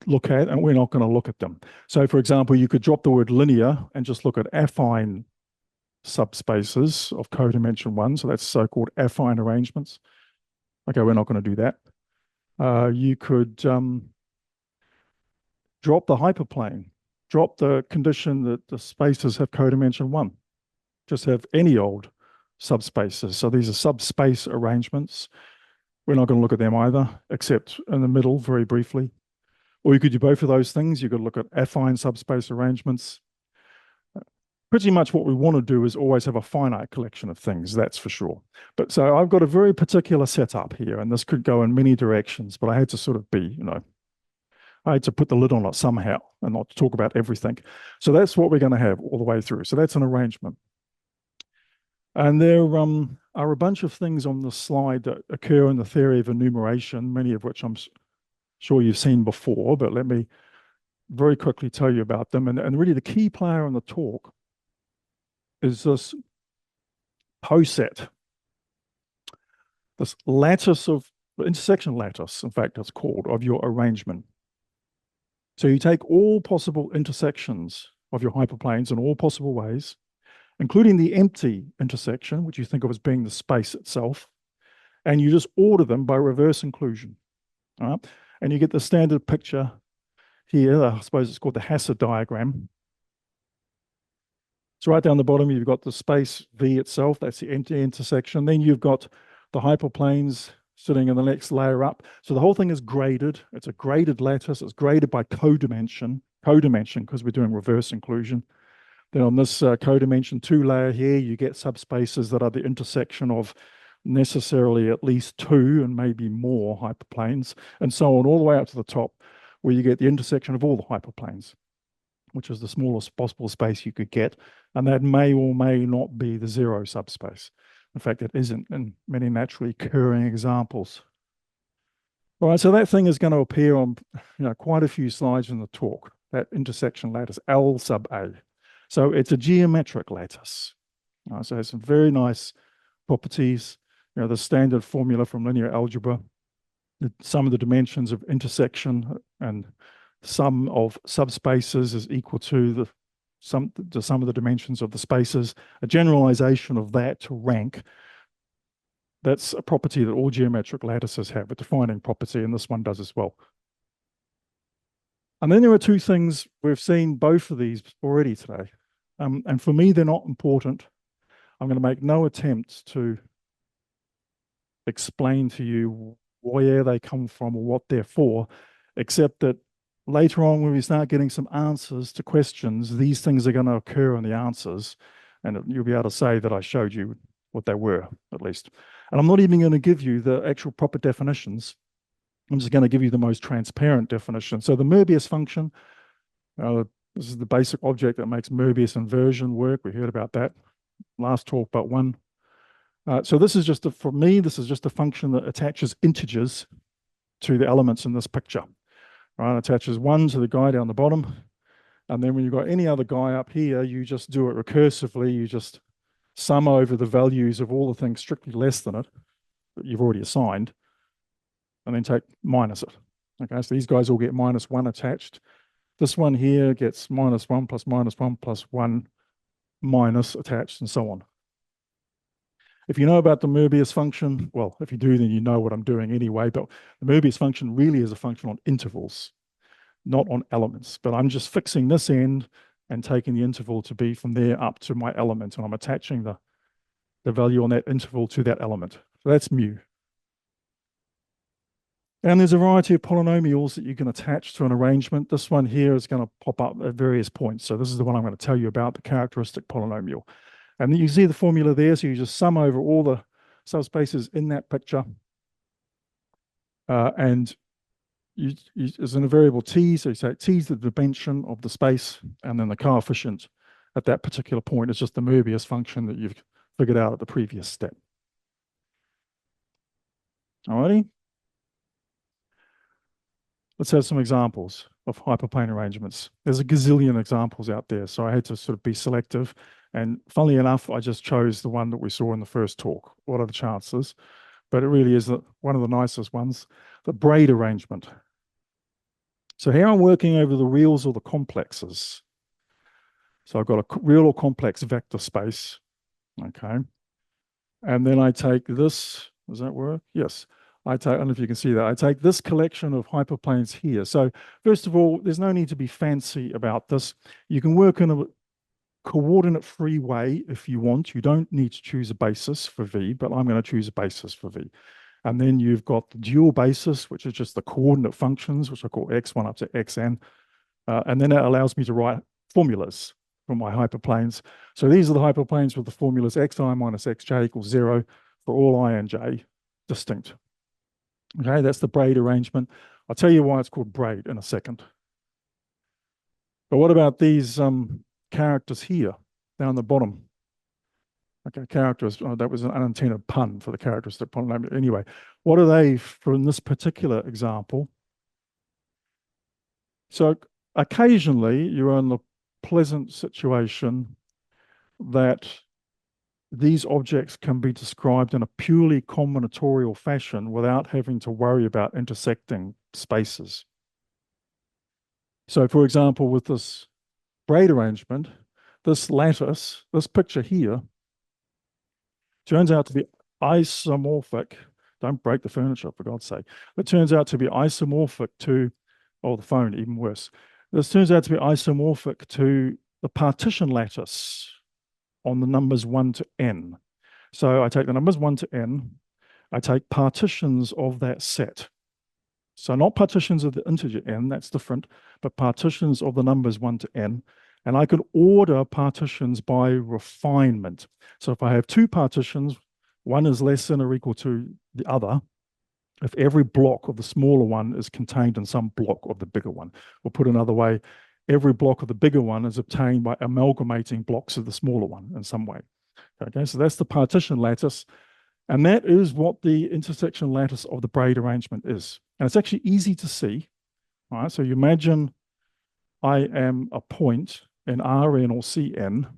look at, and we're not going to look at them. So for example, you could drop the word linear and just look at affine subspaces of codimension 1. So that's so-called affine arrangements. Okay, we're not going to do that. You could drop the hyperplane, drop the condition that the spaces have codimension 1. Just have any old subspaces. So these are subspace arrangements. We're not going to look at them either, except in the middle very briefly. Or you could do both of those things. You could look at affine subspace arrangements. Pretty much what we want to do is always have a finite collection of things, that's for sure. But so I've got a very particular setup here, and this could go in many directions, but I had to sort of be, I had to put the lid on it somehow and not talk about everything. So that's what we're going to have all the way through. So that's an arrangement. And there are a bunch of things on the slide that occur in the theory of enumeration, many of which I'm sure you've seen before, but let me very quickly tell you about them. And really the key player in the talk is this poset, this lattice of, intersection lattice, in fact, it's called, of your arrangement. So you take all possible intersections of your hyperplanes in all possible ways, including the empty intersection, which you think of as being the space itself, and you just order them by reverse inclusion. All right? And you get the standard picture here. I suppose it's called the Hasse diagram. So right down the bottom, you've got the space V itself. That's the empty intersection. Then you've got the hyperplanes sitting in the next layer up. So the whole thing is graded. It's a graded lattice. It's graded by codimension because we're doing reverse inclusion. Then on this codimension 2 layer here, you get subspaces that are the intersection of necessarily at least 2 and maybe more hyperplanes, and so on all the way up to the top, where you get the intersection of all the hyperplanes, which is the smallest possible space you could get. And that may or may not be the 0 subspace. In fact, it isn't in many naturally occurring examples. All right, so that thing is going to appear on quite a few slides in the talk, that intersection lattice, L sub A. So it's a geometric lattice. So it has some very nice properties. The standard formula from linear algebra, the sum of the dimensions of intersection and sum of subspaces is equal to the sum of the dimensions of the spaces. A generalization of that to rank. That's a property that all geometric lattices have, a defining property, and this one does as well. And then there are two things, we've seen both of these already today. And for me, they're not important. I'm going to make no attempt to explain to you where they come from or what they're for, except that later on when we start getting some answers to questions, these things are going to occur in the answers, and you'll be able to say that I showed you what they were, at least. And I'm not even going to give you the actual proper definitions. I'm just going to give you the most transparent definition. So the Möbius function, this is the basic object that makes Möbius inversion work. We heard about that last talk but one. So this is just, for me, this is just a function that attaches integers to the elements in this picture. Right, attaches 1 to the guy down the bottom. And then when you've got any other guy up here, you just do it recursively. You just sum over the values of all the things strictly less than it that you've already assigned, and then take minus it. Okay, so these guys all get -1 attached. This one here gets -1 plus -1 plus 1 minus attached, and so on. If you know about the Möbius function, well, if you do, then you know what I'm doing anyway, but the Möbius function really is a function on intervals, not on elements. But I'm just fixing this end and taking the interval to be from there up to my element, and I'm attaching the value on that interval to that element. So that's mu. And there's a variety of polynomials that you can attach to an arrangement. This one here is going to pop up at various points. So this is the one I'm going to tell you about, the characteristic polynomial. And you see the formula there, so you just sum over all the subspaces in that picture. And it's in a variable t, so you say t is the dimension of the space, and then the coefficient at that particular point is just the Möbius function that you've figured out at the previous step. Alrighty. Let's have some examples of hyperplane arrangements. There's a gazillion examples out there, so I had to sort of be selective. And funnily enough, I just chose the one that we saw in the first talk. What are the chances? But it really is one of the nicest ones, the braid arrangement. So here I'm working over the reals or the complexes. So I've got a real or complex vector space, okay? And then I take this, does that work? Yes. I don't know if you can see that. I take this collection of hyperplanes here. So first of all, there's no need to be fancy about this. You can work in a coordinate-free way if you want. You don't need to choose a basis for V, but I'm going to choose a basis for V. And then you've got the dual basis, which is just the coordinate functions, which I call x1 up to xn. And then it allows me to write formulas for my hyperplanes. So these are the hyperplanes with the formulas xi minus xj equals 0 for all I and j distinct. Okay, that's the braid arrangement. I'll tell you why it's called braid in a second. But what about these characters here down the bottom? Okay, characters, that was an unintended pun for the characteristic polynomial. Anyway, what are they for in this particular example? So occasionally you're in the pleasant situation that these objects can be described in a purely combinatorial fashion without having to worry about intersecting spaces. So for example, with this braid arrangement, this lattice, this picture here, turns out to be isomorphic. Don't break the furniture, for God's sake. It turns out to be isomorphic to, oh, the phone, even worse. This turns out to be isomorphic to the partition lattice on the numbers 1 to n. So I take the numbers 1 to n, I take partitions of that set. So not partitions of the integer n, that's different, but partitions of the numbers 1 to n. And I can order partitions by refinement. So if I have two partitions, one is less than or equal to the other, if every block of the smaller one is contained in some block of the bigger one. Or put another way, every block of the bigger one is obtained by amalgamating blocks of the smaller one in some way. Okay, so that's the partition lattice. And that is what the intersection lattice of the braid arrangement is. And it's actually easy to see. All right, so you imagine I am a point in Rn or Cn.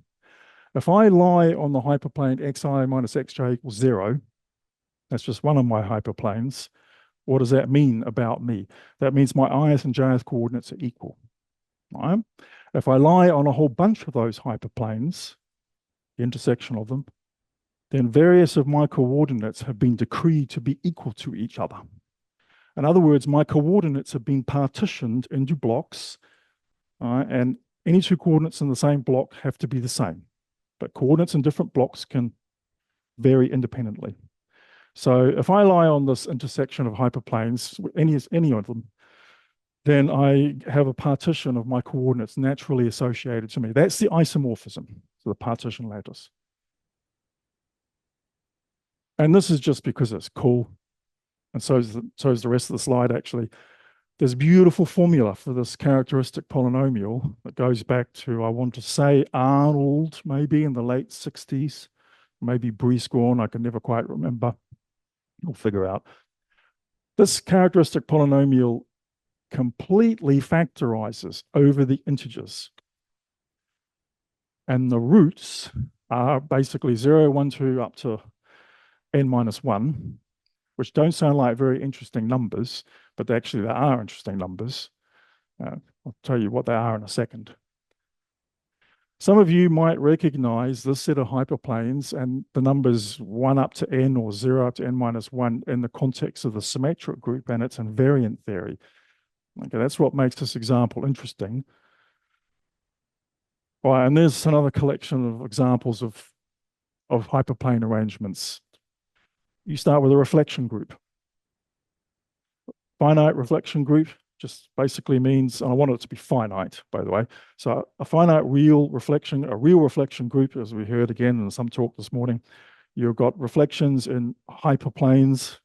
If I lie on the hyperplane xi minus xj equals 0, that's just one of my hyperplanes. What does that mean about me? That means my ith and jth coordinates are equal. Right? If I lie on a whole bunch of those hyperplanes, the intersection of them, then various of my coordinates have been decreed to be equal to each other. In other words, my coordinates have been partitioned into blocks, and any two coordinates in the same block have to be the same. But coordinates in different blocks can vary independently. So if I lie on this intersection of hyperplanes, any of them, then I have a partition of my coordinates naturally associated to me. That's the isomorphism, so the partition lattice. And this is just because it's cool. And so is the rest of the slide, actually. There's a beautiful formula for this characteristic polynomial that goes back to, I want to say, Arnold, maybe in the late 60s, maybe Brieskorn, I can never quite remember. We'll figure out. This characteristic polynomial completely factorizes over the integers. And the roots are basically 0, 1, 2, up to n minus 1, which don't sound like very interesting numbers, but actually they are interesting numbers. I'll tell you what they are in a second. Some of you might recognize this set of hyperplanes and the numbers 1 up to n or 0 up to n minus 1 in the context of the symmetric group and its invariant theory. Okay, that's what makes this example interesting. All right, and there's another collection of examples of hyperplane arrangements. You start with a reflection group. Finite reflection group just basically means, and I want it to be finite, by the way. So a finite a real reflection group, as we heard again in some talk this morning, you've got reflections in hyperplanes,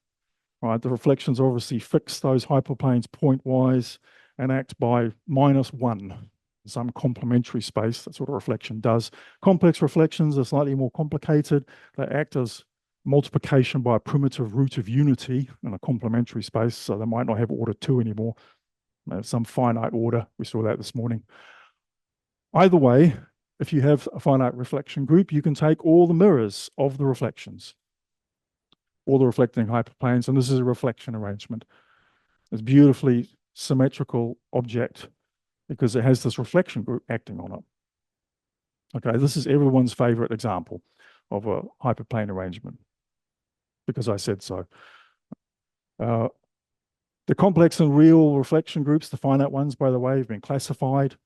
right? The reflections obviously fix those hyperplanes pointwise and act by -1, some complementary space. That's what a reflection does. Complex reflections are slightly more complicated. They act as multiplication by a primitive root of unity in a complementary space, so they might not have order 2 anymore. They have some finite order. We saw that this morning. Either way, if you have a finite reflection group, you can take all the mirrors of the reflections, all the reflecting hyperplanes, and this is a reflection arrangement. It's a beautifully symmetrical object because it has this reflection group acting on it. Okay, this is everyone's favorite example of a hyperplane arrangement because I said so. The complex and real reflection groups, the finite ones, by the way, have been classified.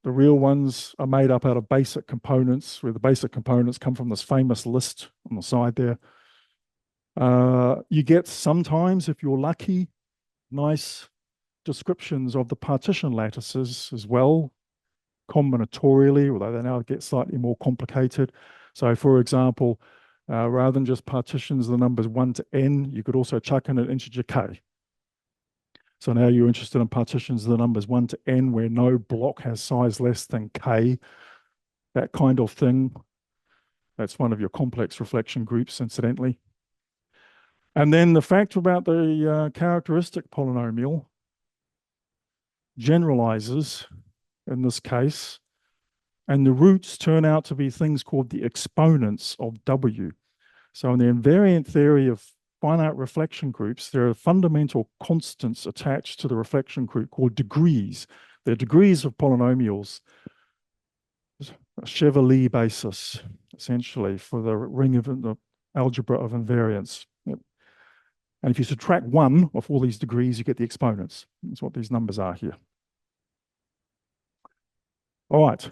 The real ones are made up out of basic components, where the basic components come from this famous list on the side there. You get sometimes, if you're lucky, nice descriptions of the partition lattices as well, combinatorially, although they now get slightly more complicated. So for example, rather than just partitions of the numbers 1 to n, you could also chuck in an integer k. So now you're interested in partitions of the numbers 1 to n where no block has size less than k, that kind of thing. That's one of your complex reflection groups, incidentally. And then the fact about the characteristic polynomial generalizes in this case, and the roots turn out to be things called the exponents of W. So in the invariant theory of finite reflection groups, there are fundamental constants attached to the reflection group called degrees. They're degrees of polynomials, a Chevalier basis, essentially, for the ring of the algebra of invariance. Yep. And if you subtract 1 of all these degrees, you get the exponents. That's what these numbers are here. All right.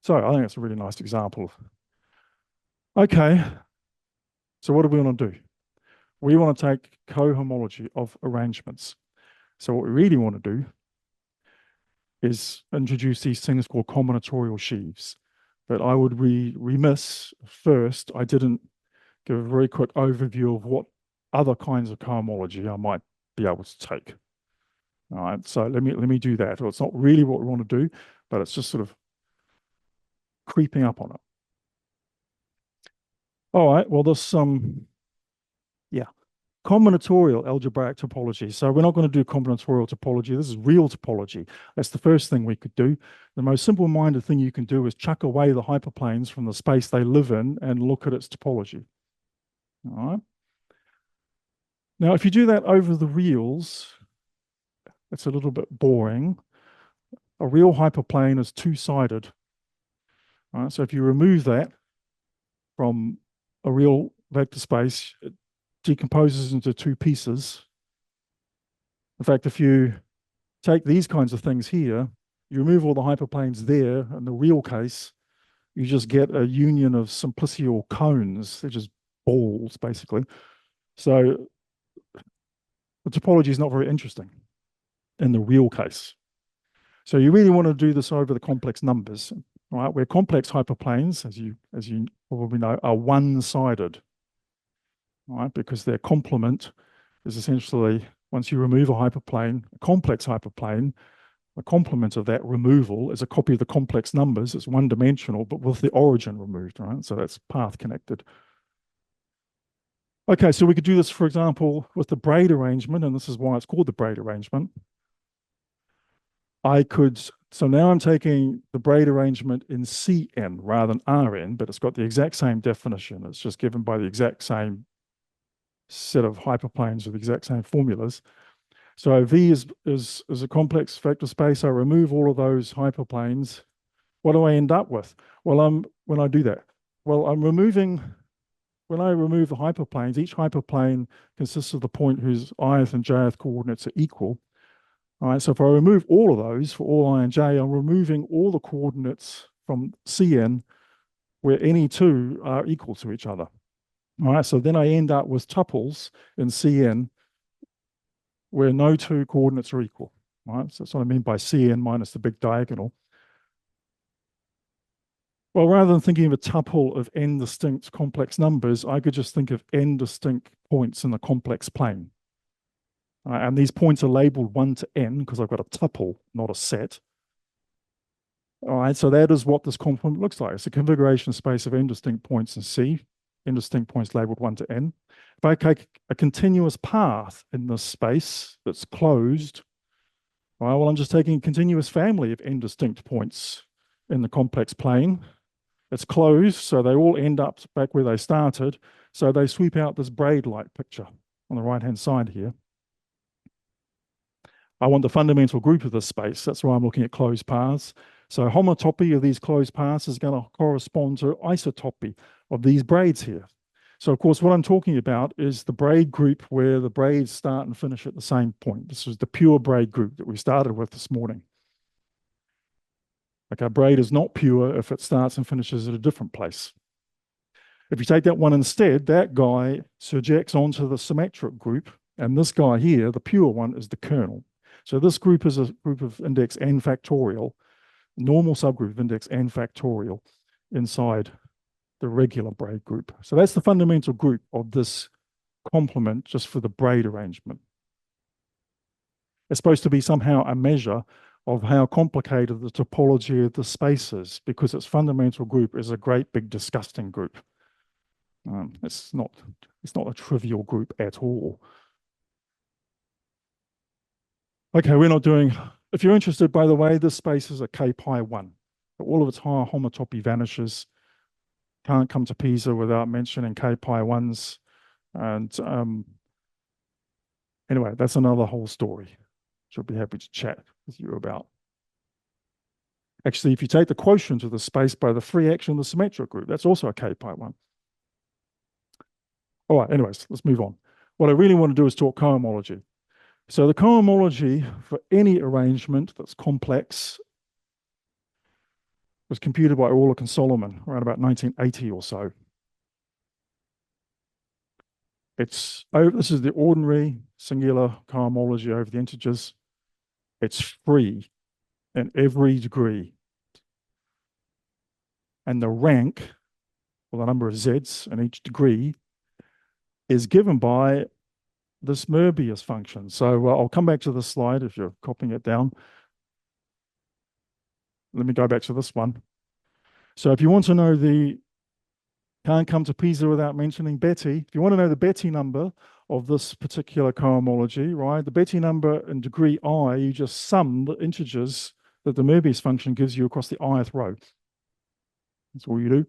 So I think it's a really nice example. Okay. So what do we want to do? We want to take cohomology of arrangements. So what we really want to do is introduce these things called combinatorial sheaves. But I would be remiss first, I didn't give a very quick overview of what other kinds of cohomology I might be able to take. All right, so let me do that. Well, it's not really what we want to do, but it's just sort of creeping up on it. All right, well, there's some, combinatorial algebraic topology. So we're not going to do combinatorial topology. This is real topology. That's the first thing we could do. The most simple-minded thing you can do is chuck away the hyperplanes from the space they live in and look at its topology. All right. Now, if you do that over the reals, it's a little bit boring. A real hyperplane is two-sided. All right, so if you remove that from a real vector space, it decomposes into 2 pieces. In fact, if you take these kinds of things here, you remove all the hyperplanes there, in the real case, you just get a union of simplicial cones. They're just balls, basically. So the topology is not very interesting in the real case. So you really want to do this over the complex numbers, right? Where complex hyperplanes, as you probably know, are one-sided. Right, because their complement is essentially, once you remove a hyperplane, a complex hyperplane, the complement of that removal is a copy of the complex numbers. It's one-dimensional, but with the origin removed, right? So that's path connected. Okay, so we could do this, for example, with the braid arrangement, and this is why it's called the braid arrangement. So now I'm taking the braid arrangement in Cn rather than Rn, but it's got the exact same definition. It's just given by the exact same set of hyperplanes with the exact same formulas. So V is a complex vector space. I remove all of those hyperplanes. What do I end up with? Well, when I do that, well, when I remove the hyperplanes, each hyperplane consists of the point whose ith and jth coordinates are equal. All right, so if I remove all of those for all I and j, I'm removing all the coordinates from Cn where any two are equal to each other. All right, so then I end up with tuples in Cn where no two coordinates are equal. All right, so that's what I mean by Cn minus the big diagonal. Well, rather than thinking of a tuple of n distinct complex numbers, I could just think of n distinct points in the complex plane. And these points are labeled 1 to n because I've got a tuple, not a set. All right, so that is what this complement looks like. It's a configuration space of n distinct points in C, n distinct points labeled 1 to n. If I take a continuous path in this space that's closed, all right, well, I'm just taking a continuous family of n distinct points in the complex plane. It's closed, so they all end up back where they started. So they sweep out this braid-like picture on the right-hand side here. I want the fundamental group of this space. That's why I'm looking at closed paths. So homotopy of these closed paths is going to correspond to isotopy of these braids here. So of course, what I'm talking about is the braid group where the braids start and finish at the same point. This is the pure braid group that we started with this morning. Okay, braid is not pure if it starts and finishes at a different place. If you take that one instead, that guy surjects onto the symmetric group, and this guy here, the pure one, is the kernel. So this group is a group of index n factorial, normal subgroup of index n factorial inside the regular braid group. So that's the fundamental group of this complement just for the braid arrangement. It's supposed to be somehow a measure of how complicated the topology of the space is, because its fundamental group is a great big disgusting group. It's not a trivial group at all. Okay, we're not doing, if you're interested, by the way, this space is a k pi 1. All of its higher homotopy vanishes. Can't come to Pisa without mentioning k pi 1s. And anyway, that's another whole story, which I'll be happy to chat with you about. Actually, if you take the quotient of the space by the free action of the symmetric group, that's also a k pi 1. All right, anyways, let's move on. What I really want to do is talk cohomology. So the cohomology for any arrangement that's complex was computed by Orlick and Solomon around about 1980 or so. This is the ordinary singular cohomology over the integers. It's free in every degree. And the rank, or the number of z's in each degree, is given by this Möbius function. So I'll come back to this slide if you're copying it down. Let me go back to this one. So if you want to know can't come to Pisa without mentioning Betti. If you want to know the Betti number of this particular cohomology, right, the Betti number in degree I, you just sum the integers that the Möbius function gives you across the ith row. That's all you do.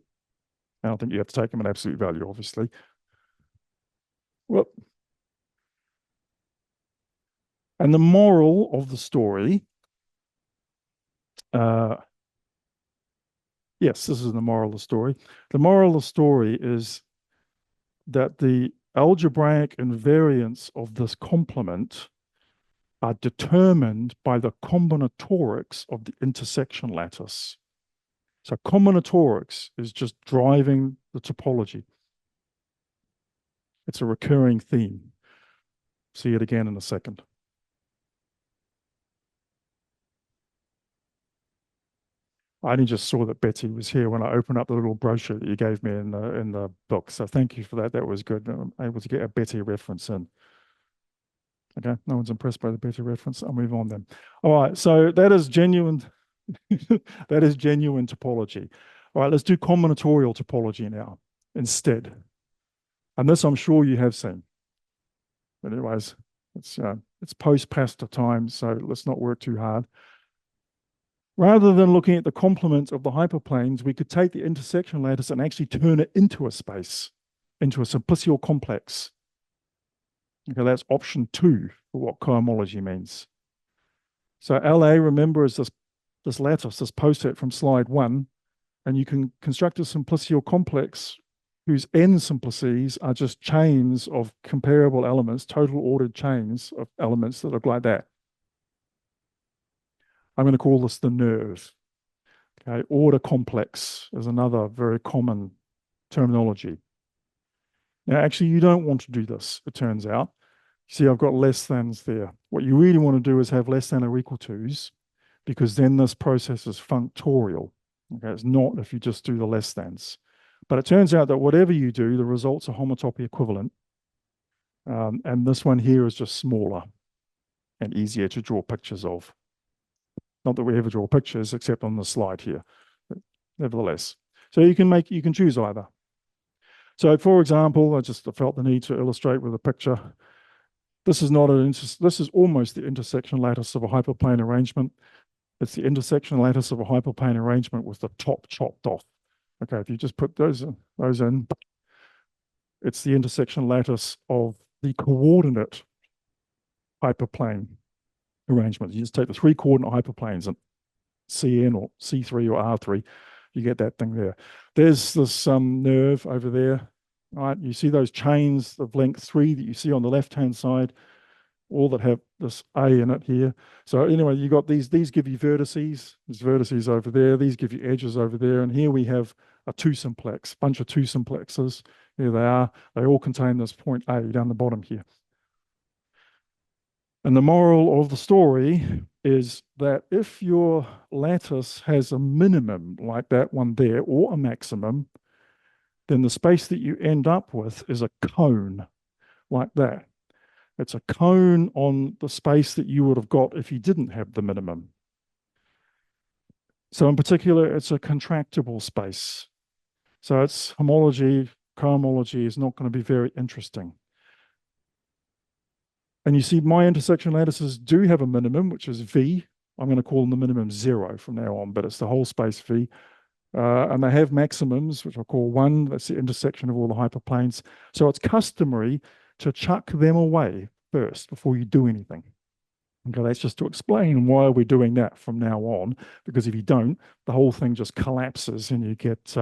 I don't think you have to take them in absolute value, obviously. Well, and the moral of the story, yes, this is the moral of the story. The moral of the story is that the algebraic invariants of this complement are determined by the combinatorics of the intersection lattice. So combinatorics is just driving the topology. It's a recurring theme. See it again in a second. I only just saw that Betti was here when I opened up the little brochure that you gave me in the book. So thank you for that. That was good. I'm able to get a Betti reference in. Okay, no one's impressed by the Betti reference. I'll move on then. All right, so that is genuine. That is genuine topology. All right, let's do combinatorial topology now instead. And this I'm sure you have seen. But anyways, it's post-pasta time, so let's not work too hard. Rather than looking at the complement of the hyperplanes, we could take the intersection lattice and actually turn it into a space, into a simplicial complex. Okay, that's option 2 for what cohomology means. So LA, remember, is this lattice, this poset from slide 1, and you can construct a simplicial complex whose n simplices are just chains of comparable elements, total ordered chains of elements that look like that. I'm going to call this the nerve. Okay, order complex is another very common terminology. Now, actually, you don't want to do this, it turns out. See, I've got less thans there. What you really want to do is have less than or equal to's, because then this process is functorial. Okay, it's not if you just do the less thans. But it turns out that whatever you do, the results are homotopy equivalent. And this one here is just smaller and easier to draw pictures of. Not that we ever draw pictures, except on the slide here, but nevertheless. So you can choose either. So for example, I just felt the need to illustrate with a picture. This is not this is almost the intersection lattice of a hyperplane arrangement. It's the intersection lattice of a hyperplane arrangement with the top chopped off. Okay, if you just put those in, it's the intersection lattice of the coordinate hyperplane arrangement. You just take the 3 coordinate hyperplanes and CN or C3 or R3, you get that thing there. There's this nerve over there, right? You see those chains of length 3 that you see on the left-hand side, all that have this A in it here. So anyway, you got these give you vertices. There's vertices over there. These give you edges over there. And here we have a 2 simplex, bunch of 2 simplexes. Here they are. They all contain this point A down the bottom here. And the moral of the story is that if your lattice has a minimum like that one there, or a maximum, then the space that you end up with is a cone like that. It's a cone on the space that you would have got if you didn't have the minimum. So in particular, it's a contractible space. So its homology, cohomology is not going to be very interesting. And you see my intersection lattices do have a minimum, which is V. I'm going to call them the minimum 0 from now on, but it's the whole space V. And they have maximums, which I'll call 1. That's the intersection of all the hyperplanes. So it's customary to chuck them away first before you do anything. Okay, that's just to explain why we're doing that from now on, because if you don't, the whole thing just collapses and you get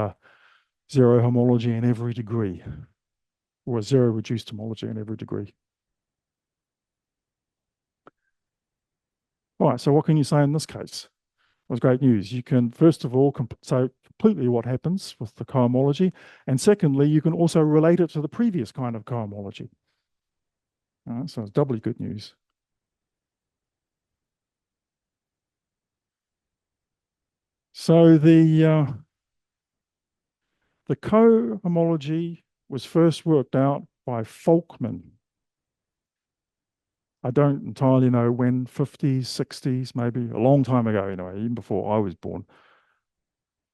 0 homology in every degree, or a 0 reduced homology in every degree. All right, so what can you say in this case? It was great news. You can, first of all, say completely what happens with the cohomology, and secondly, you can also relate it to the previous kind of cohomology. All right, so it's doubly good news. So the cohomology was first worked out by Folkman. I don't entirely know when, 50s, 60s, maybe a long time ago anyway, even before I was born.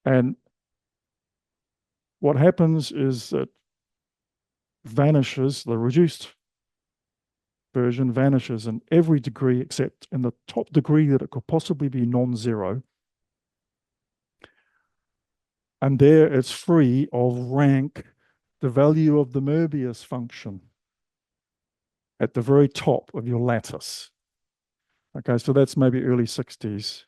And what happens is that vanishes, the reduced version vanishes in every degree except in the top degree that it could possibly be non-zero. And there it's free of rank, the value of the Möbius function at the very top of your lattice. Okay, so that's maybe early 60s.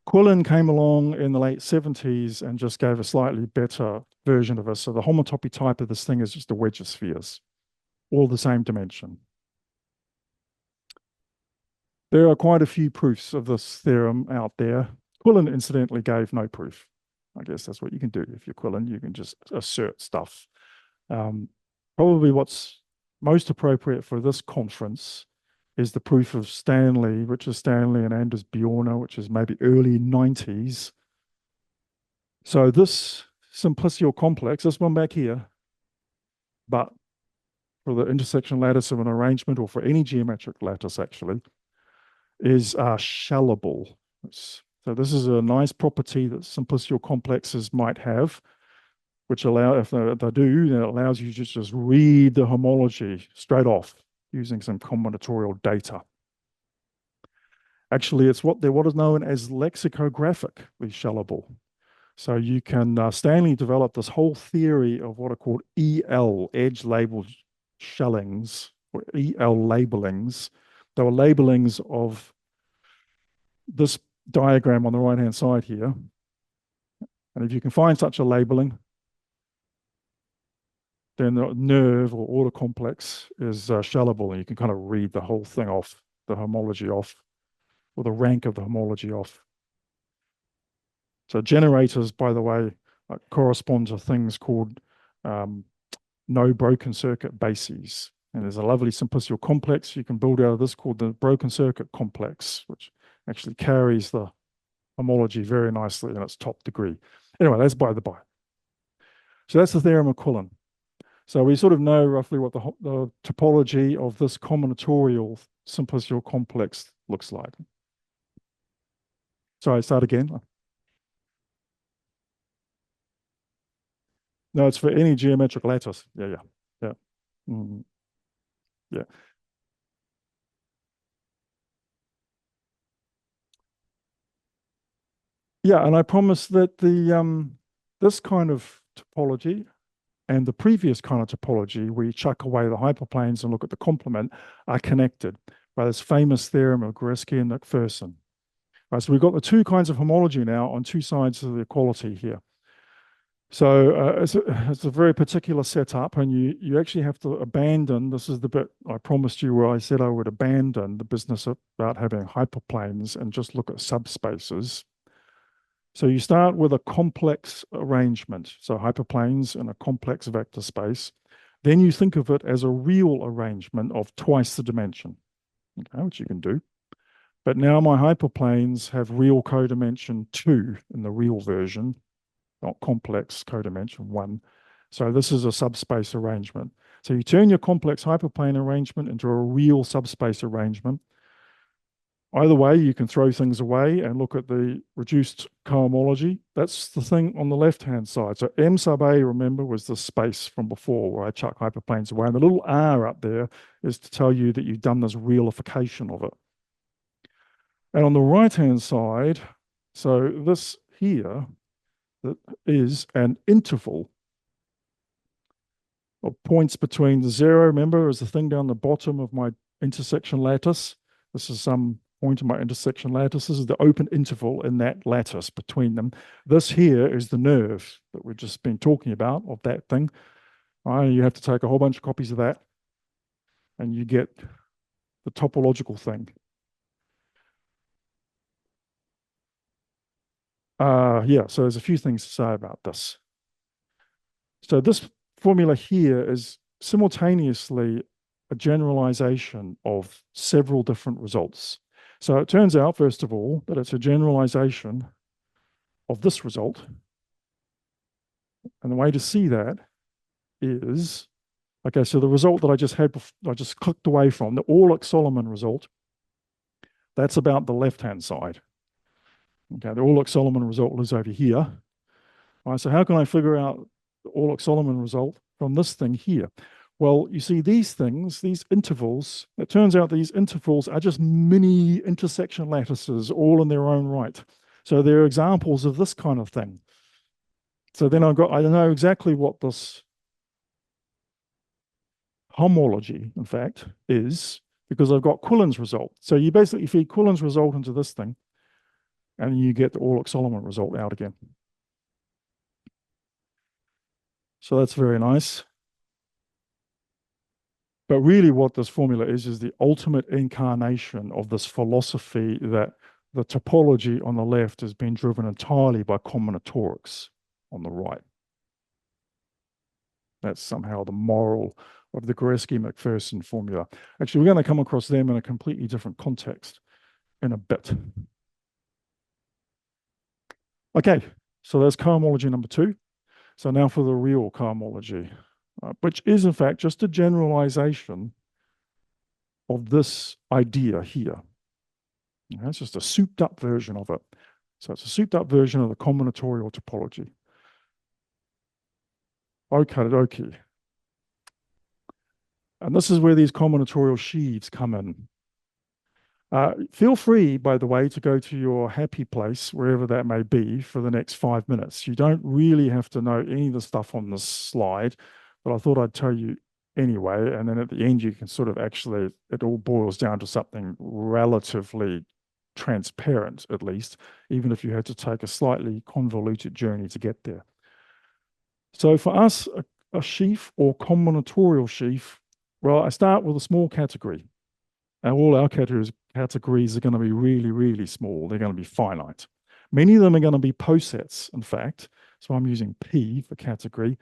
Quillen came along in the late 70s and just gave a slightly better version of this. So the homotopy type of this thing is just the wedge of spheres, all the same dimension. There are quite a few proofs of this theorem out there. Quillen, incidentally, gave no proof. I guess that's what you can do if you're Quillen. You can just assert stuff. Probably what's most appropriate for this conference is the proof of Stanley, Richard Stanley and Anders Bjorner, which is maybe early 90s. So this simplicial complex, this one back here, but for the intersection lattice of an arrangement or for any geometric lattice actually, is shellable. So this is a nice property that simplicial complexes might have, which allow, if they do, then it allows you to just read the homology straight off using some combinatorial data. Actually, it's what is known as lexicographically shellable. So you can, Stanley developed this whole theory of what are called EL, edge-labeled shellings, or EL labelings. They were labelings of this diagram on the right-hand side here. And if you can find such a labeling, then the nerve or order complex is shellable, and you can kind of read the whole thing off, the homology off, or the rank of the homology off. So generators, by the way, correspond to things called no broken circuit bases. And there's a lovely simplicial complex you can build out of this called the broken circuit complex, which actually carries the homology very nicely in its top degree. Anyway, that's by the by. So that's the theorem of Quillen. So we sort of know roughly what the topology of this combinatorial simplicial complex looks like. Sorry, start again. No, it's for any geometric lattice. Yeah. Mm, yeah. Yeah, and I promise that the this kind of topology and the previous kind of topology, where you chuck away the hyperplanes and look at the complement, are connected by this famous theorem of Goreski and McPherson. Right, so we've got the two kinds of homology now on two sides of the equality here. So it's a very particular setup, and you actually have to abandon, this is the bit I promised you where I said I would abandon the business about having hyperplanes and just look at subspaces. So you start with a complex arrangement, so hyperplanes in a complex vector space. Then you think of it as a real arrangement of twice the dimension, okay, which you can do. But now my hyperplanes have real codimension 2 in the real version, not complex codimension 1. So this is a subspace arrangement. So you turn your complex hyperplane arrangement into a real subspace arrangement. Either way, you can throw things away and look at the reduced cohomology. That's the thing on the left-hand side. So M sub A, remember, was the space from before where I chuck hyperplanes away. And the little R up there is to tell you that you've done this realification of it. And on the right-hand side, so this here, that is an interval of points between the 0, remember, is the thing down the bottom of my intersection lattice. This is some point in my intersection lattice. This is the open interval in that lattice between them. This here is the nerve that we've just been talking about of that thing. You have to take a whole bunch of copies of that, and you get the topological thing. Yeah, so there's a few things to say about this. So this formula here is simultaneously a generalization of several different results. So it turns out, first of all, that it's a generalization of this result. And the way to see that is, okay, so the result that I just had, I just clicked away from, the Orlick-Solomon result, that's about the left-hand side. Okay, the Orlick-Solomon result is over here. All right, so how can I figure out the Orlick-Solomon result from this thing here? Well, you see these things, these intervals, it turns out these intervals are just mini intersection lattices all in their own right. So they're examples of this kind of thing. So then I know exactly what this homology, in fact, is, because I've got Quillen's result. So you basically feed Quillen's result into this thing, and you get the Orlick-Solomon result out again. So that's very nice. But really what this formula is the ultimate incarnation of this philosophy that the topology on the left has been driven entirely by combinatorics on the right. That's somehow the moral of the Goreski-McPherson formula. Actually, we're going to come across them in a completely different context in a bit. Okay, so that's cohomology number 2. So now for the real cohomology, which is in fact just a generalization of this idea here. Okay, it's just a souped up version of it. So it's a souped up version of the combinatorial topology. Okay. And this is where these combinatorial sheaves come in. Feel free, by the way, to go to your happy place, wherever that may be, for the next 5 minutes. You don't really have to know any of the stuff on this slide, but I thought I'd tell you anyway. And then at the end, you can sort of actually, it all boils down to something relatively transparent, at least, even if you had to take a slightly convoluted journey to get there. So for us, a sheaf or combinatorial sheaf, well, I start with a small category. And all our categories are going to be really, really small. They're going to be finite. Many of them are going to be posets, in fact. So I'm using P for category.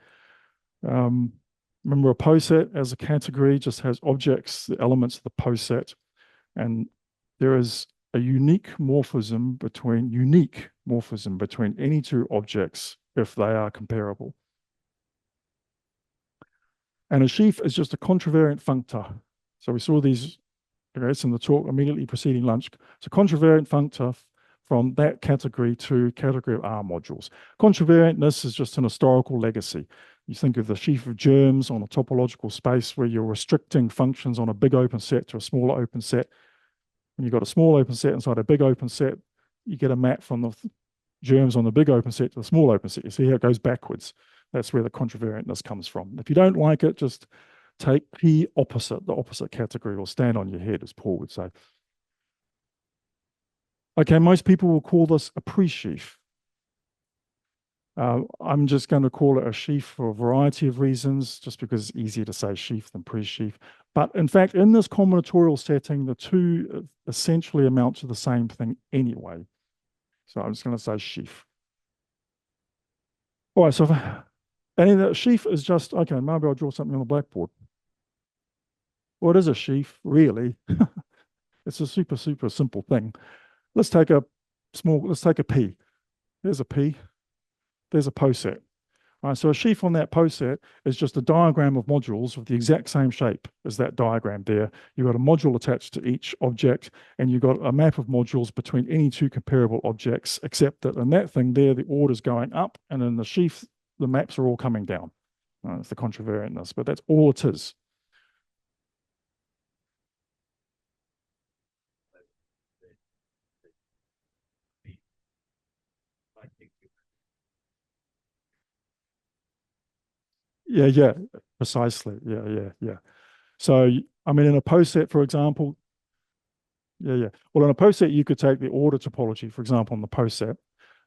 Remember, a poset as a category just has objects, the elements of the poset. And there is a unique morphism between any two objects if they are comparable. And a sheaf is just a contravariant functor. So we saw these, it's in the talk immediately preceding lunch. It's a contravariant functor from that category to category of R modules. Contravariantness is just an historical legacy. You think of the sheaf of germs on a topological space where you're restricting functions on a big open set to a smaller open set. When you've got a small open set inside a big open set, you get a map from the germs on the big open set to the small open set. You see how it goes backwards. That's where the contravariantness comes from. If you don't like it, just take P opposite. The opposite category will stand on your head, as Paul would say. Okay, most people will call this a pre-sheaf. I'm just going to call it a sheaf for a variety of reasons, just because it's easier to say sheaf than pre-sheaf. But in fact, in this combinatorial setting, the two essentially amount to the same thing anyway. So I'm just going to say sheaf. All right, so the sheaf is just, okay, maybe I'll draw something on the blackboard. What is a sheaf, really? It's a super, super simple thing. Let's take a P. There's a P. There's a poset. All right, so a sheaf on that poset is just a diagram of modules with the exact same shape as that diagram there. You've got a module attached to each object, and you've got a map of modules between any two comparable objects, except that in that thing there, the order's going up, and in the sheaf, the maps are all coming down. It's the contravariantness, but that's all it is. Yeah, precisely. Yeah. So, I mean, in a poset, for example, well, in a poset, you could take the order topology, for example, on the poset,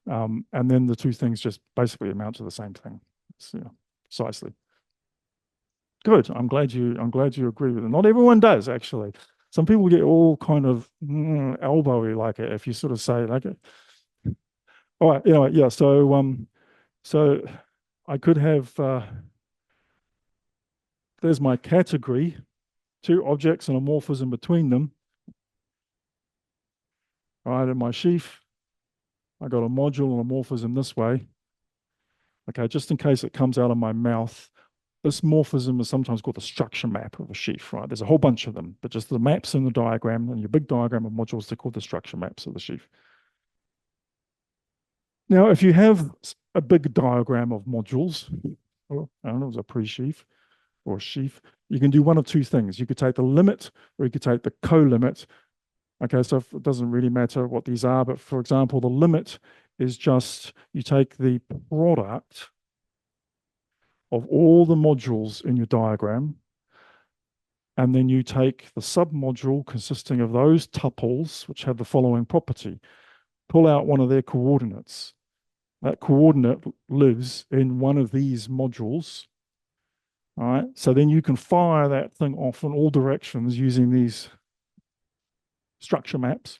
and then the two things just basically amount to the same thing. Precisely. Good. I'm glad you agree with it. Not everyone does, actually. Some people get all kind of elbowy like it if you sort of say like it. All right. Anyway, yeah. So I could have. There's my category, two objects and a morphism between them. All right, in my sheaf, I got a module and a morphism this way. Okay, just in case it comes out of my mouth, this morphism is sometimes called the structure map of a sheaf, right? There's a whole bunch of them, but just the maps in the diagram and your big diagram of modules, they're called the structure maps of the sheaf. Now, if you have a big diagram of modules, or I don't know, it was a pre-sheaf, or sheaf, you can do one of two things. You could take the limit or you could take the co-limit. Okay, so it doesn't really matter what these are, but for example, the limit is just you take the product of all the modules in your diagram, and then you take the submodule consisting of those tuples, which have the following property. Pull out one of their coordinates. That coordinate lives in one of these modules. All right, so then you can fire that thing off in all directions using these structure maps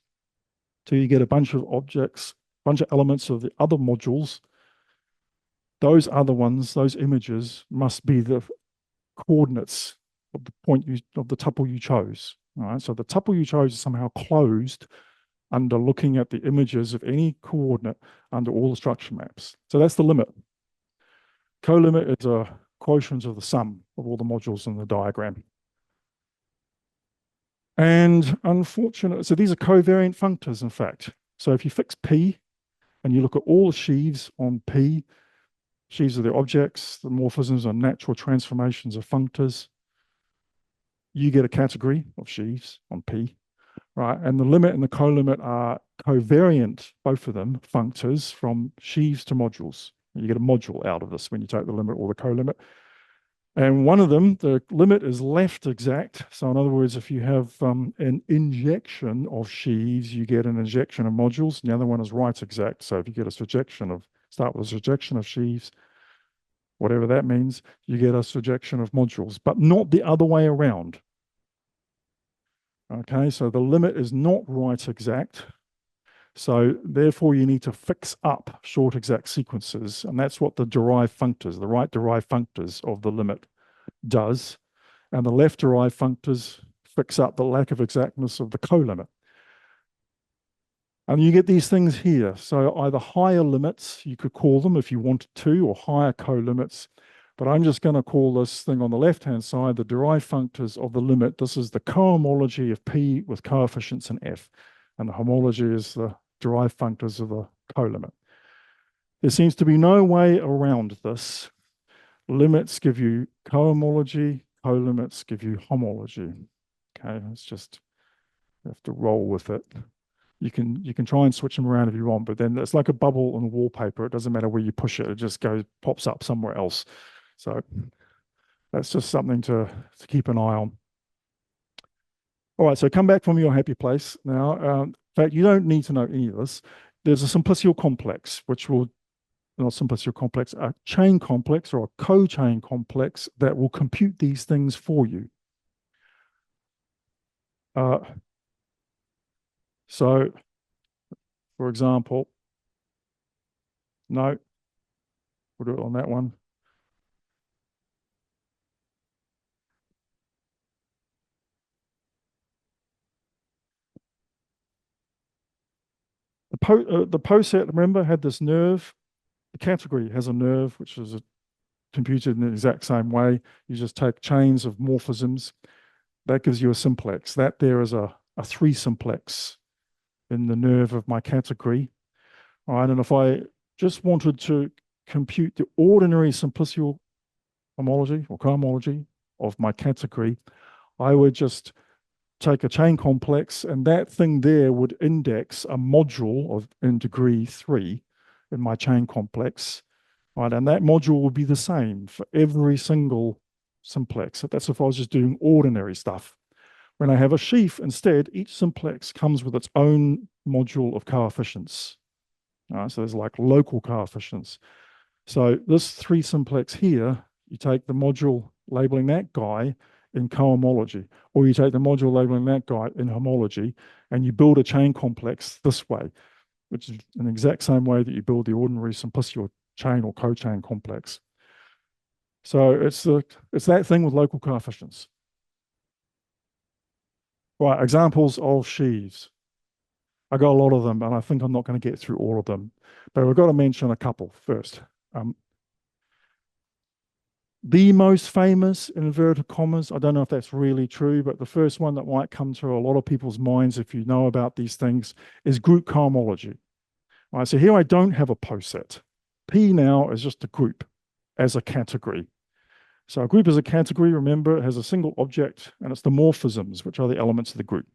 till you get a bunch of objects, a bunch of elements of the other modules. Those other ones, those images, must be the coordinates of the point of the tuple you chose. All right, so the tuple you chose is somehow closed under looking at the images of any coordinate under all the structure maps. So that's the limit. Co-limit is a quotient of the sum of all the modules in the diagram. And unfortunately, so these are covariant functors, in fact. So if you fix P and you look at all the sheaves on P, sheaves are the objects, the morphisms are natural transformations of functors, you get a category of sheaves on P, right? And the limit and the co-limit are covariant, both of them, functors from sheaves to modules. You get a module out of this when you take the limit or the co-limit. And one of them, the limit is left exact. So in other words, if you have an injection of sheaves, you get an injection of modules. And the other one is right exact. So if you get a surjection of, start with a surjection of sheaves, whatever that means, you get a surjection of modules, but not the other way around. Okay, so the limit is not right exact. So therefore you need to fix up short exact sequences. And that's what the derived functors, the right derived functors of the limit does. And the left derived functors fix up the lack of exactness of the co-limit. And you get these things here. So either higher limits, you could call them if you wanted to, or higher co-limits. But I'm just going to call this thing on the left-hand side the derived functors of the limit. This is the cohomology of P with coefficients in F. And the homology is the derived functors of the co-limit. There seems to be no way around this. Limits give you cohomology, co-limits give you homology. Okay, it's just, you have to roll with it. You can try and switch them around if you want, but then it's like a bubble on wallpaper. It doesn't matter where you push it, it just pops up somewhere else. So that's just something to keep an eye on. All right, so come back from your happy place. Now, in fact, you don't need to know any of this. There's a simplicial complex, which will, not simplicial complex, a chain complex or a co-chain complex that will compute these things for you. So, for example, no, we'll do it on that one. The POSET, remember, had this nerve. The category has a nerve, which is computed in the exact same way. You just take chains of morphisms. That gives you a simplex. That there is a 3 simplex in the nerve of my category. All right, and if I just wanted to compute the ordinary simplicial homology or cohomology of my category, I would just take a chain complex, and that thing there would index a module of in degree 3 in my chain complex, right? And that module would be the same for every single simplex. So that's if I was just doing ordinary stuff. When I have a sheaf, instead, each simplex comes with its own module of coefficients. All right, so there's like local coefficients. So this 3 simplex here, you take the module labeling that guy in cohomology, or you take the module labeling that guy in homology, and you build a chain complex this way, which is in the exact same way that you build the ordinary simplicial chain or co-chain complex. So it's that thing with local coefficients. Right, examples of sheaves. I got a lot of them, and I think I'm not going to get through all of them, but we've got to mention a couple first. The most famous, in inverted commas, I don't know if that's really true, but the first one that might come to a lot of people's minds if you know about these things is group cohomology. All right, so here I don't have a POSET. P now is just a group as a category. So a group is a category, remember, it has a single object, and it's the morphisms, which are the elements of the group.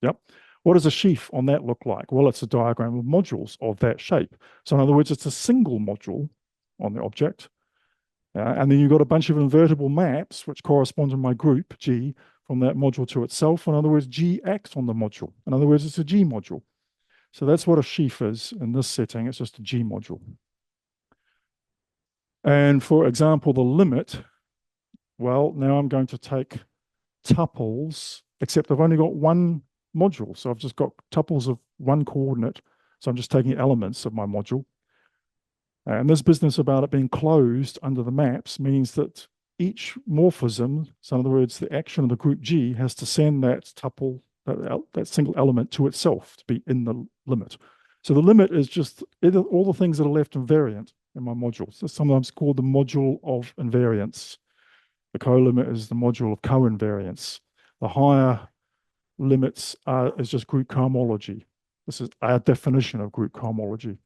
Yep. What does a sheaf on that look like? Well, it's a diagram of modules of that shape. So in other words, it's a single module on the object. And then you've got a bunch of invertible maps, which correspond to my group, G, from that module to itself. In other words, G acts on the module. In other words, it's a G module. So that's what a sheaf is in this setting. It's just a G module. And for example, the limit, well, now I'm going to take tuples, except I've only got one module. So I've just got tuples of one coordinate. So I'm just taking elements of my module. And this business about it being closed under the maps means that each morphism, so in other words, the action of the group G has to send that tuple, that single element to itself to be in the limit. So the limit is just all the things that are left invariant in my module. So sometimes called the module of invariance. The co-limit is the module of co-invariance. The higher limits is just group cohomology. This is our definition of group cohomology.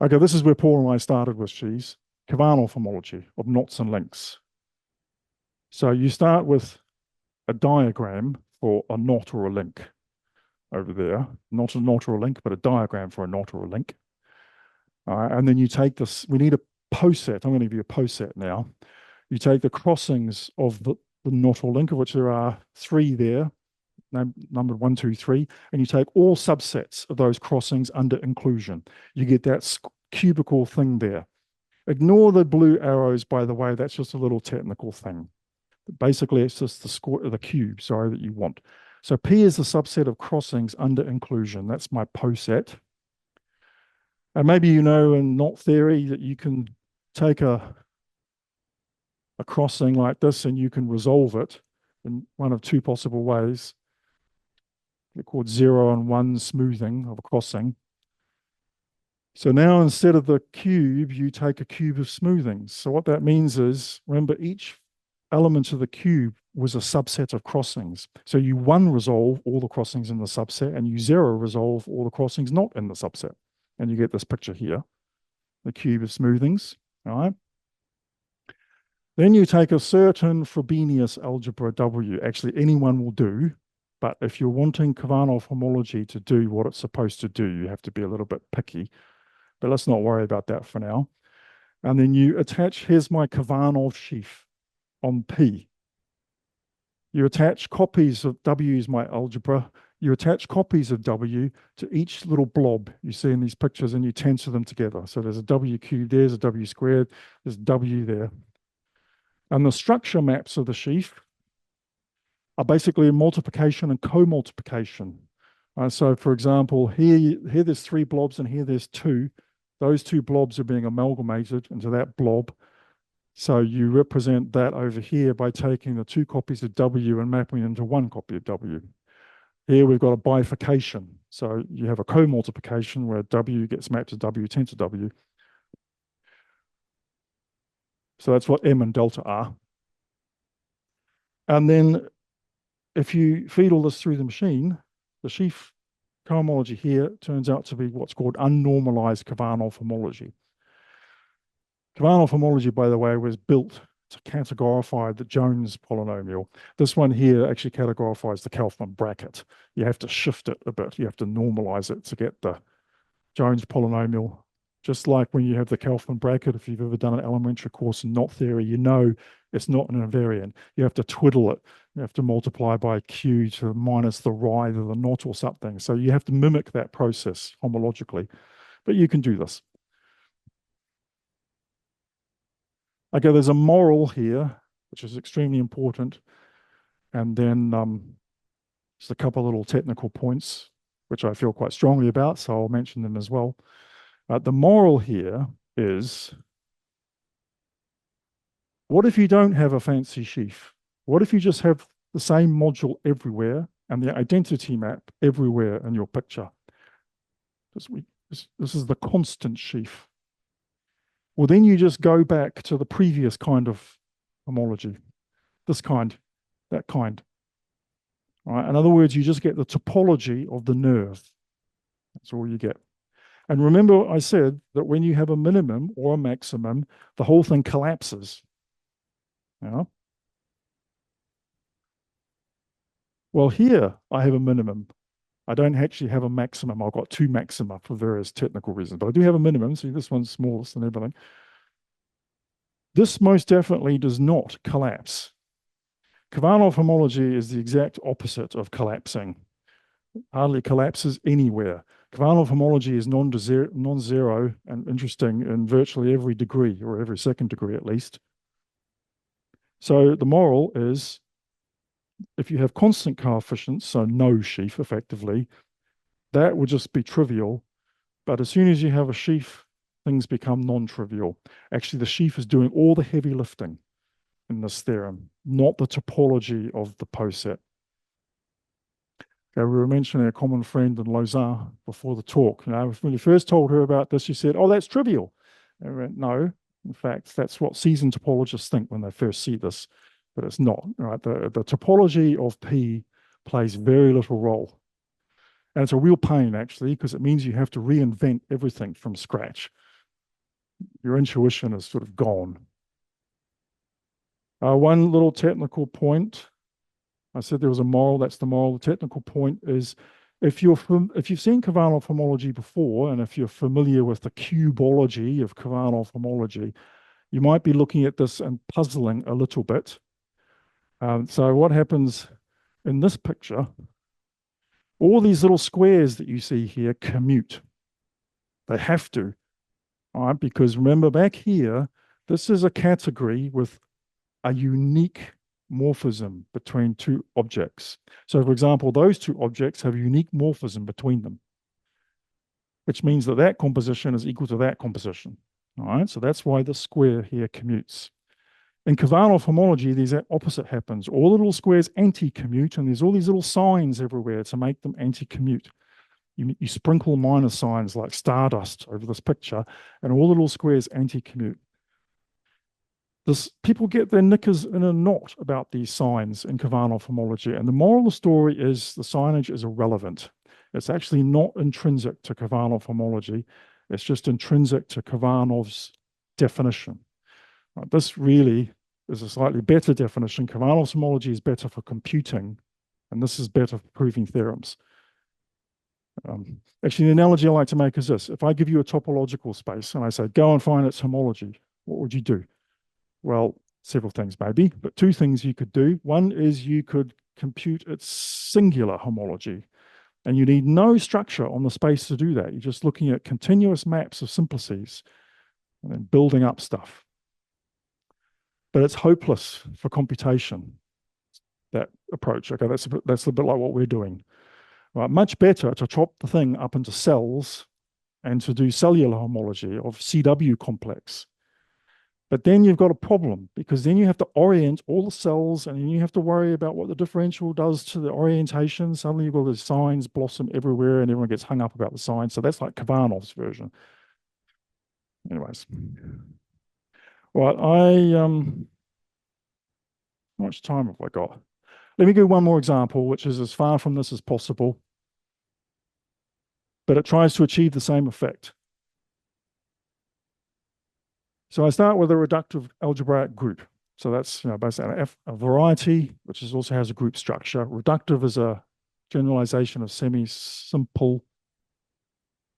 Okay, this is where Paul and I started with sheaves, Cavano homology of knots and links. So you start with a diagram for a knot or a link over there. Not a knot or a link, but a diagram for a knot or a link. All right, and then you take this, we need a poset. I'm going to give you a poset now. You take the crossings of the knot or link, of which there are 3 there, numbered 1, 2, 3, and you take all subsets of those crossings under inclusion. You get that cubical thing there. Ignore the blue arrows, by the way, that's just a little technical thing. Basically, it's just the cube, sorry, that you want. So P is the subset of crossings under inclusion. That's my poset. And maybe you know in knot theory that you can take a crossing like this and you can resolve it in one of 2 possible ways. They're called 0 and 1 smoothing of a crossing. So now instead of the cube, you take a cube of smoothings. So what that means is, remember, each element of the cube was a subset of crossings. So you 1 resolve all the crossings in the subset, and you 0 resolve all the crossings not in the subset. And you get this picture here, the cube of smoothings, all right? Then you take a certain Frobenius algebra W. Actually, anyone will do, but if you're wanting Kovanov homology to do what it's supposed to do, you have to be a little bit picky. But let's not worry about that for now. And then you attach, here's my Kovanov sheaf on P. You attach copies of W is my algebra. You attach copies of W to each little blob you see in these pictures, and you tensor them together. So there's a W cubed, there's a W squared, there's W there. And the structure maps of the sheaf are basically a multiplication and co-multiplication. So for example, here there's 3 blobs and here there's 2. Those 2 blobs are being amalgamated into that blob. So you represent that over here by taking the 2 copies of W and mapping it into 1 copy of W. Here we've got a bifurcation. So you have a co-multiplication where W gets mapped to W tensor W. So that's what M and delta are. And then if you feed all this through the machine, the sheaf cohomology here turns out to be what's called unnormalized Kovanov homology. Kovanov homology, by the way, was built to categorify the Jones polynomial. This one here actually categorifies the Kaufman bracket. You have to shift it a bit. You have to normalize it to get the Jones polynomial. Just like when you have the Kaufman bracket, if you've ever done an elementary course in knot theory, you know it's not an invariant. You have to twiddle it. You have to multiply by Q to minus the right of the knot or something. So you have to mimic that process homologically. But you can do this. Okay, there's a moral here, which is extremely important. And then just a couple of little technical points, which I feel quite strongly about, so I'll mention them as well. The moral here is, what if you don't have a fancy sheaf? What if you just have the same module everywhere and the identity map everywhere in your picture? This is the constant sheaf. Well, then you just go back to the previous kind of homology. This kind, that kind. All right? In other words, you just get the topology of the nerve. That's all you get. And remember, I said that when you have a minimum or a maximum, the whole thing collapses. Yeah. Well, here I have a minimum. I don't actually have a maximum. I've got 2 maxima for various technical reasons, but I do have a minimum. See, this one's smallest and everything. This most definitely does not collapse. Kovanov homology is the exact opposite of collapsing. Hardly collapses anywhere. Kovanov homology is non-zero and interesting in virtually every degree, or every second degree at least. So the moral is, if you have constant coefficients, so no sheaf effectively, that would just be trivial. But as soon as you have a sheaf, things become non-trivial. Actually, the sheaf is doing all the heavy lifting in this theorem, not the topology of the poset. Okay, we were mentioning a common friend in Lausanne before the talk. When we first told her about this, she said, "Oh, that's trivial." And I went, "No, in fact, that's what seasoned topologists think when they first see this, but it's not." Right? The topology of P plays very little role. And it's a real pain, actually, because it means you have to reinvent everything from scratch. Your intuition is sort of gone. One little technical point. I said there was a moral, that's the moral. The technical point is, if you've seen Kovanov homology before, and if you're familiar with the cubology of Kovanov homology, you might be looking at this and puzzling a little bit. So what happens in this picture, all these little squares that you see here commute. They have to, all right? Because remember back here, this is a category with a unique morphism between two objects. So for example, those two objects have a unique morphism between them, which means that that composition is equal to that composition. All right, so that's why the square here commutes. In Kovanov homology, the exact opposite happens. All the little squares anti-commute, and there's all these little signs everywhere to make them anti-commute. You sprinkle minus signs like stardust over this picture, and all the little squares anti-commute. People get their knickers in a knot about these signs in Kovanov homology, and the moral of the story is the signage is irrelevant. It's actually not intrinsic to Kovanov homology. It's just intrinsic to Kovanov's definition. This really is a slightly better definition. Kovanov's homology is better for computing, and this is better for proving theorems. Actually, the analogy I like to make is this. If I give you a topological space and I say, go and find its homology, what would you do? Well, several things maybe, but two things you could do. One is you could compute its singular homology, and you need no structure on the space to do that. You're just looking at continuous maps of simplices and then building up stuff. But it's hopeless for computation, that approach. Okay, that's a bit like what we're doing. Right, much better to chop the thing up into cells and to do cellular homology of CW complex. But then you've got a problem, because then you have to orient all the cells, and then you have to worry about what the differential does to the orientation. Suddenly you've got the signs blossom everywhere and everyone gets hung up about the signs. So that's like Kavanov's version. Anyways. Right, how much time have I got? Let me give one more example, which is as far from this as possible, but it tries to achieve the same effect. So I start with a reductive algebraic group. So that's basically a variety, which also has a group structure. Reductive is a generalization of semi-simple.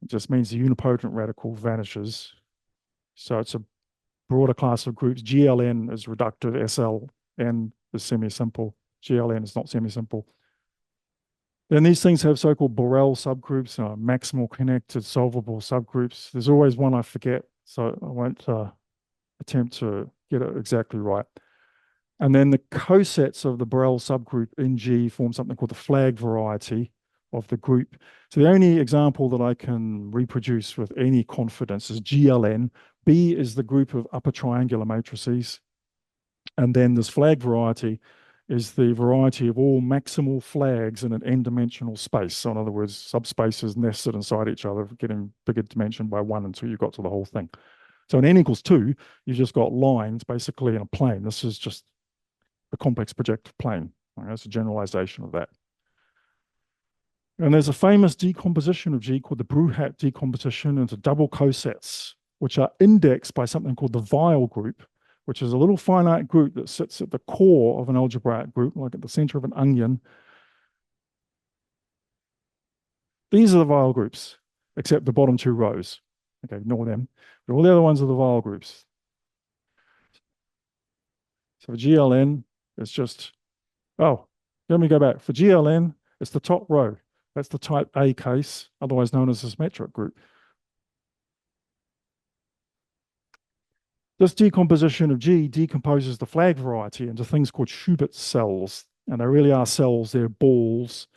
It just means the unipotent radical vanishes. So it's a broader class of groups. GLN is reductive, SLN is semi-simple, GLN is not semi-simple. Then these things have so-called Borel subgroups, maximal connected solvable subgroups. There's always one I forget, so I won't attempt to get it exactly right. And then the cosets of the Borel subgroup in G form something called the flag variety of the group. So the only example that I can reproduce with any confidence is GLN. B is the group of upper triangular matrices. And then this flag variety is the variety of all maximal flags in an n-dimensional space. So in other words, subspaces nested inside each other, getting bigger dimension by 1 until you got to the whole thing. So in n equals 2, you've just got lines basically in a plane. This is just the complex projective plane. Okay, that's a generalization of that. And there's a famous decomposition of G called the Bruhat decomposition into double cosets, which are indexed by something called the Weil group, which is a little finite group that sits at the core of an algebraic group, like at the center of an onion. These are the Weil groups, except the bottom two rows. Okay, ignore them. But all the other ones are the Weil groups. So for GLN, it's just, let me go back. For GLN, it's the top row. That's the type A case, otherwise known as a symmetric group. This decomposition of G decomposes the flag variety into things called Schubert cells. And they really are cells, they're balls.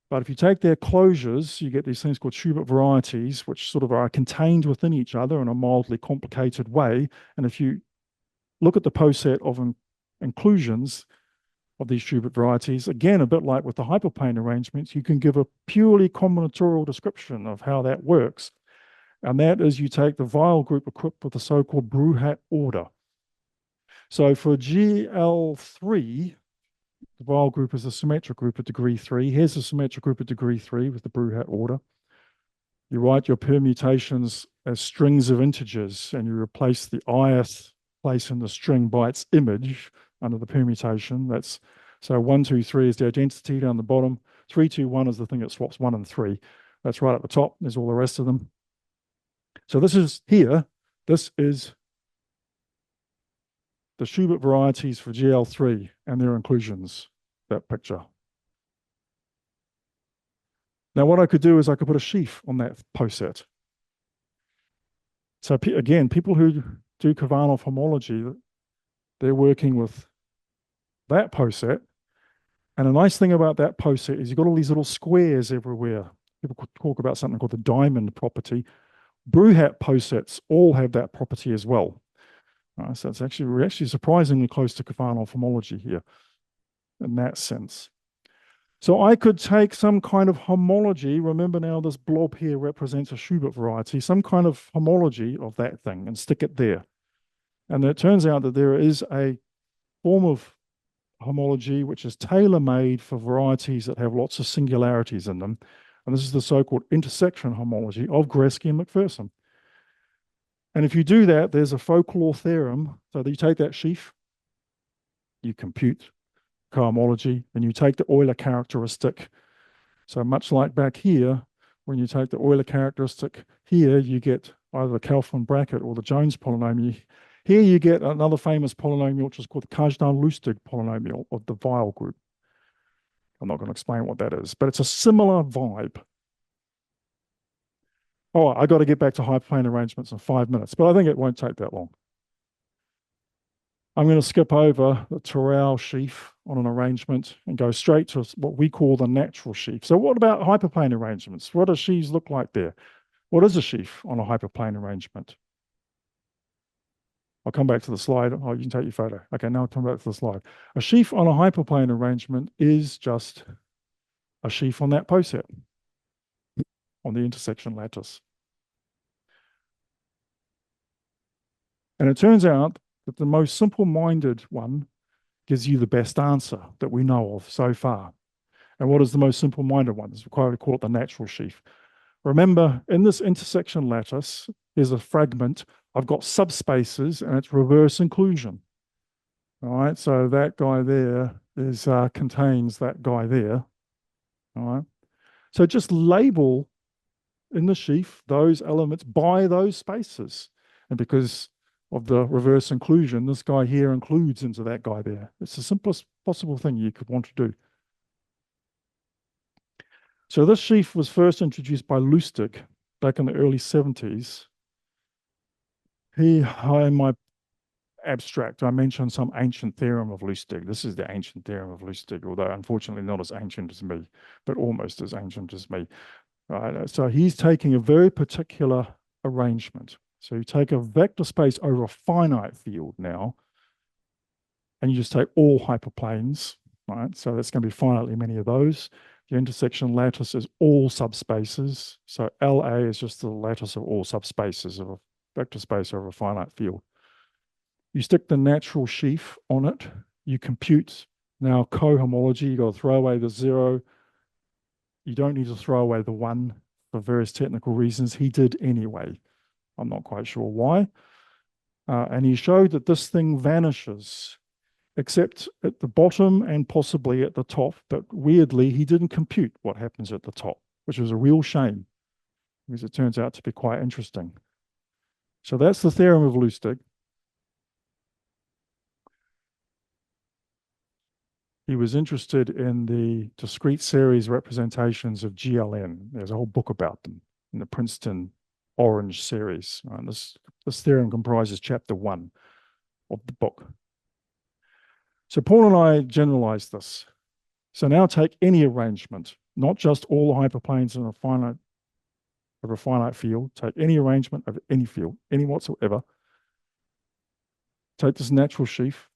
But if you take their closures, you get these things called Schubert varieties, which sort of are contained within each other in a mildly complicated way. And if you look at the poset of inclusions of these Schubert varieties, again, a bit like with the hyperplane arrangements, you can give a purely combinatorial description of how that works. And that is you take the Weil group equipped with the so-called Bruhat order. So for GL3, the Weil group is a symmetric group at degree 3. Here's a symmetric group at degree 3 with the Bruhat order. You write your permutations as strings of integers, and you replace the ith place in the string by its image under the permutation. That's so 1, 2, 3 is the identity down the bottom. 3, 2, 1 is the thing that swaps 1 and 3. That's right at the top. There's all the rest of them. So this is here. This is the Schubert varieties for GL3 and their inclusions, that picture. Now, what I could do is I could put a sheaf on that poset. So again, people who do Kovanov homology, they're working with that poset. And a nice thing about that poset is you've got all these little squares everywhere. People talk about something called the diamond property. Bruhat posets all have that property as well. So it's actually, we're actually surprisingly close to Kovanov homology here in that sense. So I could take some kind of homology. Remember now this blob here represents a Schubert variety, some kind of homology of that thing and stick it there. And it turns out that there is a form of homology which is tailor-made for varieties that have lots of singularities in them. And this is the so-called intersection homology of Gretzky and McPherson. And if you do that, there's a folklore theorem. So that you take that sheaf, you compute cohomology, and you take the Euler characteristic. So much like back here, when you take the Euler characteristic here, you get either the Kaufmann bracket or the Jones polynomial. Here you get another famous polynomial, which is called the Kazhdan-Lustig polynomial of the Weil group. I'm not going to explain what that is, but it's a similar vibe. Oh, I got to get back to hyperplane arrangements in 5 minutes, but I think it won't take that long. I'm going to skip over the Terrell sheaf on an arrangement and go straight to what we call the natural sheaf. So what about hyperplane arrangements? What do sheaves look like there? What is a sheaf on a hyperplane arrangement? I'll come back to the slide. Oh, you can take your photo. Okay, now I'll come back to the slide. A sheaf on a hyperplane arrangement is just a sheaf on that poset, on the intersection lattice. And it turns out that the most simple-minded one gives you the best answer that we know of so far. And what is the most simple-minded one? It's required to call it the natural sheaf. Remember, in this intersection lattice, there's a fragment. I've got subspaces, and it's reverse inclusion. All right, so that guy there is contains that guy there. All right, so just label in the sheaf those elements by those spaces. And because of the reverse inclusion, this guy here includes into that guy there. It's the simplest possible thing you could want to do. So this sheaf was first introduced by Lustig back in the early 70s. In my abstract, I mentioned some ancient theorem of Lustig. This is the ancient theorem of Lustig, although unfortunately not as ancient as me, but almost as ancient as me. Right? So he's taking a very particular arrangement. So you take a vector space over a finite field now, and you just take all hyperplanes, right? So that's going to be finitely many of those. The intersection lattice is all subspaces. So LA is just the lattice of all subspaces of a vector space over a finite field. You stick the natural sheaf on it. You compute now cohomology. You got to throw away the 0. You don't need to throw away the 1 for various technical reasons. He did anyway. I'm not quite sure why. And he showed that this thing vanishes, except at the bottom and possibly at the top. But weirdly, he didn't compute what happens at the top, which was a real shame, because it turns out to be quite interesting. So that's the theorem of Lustig. He was interested in the discrete series representations of GLN. There's a whole book about them in the Princeton Orange series. And this theorem comprises chapter 1 of the book. So Paul and I generalized this. So now take any arrangement, not just all the hyperplanes in a finite field. Take any arrangement of any field, any whatsoever. Take this natural sheaf.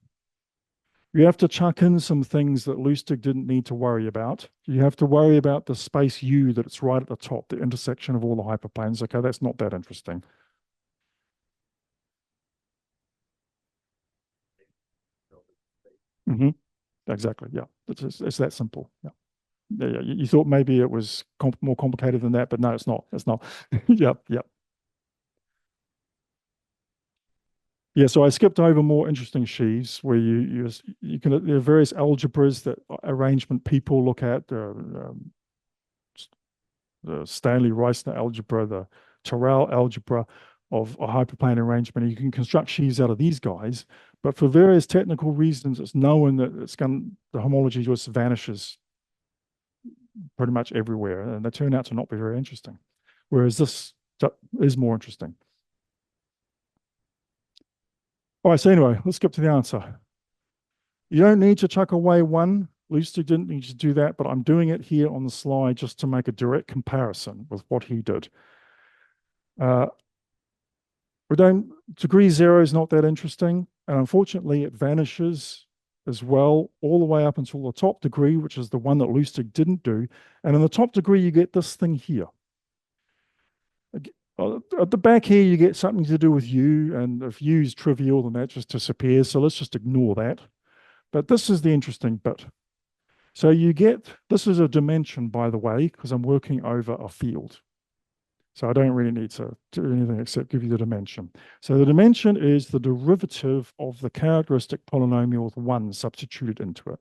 You have to chuck in some things that Lustig didn't need to worry about. You have to worry about the space U that it's right at the top, the intersection of all the hyperplanes. Okay, that's not that interesting. Exactly, yeah. It's that simple, yeah. Yeah, you thought maybe it was more complicated than that, but no, it's not. It's not. Yep. Yeah, so I skipped over more interesting sheaves where you can, there are various algebras that arrangement people look at. The Stanley Reisner algebra, the Terrell algebra of a hyperplane arrangement. You can construct sheaves out of these guys, but for various technical reasons, it's known that the homology just vanishes pretty much everywhere, and they turn out to not be very interesting. Whereas this is more interesting. All right, so anyway, let's skip to the answer. You don't need to chuck away one. Lustig didn't need to do that, but I'm doing it here on the slide just to make a direct comparison with what he did. Degree 0 is not that interesting, and unfortunately it vanishes as well all the way up until the top degree, which is the one that Lustig didn't do. And in the top degree, you get this thing here. At the back here, you get something to do with U, and if U is trivial, then that just disappears. So let's just ignore that. But this is the interesting bit. So you get, this is a dimension, by the way, because I'm working over a field. So I don't really need to do anything except give you the dimension. So the dimension is the derivative of the characteristic polynomial with 1 substituted into it.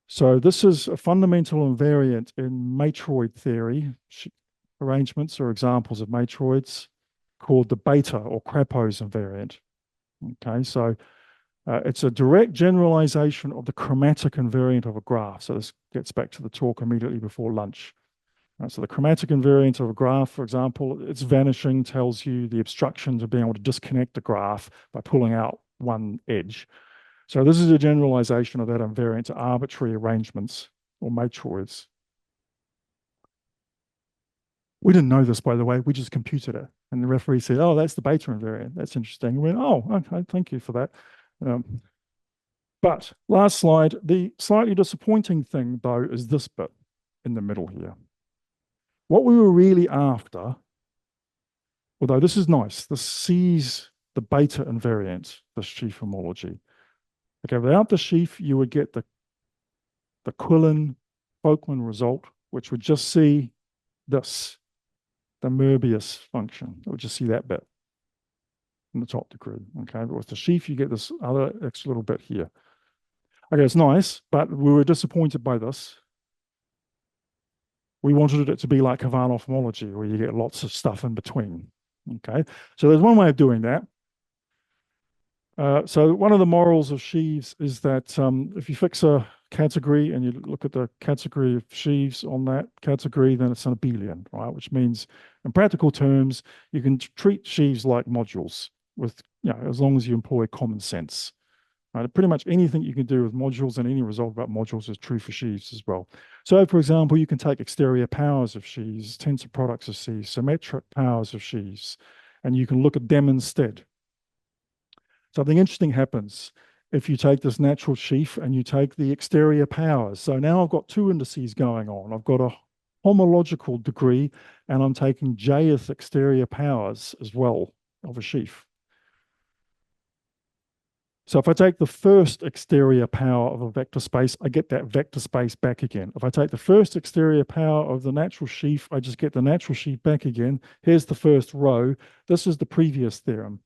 So this is a fundamental invariant in matroid theory. Arrangements or examples of matroids called the beta or Krapow's invariant. Okay, so it's a direct generalization of the chromatic invariant of a graph. So this gets back to the talk immediately before lunch. So the chromatic invariant of a graph, for example, its vanishing tells you the obstruction to being able to disconnect the graph by pulling out one edge. So this is a generalization of that invariant to arbitrary arrangements or matroids. We didn't know this, by the way. We just computed it. And the referee said, oh, that's the beta invariant. That's interesting. We went, oh, okay, thank you for that. But last slide, the slightly disappointing thing, though, is this bit in the middle here. What we were really after, although this is nice, this sees the beta invariant, the sheaf homology. Okay, without the sheaf, you would get the Quillen-Folkman result, which would just see this, the Möbius function. It would just see that bit in the top degree. Okay, but with the sheaf, you get this other extra little bit here. Okay, it's nice, but we were disappointed by this. We wanted it to be like Ivanov homology, where you get lots of stuff in between. Okay, so there's one way of doing that. So one of the morals of sheaves is that if you fix a category and you look at the category of sheaves on that category, then it's an abelian, right? Which means, in practical terms, you can treat sheaves like modules with, as long as you employ common sense. Right? Pretty much anything you can do with modules and any result about modules is true for sheaves as well. So, for example, you can take exterior powers of sheaves, tensor products of sheaves, symmetric powers of sheaves, and you can look at them instead. Something interesting happens if you take this natural sheaf and you take the exterior powers. So now I've got two indices going on. I've got a homological degree, and I'm taking jth exterior powers as well of a sheaf. So if I take the first exterior power of a vector space, I get that vector space back again. If I take the first exterior power of the natural sheaf, I just get the natural sheaf back again. Here's the first row. This is the previous theorem,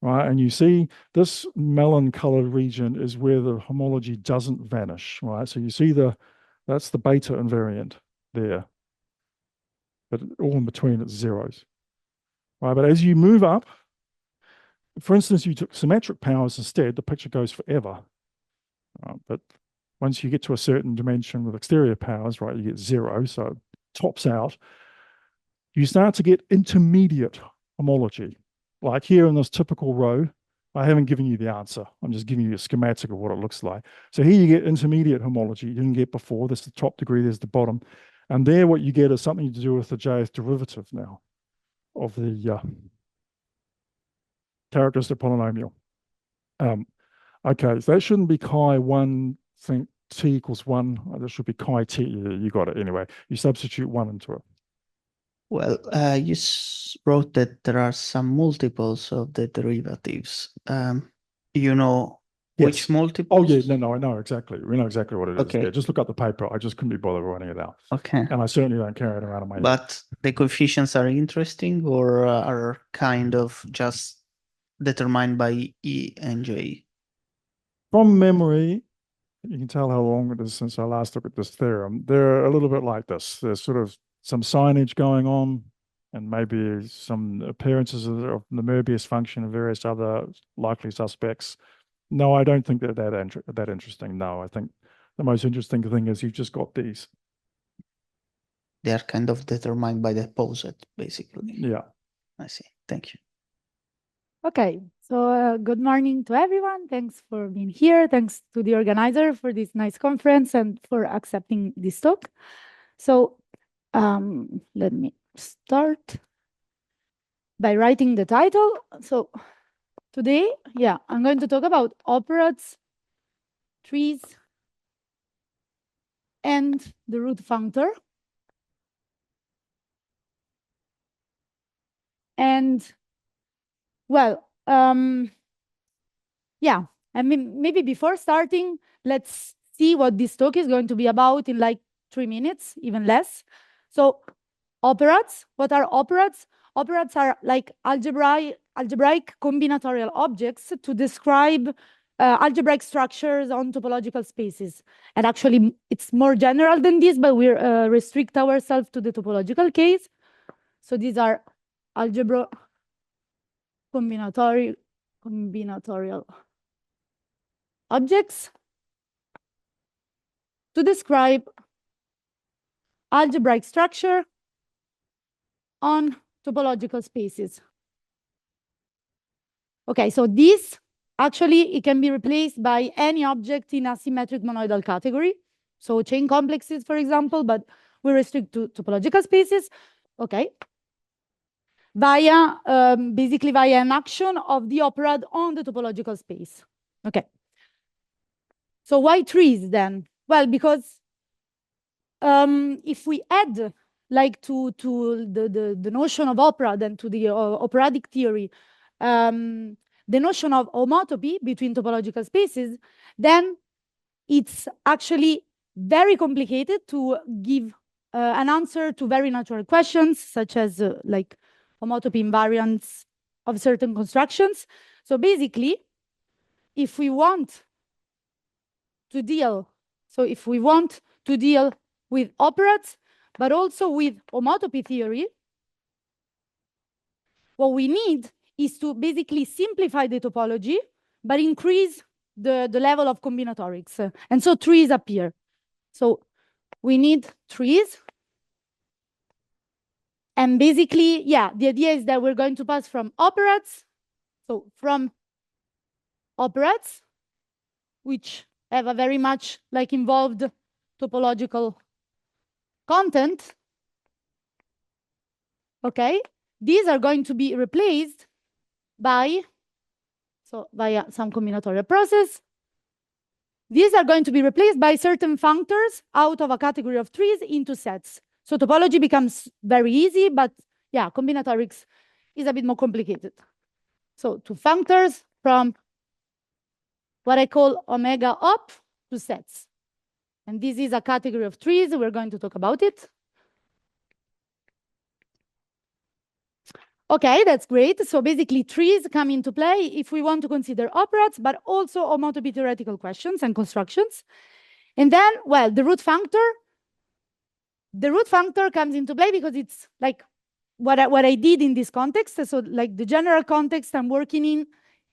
right? And you see this melon-colored region is where the homology doesn't vanish, right? So you see that's the beta invariant there. But all in between, it's zeros, right? But as you move up, for instance, you took symmetric powers instead, the picture goes forever. But once you get to a certain dimension with exterior powers, right, you get 0, so it tops out. You start to get intermediate homology. Like here in this typical row, I haven't given you the answer. I'm just giving you a schematic of what it looks like. So here you get intermediate homology you didn't get before. There's the top degree, there's the bottom. And there what you get is something to do with the jth derivative now of the characteristic polynomial. Okay, so that shouldn't be chi1, think t equals 1. That should be chi t. You got it anyway. You substitute 1 into it. Well, you wrote that there are some multiples of the derivatives. You know which multiples? Oh, yeah, no, I know exactly. We know exactly what it is. Okay. Yeah, just look up the paper. I just couldn't be bothered writing it out. Okay. And I certainly don't carry it around in my head. But the coefficients are interesting or are kind of just determined by E and J? From memory, you can tell how long it is since I last looked at this theorem. They're a little bit like this. There's sort of some signage going on and maybe some appearances of the Möbius function and various other likely suspects. No, I don't think they're that interesting. No, I think the most interesting thing is you've just got these. They are kind of determined by the poset, basically. Yeah. I see. Thank you. Okay, so good morning to everyone. Thanks for being here. Thanks to the organizer for this nice conference and for accepting this talk. So let me start by writing the title. So today, yeah, I'm going to talk about operads, trees, and the root functor. And well, yeah, I mean, maybe before starting, let's see what this talk is going to be about in like 3 minutes, even less. So operads, what are operads? Operads are like algebraic combinatorial objects to describe algebraic structures on topological spaces. And actually, it's more general than this, but we restrict ourselves to the topological case. So these are algebra combinatorial objects to describe algebraic structure on topological spaces. Okay, so this actually, it can be replaced by any object in a symmetric monoidal category. So chain complexes, for example, but we restrict to topological spaces. Okay. Via, basically via an action of the operad on the topological space. Okay. So why trees then? Well, because if we add like to the notion of operad and to the operadic theory, the notion of homotopy between topological spaces, then it's actually very complicated to give an answer to very natural questions, such as like homotopy invariants of certain constructions. So basically, if we want to deal, with operads, but also with homotopy theory, what we need is to basically simplify the topology, but increase the level of combinatorics. And so trees appear. So we need trees. And basically, yeah, the idea is that we're going to pass from operads, so from operads, which have a very much like involved topological content. Okay, these are going to be replaced by, so via some combinatorial process, these are going to be replaced by certain functors out of a category of trees into sets. So topology becomes very easy, but yeah, combinatorics is a bit more complicated. So to functors from what I call omega op to sets. And this is a category of trees. We're going to talk about it. Okay, that's great. So basically, trees come into play if we want to consider operads, but also homotopy theoretical questions and constructions. And then, well, the root functor comes into play because it's like what I did in this context. So like the general context I'm working in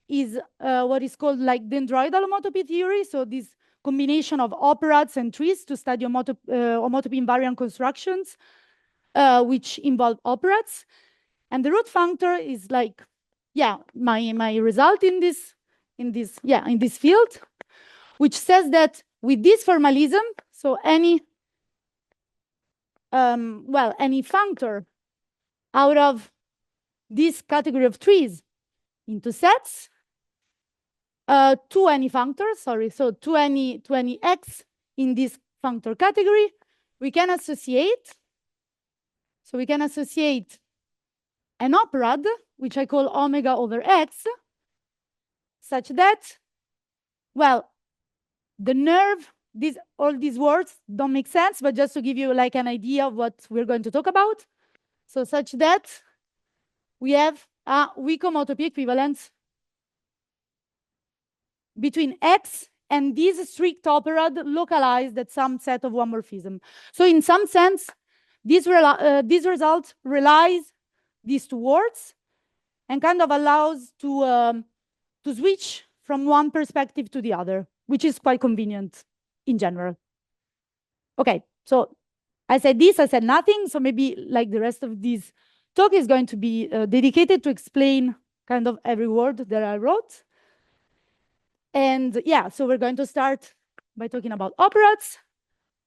is what is called like dendroidal homotopy theory. So this combination of operads and trees to study homotopy invariant constructions, which involve operads. And the root functor is like, yeah, my result in this field, which says that with this formalism, so any functor out of this category of trees into sets, to any functor, so to any x in this functor category, we can associate. So we can associate an operad, which I call omega over x, such that, well, the nerve, all these words don't make sense, but just to give you like an idea of what we're going to talk about. So such that we have a weak homotopy equivalence between X and this strict operad localized at some set of one morphism. So in some sense, this result relies these two words and kind of allows to switch from one perspective to the other, which is quite convenient in general. Okay, so I said this, I said nothing. So maybe like the rest of this talk is going to be dedicated to explain kind of every word that I wrote. And yeah, so we're going to start by talking about operads.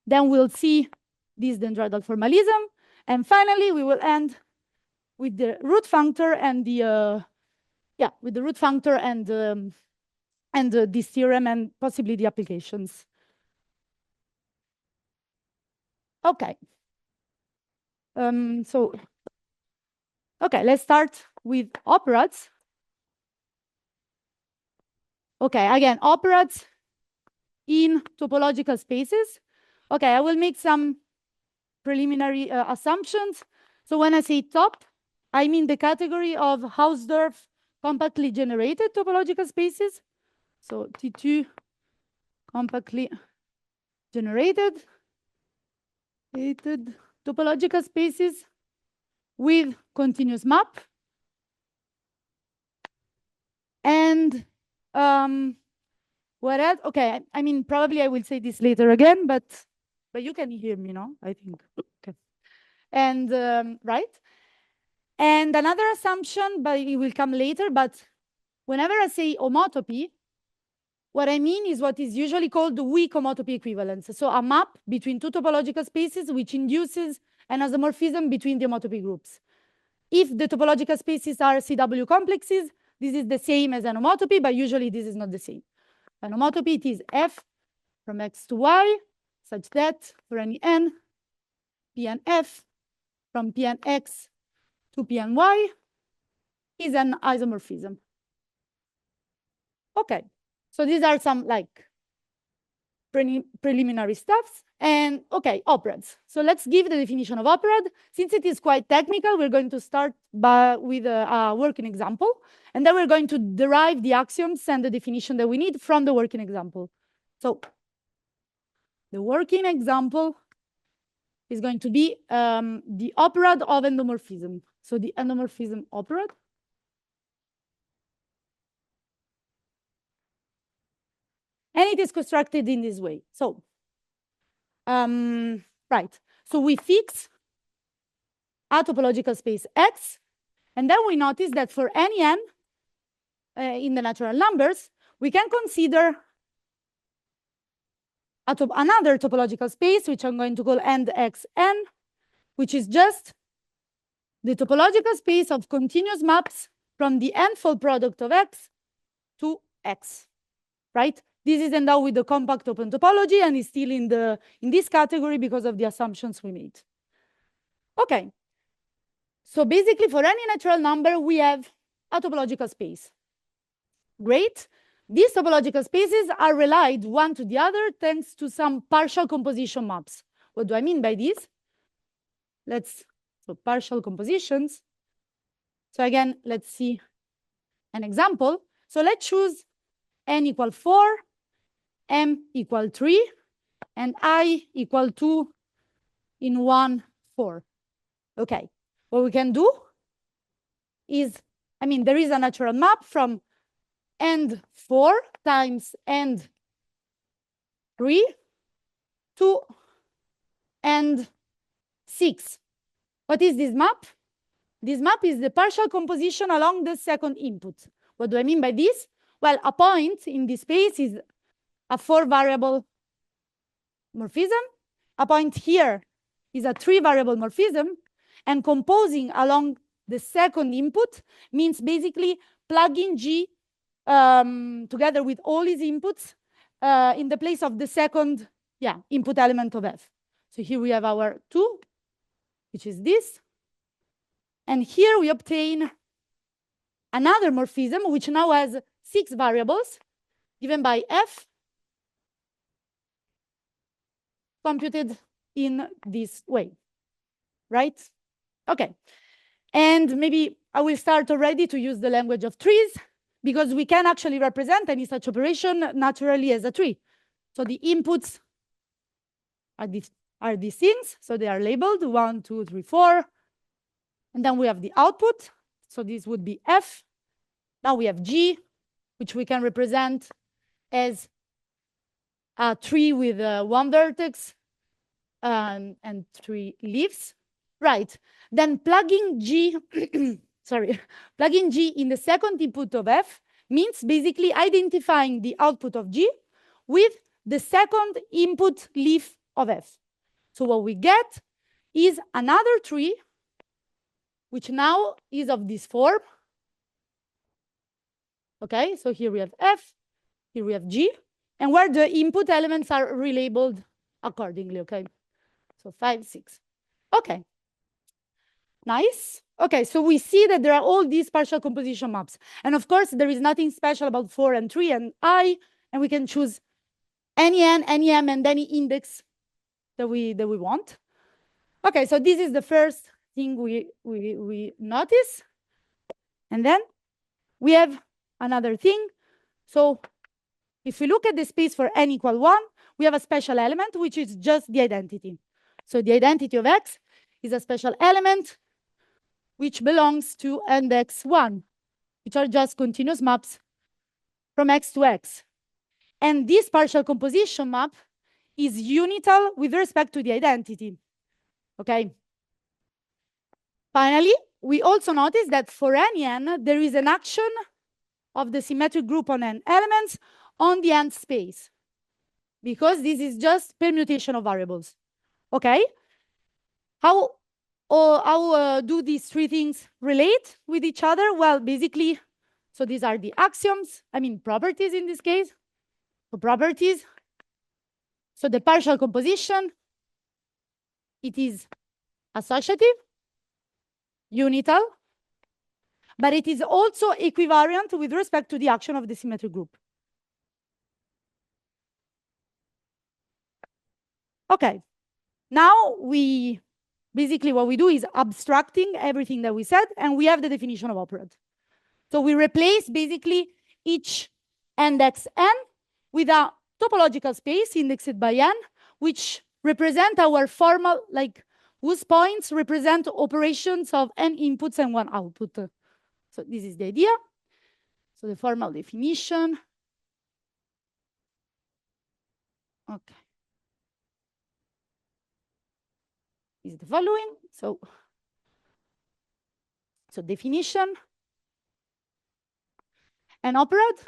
Then we'll see this dendroidal formalism. And finally, we will end with the root functor and the this theorem and possibly the applications. Okay. Okay, let's start with operads. Okay, again, operads in topological spaces. Okay, I will make some preliminary assumptions. So when I say top, I mean the category of Hausdorff compactly generated topological spaces. So T2 compactly generated topological spaces with continuous map. And what else? Okay, I mean, probably I will say this later again, but you can hear me, no? I think. Okay. And right. And another assumption, but it will come later, but whenever I say homotopy, what I mean is what is usually called the weak homotopy equivalence. So a map between two topological spaces which induces an isomorphism between the homotopy groups. If the topological spaces are CW complexes, this is the same as an homotopy, but usually this is not the same. An homotopy, it is F from X to Y, such that for any n, P and F from P and X to P and Y is an isomorphism. Okay, so these are some like preliminary stuffs. And okay, operads. So let's give the definition of operad. Since it is quite technical, we're going to start with a working example. And then we're going to derive the axioms and the definition that we need from the working example. So the working example is going to be the operad of endomorphism. So the endomorphism operad. And it is constructed in this way. So, right. So we fix a topological space X, and then we notice that for any n in the natural numbers, we can consider another topological space, which I'm going to call endXn, which is just the topological space of continuous maps from the n-fold product of X to X, right? This is endowed with the compact open topology and is still in this category because of the assumptions we made. Okay. So basically, for any natural number, we have a topological space. Great. These topological spaces are relied one to the other thanks to some partial composition maps. What do I mean by this? So partial compositions. So again, let's see an example. So let's choose n equal 4, m equal 3, and I equal 2 in 1, 4. Okay, what we can do is, I mean, there is a natural map from end 4 times end 3 to end 6. What is this map? This map is the partial composition along the second input. What do I mean by this? Well, a point in this space is a 4-variable morphism. A point here is a 3-variable morphism. And composing along the second input means basically plugging G together with all its inputs in the place of the second input element of F. So here we have our 2, which is this. And here we obtain another morphism, which now has 6 variables given by F, computed in this way, right? Okay. And maybe I will start already to use the language of trees. because we can actually represent any such operation naturally as a tree. So the inputs are these things. So they are labeled 1, 2, 3, 4. And then we have the output. So this would be F. Now we have G, which we can represent as a tree with one vertex and 3 leaves. Right. Then plugging G, plugging G in the second input of F means basically identifying the output of G with the second input leaf of F. So what we get is another tree, which now is of this form. Okay, so here we have F, here we have G, and where the input elements are relabeled accordingly, okay? So 5, 6. Okay. Nice. Okay, so we see that there are all these partial composition maps. And of course, there is nothing special about 4 and 3 and I, and we can choose any n, any m, and any index that we want. Okay, so this is the first thing we notice. And then we have another thing. So if we look at the space for n equal 1, we have a special element, which is just the identity. So the identity of X is a special element which belongs to index 1, which are just continuous maps from X to X. And this partial composition map is unital with respect to the identity. Okay. Finally, we also notice that for any n, there is an action of the symmetric group on n elements on the n space, because this is just permutation of variables. Okay. How do these 3 things relate with each other? Well, basically, so these are the axioms, properties in this case. So properties. So the partial composition, it is associative, unital, but it is also equivariant with respect to the action of the symmetric group. Okay, now basically what we do is abstracting everything that we said, and we have the definition of operad. So we replace basically each index n with a topological space indexed by n, which represent our formal, whose points represent operations of n inputs and 1 output. So this is the idea. So the formal definition. Okay. Is the following. So definition. An operad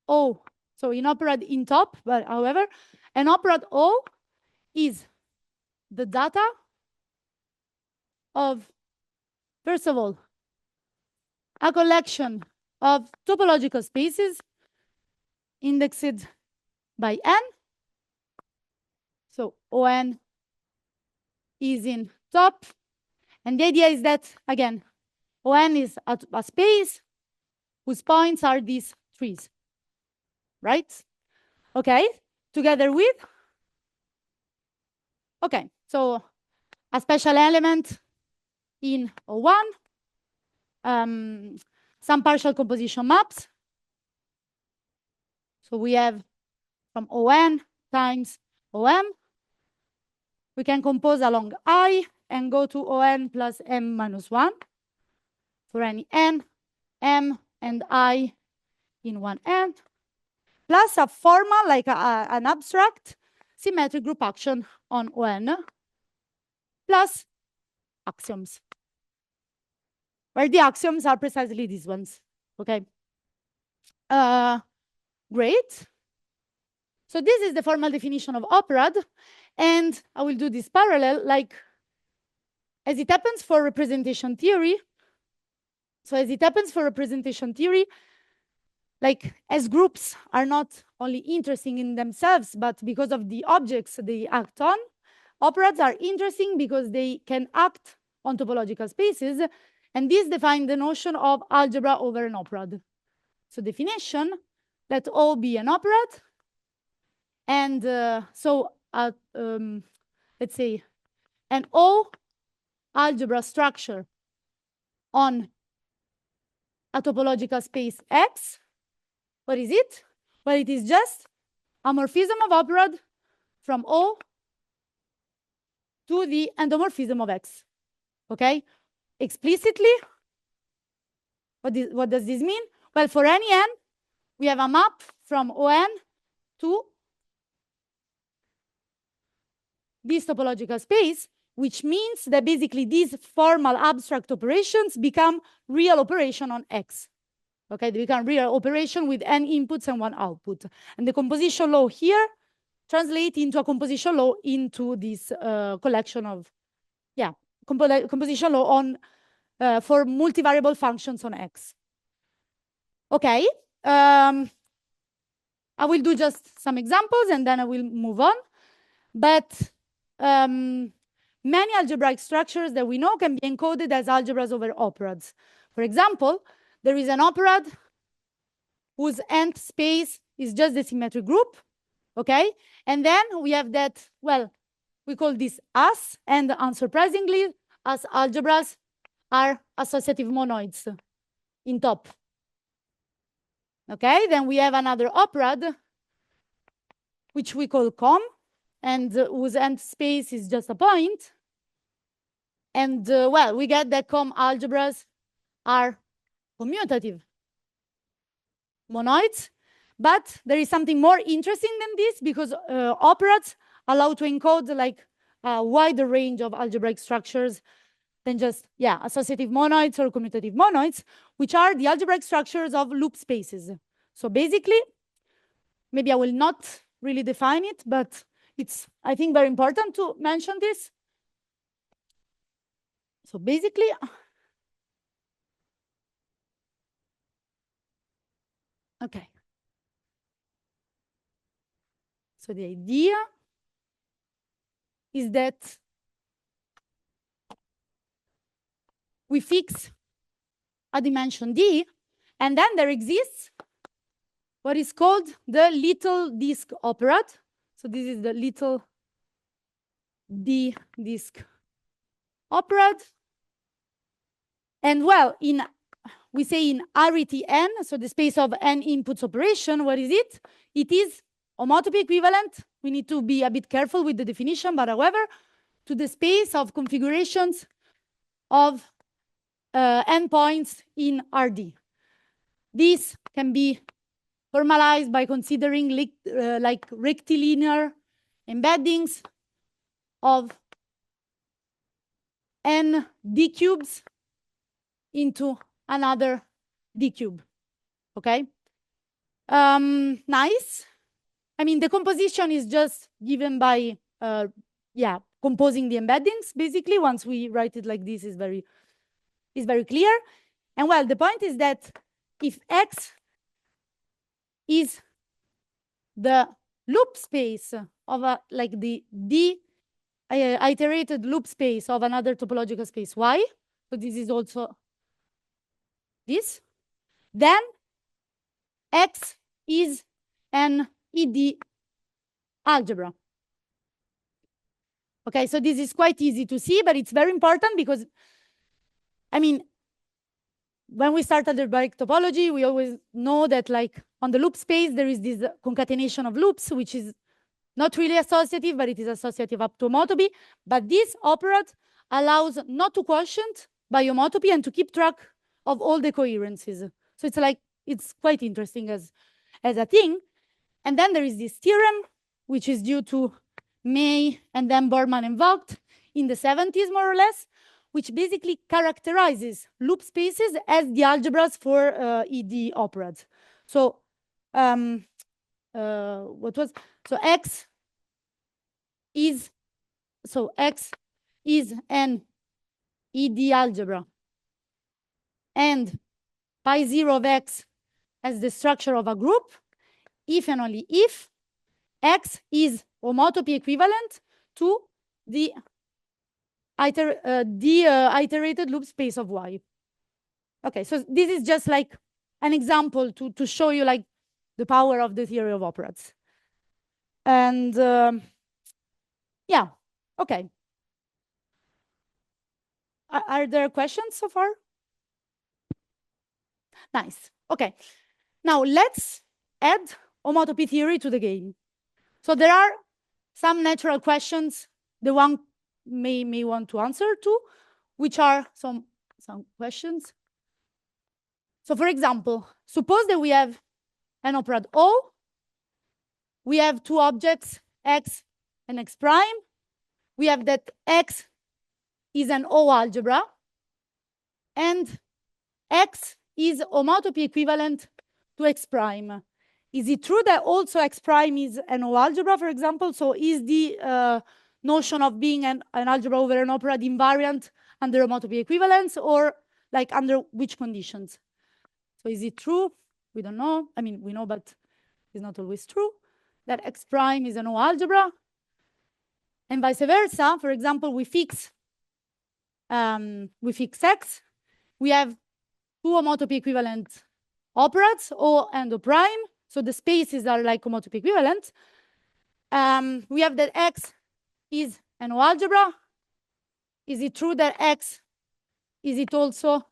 O. So in operad in top, but however, an operad O is the data of, first of all, a collection of topological spaces indexed by n. So On is in top. And the idea is that, again, On is a space whose points are these trees. Right? Okay. Together with, okay, so a special element in O1, some partial composition maps. So we have from On times Om. We can compose along I and go to On plus M minus 1 for any n, m, and I in one n, plus a formal, like an abstract symmetric group action on On, plus axioms, where the axioms are precisely these ones. Okay. Great. So this is the formal definition of operad, and I will do this parallel, like as it happens for representation theory. So as it happens for representation theory, like as groups are not only interesting in themselves, but because of the objects they act on, operads are interesting because they can act on topological spaces, and this defines the notion of algebra over an operad. So definition, let O be an operad, and let's say an O algebra structure on a topological space X. What is it? Well, it is just a morphism of operad from O to the endomorphism of X. Okay? Explicitly, what does this mean? Well, for any n, we have a map from On to this topological space, which means that basically these formal abstract operations become real operation on X. Okay, they become real operation with n inputs and one output. And the composition law here translates into a composition law into this collection of, composition law on for multivariable functions on X. Okay, I will do just some examples and then I will move on. But many algebraic structures that we know can be encoded as algebras over operads. For example, there is an operad whose nth space is just the symmetric group, okay? And then we have that, well, we call this as, and unsurprisingly, as algebras are associative monoids in top. Okay, then we have another operad, which we call com, and whose nth space is just a point. And well, we get that com algebras are commutative monoids, but there is something more interesting than this, because operads allow to encode like a wider range of algebraic structures than just, associative monoids or commutative monoids, which are the algebraic structures of loop spaces. So basically, maybe I will not really define it, but it's, I think, very important to mention this. So basically, okay. So the idea is that we fix a dimension D, and then there exists what is called the little disk operad. So this is the little D disk operad. And well, we say in arity n, so the space of n inputs operation, what is it? It is homotopy equivalent. We need to be a bit careful with the definition, but however, to the space of configurations of endpoints in RD. This can be formalized by considering like rectilinear embeddings of n d cubes into another d cube. Okay? Nice. I mean, the composition is just given by, composing the embeddings, basically. Once we write it like this, is very clear. And well, the point is that if X is the loop space of like the D iterated loop space of another topological space Y, so this is also this, then X is an ED algebra. Okay, so this is quite easy to see, but it's very important because, I mean, when we start algebraic topology, we always know that like on the loop space, there is this concatenation of loops, which is not really associative, but it is associative up to homotopy. But this operad allows not to quotient by homotopy and to keep track of all the coherences. So it's like, it's quite interesting as a thing. And then there is this theorem, which is due to May and then Bormann and Vogt in the 70s, more or less, which basically characterizes loop spaces as the algebras for ED operads. So X is an ED algebra, and pi 0 of X as the structure of a group, if and only if X is homotopy equivalent to the iterated loop space of Y. Okay, so this is just like an example to show you like the power of the theory of operads. And yeah, okay. Are there questions so far? Nice. Okay. Now let's add homotopy theory to the game. So there are some natural questions the one may want to answer to, which are some questions. So for example, suppose that we have an operad O. We have two objects, X and X prime. We have that X is an O algebra, and X is homotopy equivalent to X prime. Is it true that also X prime is an O algebra, for example? So is the notion of being an algebra over an operad invariant under homotopy equivalence, or like under which conditions? So is it true? We don't know. I mean, we know, but it's not always true that X prime is an O algebra, and vice versa. For example, we fix X. We have two homotopy equivalent operads, O and O prime. So the spaces are like homotopy equivalent. We have that X is an O algebra. Is it true that X is it also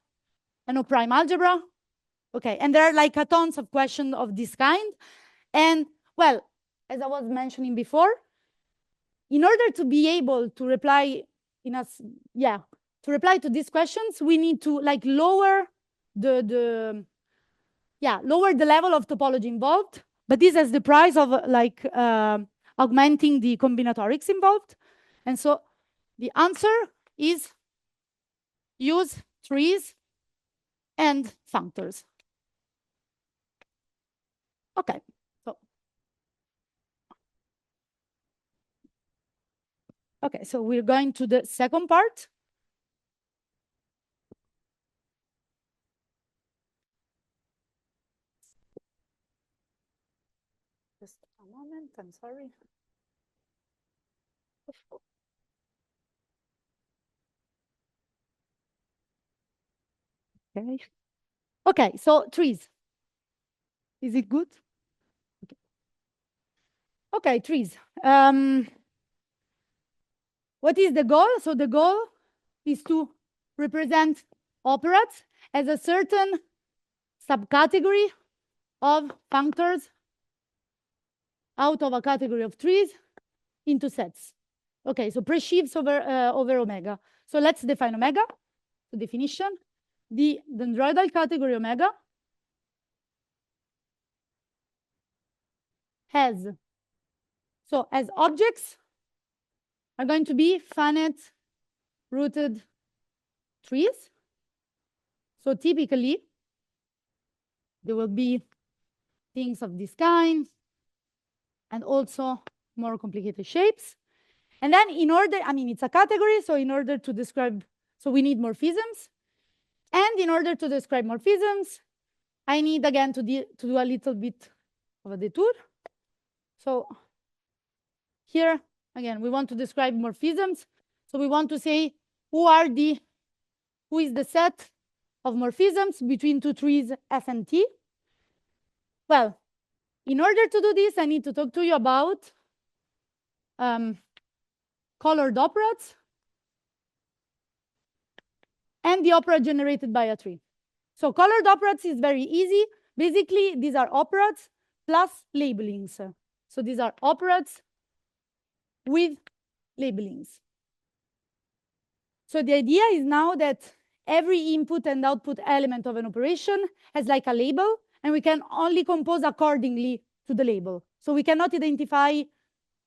an O prime algebra? Okay, and there are like tons of questions of this kind. And well, as I was mentioning before, in order to be able to reply to these questions, we need to like lower the level of topology involved. But this is the price of like augmenting the combinatorics involved. And so the answer is use trees and functors. Okay, so we're going to the second part. Just a moment, I'm sorry. Okay, so trees. Is it good? Okay, trees. What is the goal? So the goal is to represent operads as a certain subcategory of functors out of a category of trees into sets. Okay, so presheaves over omega. So let's define omega. The definition: the dendroidal category omega has, so as objects are going to be finite rooted trees. So typically there will be things of this kind and also more complicated shapes. And then in order, I mean, it's a category, so in order to describe, so we need morphisms. And in order to describe morphisms, I need again to do a little bit of a detour. So here, again, we want to describe morphisms. So we want to say who is the set of morphisms between two trees F and T. Well, in order to do this, I need to talk to you about colored operads and the operad generated by a tree. So colored operads is very easy. Basically, these are operads plus labelings. So these are operads with labelings. So the idea is now that every input and output element of an operation has like a label, and we can only compose accordingly to the label. So we cannot identify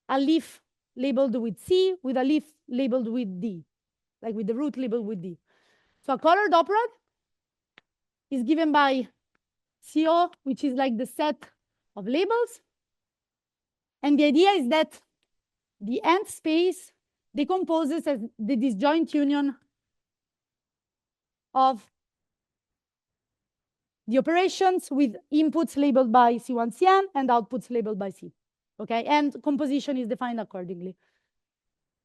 a leaf labeled with C with a leaf labeled with D, like with the root labeled with D. So a colored operad is given by CO, which is like the set of labels. And the idea is that the nth space decomposes as the disjoint union of the operations with inputs labeled by C1, Cn and outputs labeled by C. Okay, and composition is defined accordingly.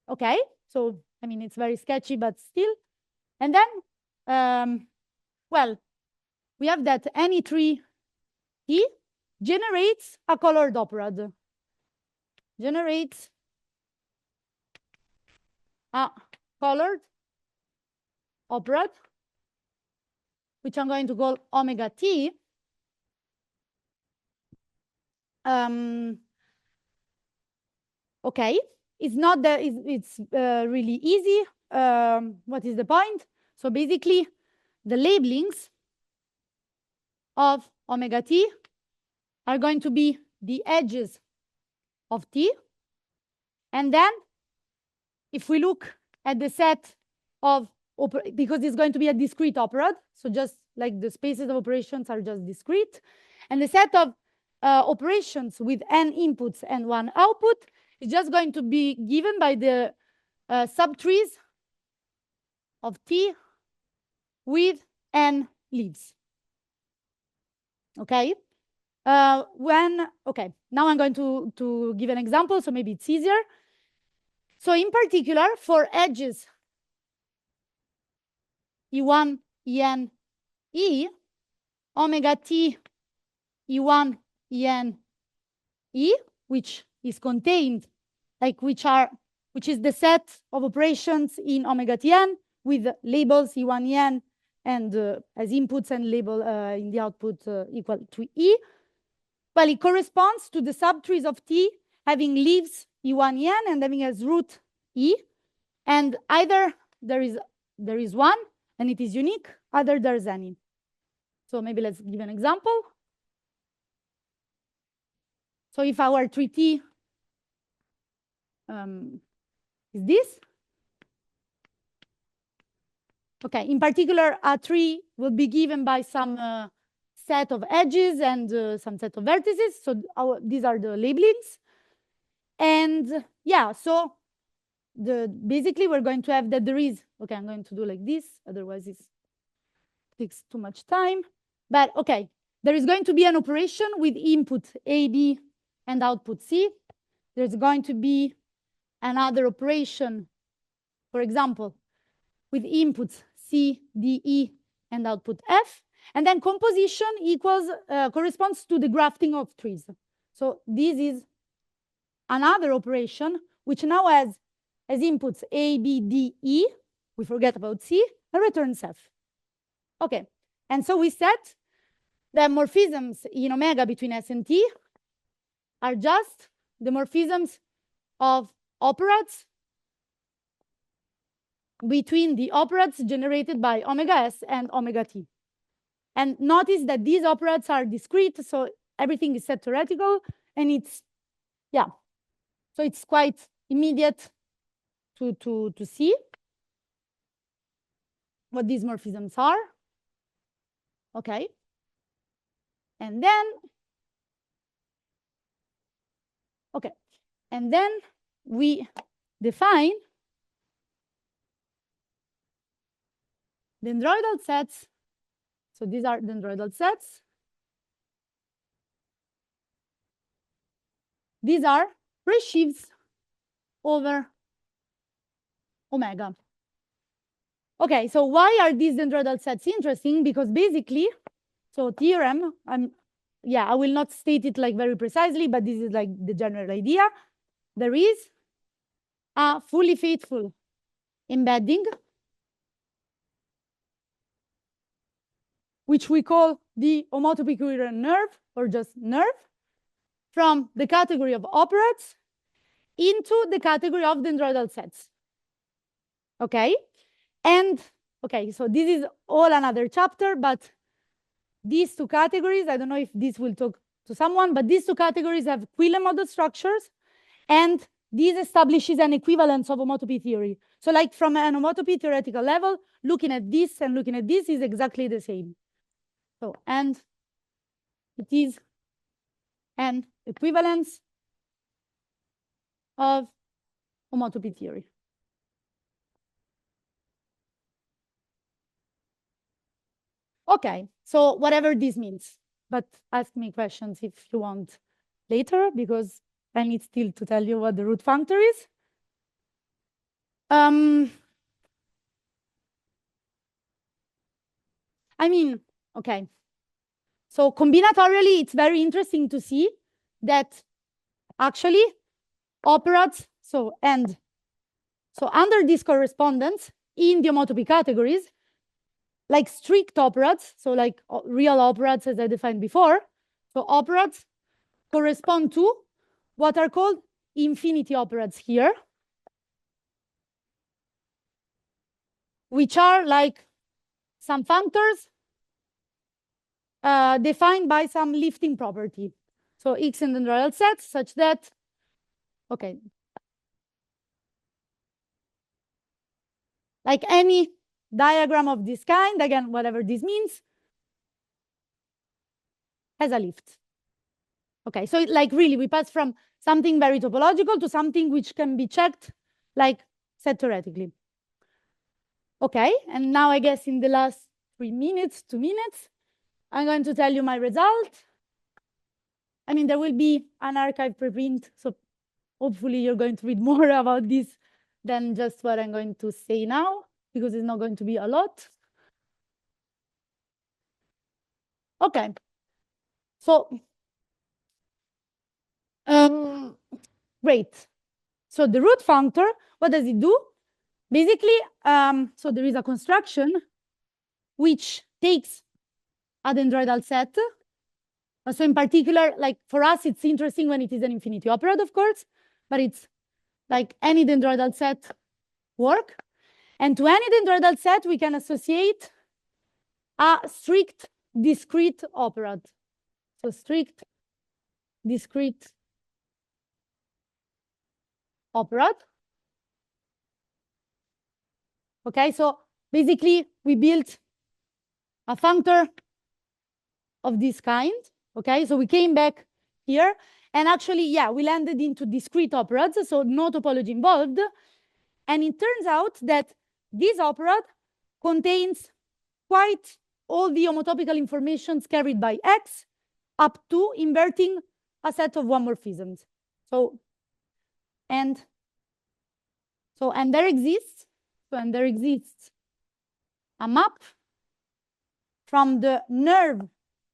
Okay, so I mean, it's very sketchy, but still. And then, well, we have that any tree T generates a colored operad. Generates a colored operad which I'm going to call omega t. Okay, it's not that it's really easy. What is the point? So basically, the labelings of omega t are going to be the edges of t. And then if we look at the set of, because it's going to be a discrete operad, so just like the spaces of operations are just discrete, and the set of operations with n inputs and one output is just going to be given by the subtrees of t with n leaves. Okay? Okay, now I'm going to give an example, so maybe it's easier. So in particular, for edges E1, En, E, omega t E1, En, E, which is contained, like which is the set of operations in omega Tn with labels E1, En, and as inputs and label in the output equal to E. Well, it corresponds to the subtrees of T having leaves E1, En and having as root E. And either there is one and it is unique, either there's any. So maybe let's give an example. So if our 3T is this, okay, in particular, a tree will be given by some set of edges and some set of vertices. So these are the labelings. And yeah, so basically we're going to have that there is, okay, I'm going to do like this, otherwise it takes too much time. But okay, there is going to be an operation with input A, B, and output C. There's going to be another operation, for example, with inputs C, D, E, and output F. And then composition equals corresponds to the grafting of trees. So this is another operation which now has as inputs A, B, D, E. We forget about C and returns F. Okay, and so we said that morphisms in omega between S and T are just the morphisms of operads between the operads generated by omega S and omega T. And notice that these operads are discrete, so everything is set theoretical, and it's, yeah, so it's quite immediate to see what these morphisms are. Okay. And then, okay, and then we define dendroidal sets. So these are dendroidal sets. These are presheaves over omega. Okay, so why are these dendroidal sets interesting? Because basically, so theorem, I will not state it like very precisely, but this is like the general idea. There is a fully faithful embedding, which we call the homotopy coherent nerve, or just nerve, from the category of operads into the category of dendroidal sets. Okay? And, okay, so this is all another chapter, but these two categories, I don't know if this will talk to someone, but these two categories have Quillen model structures, and this establishes an equivalence of homotopy theory. So like from an homotopy theoretical level, looking at this and looking at this is exactly the same. So, and it is an equivalence of homotopy theory. Okay, so whatever this means, but ask me questions if you want later, because I need still to tell you what the root functor is. I mean, okay. So combinatorially, it's very interesting to see that actually operads, so under this correspondence in the homotopy categories, like strict operads, so like real operads as I defined before. So operads correspond to what are called infinity operads here, which are like some functors defined by some lifting property. So X and dendroidal sets such that, okay, like any diagram of this kind, again, whatever this means, has a lift. Okay, so like really we pass from something very topological to something which can be checked like set theoretically. Okay, and now I guess in the last 2 minutes, I'm going to tell you my result. I mean, there will be an archive preprint, so hopefully you're going to read more about this than just what I'm going to say now, because it's not going to be a lot. Okay, so great. So the root functor, what does it do? Basically, so there is a construction which takes a dendroidal set. So in particular, like for us, it's interesting when it is an infinity operad, of course, but it's like any dendroidal set work. And to any dendroidal set, we can associate a strict discrete operad. So strict discrete operad. Okay, so basically we built a functor of this kind. Okay, so we came back here and actually, yeah, we landed into discrete operads, so no topology involved. And it turns out that this operad contains quite all the homotopical informations carried by X up to inverting a set of one morphisms. And there exists a map from the nerve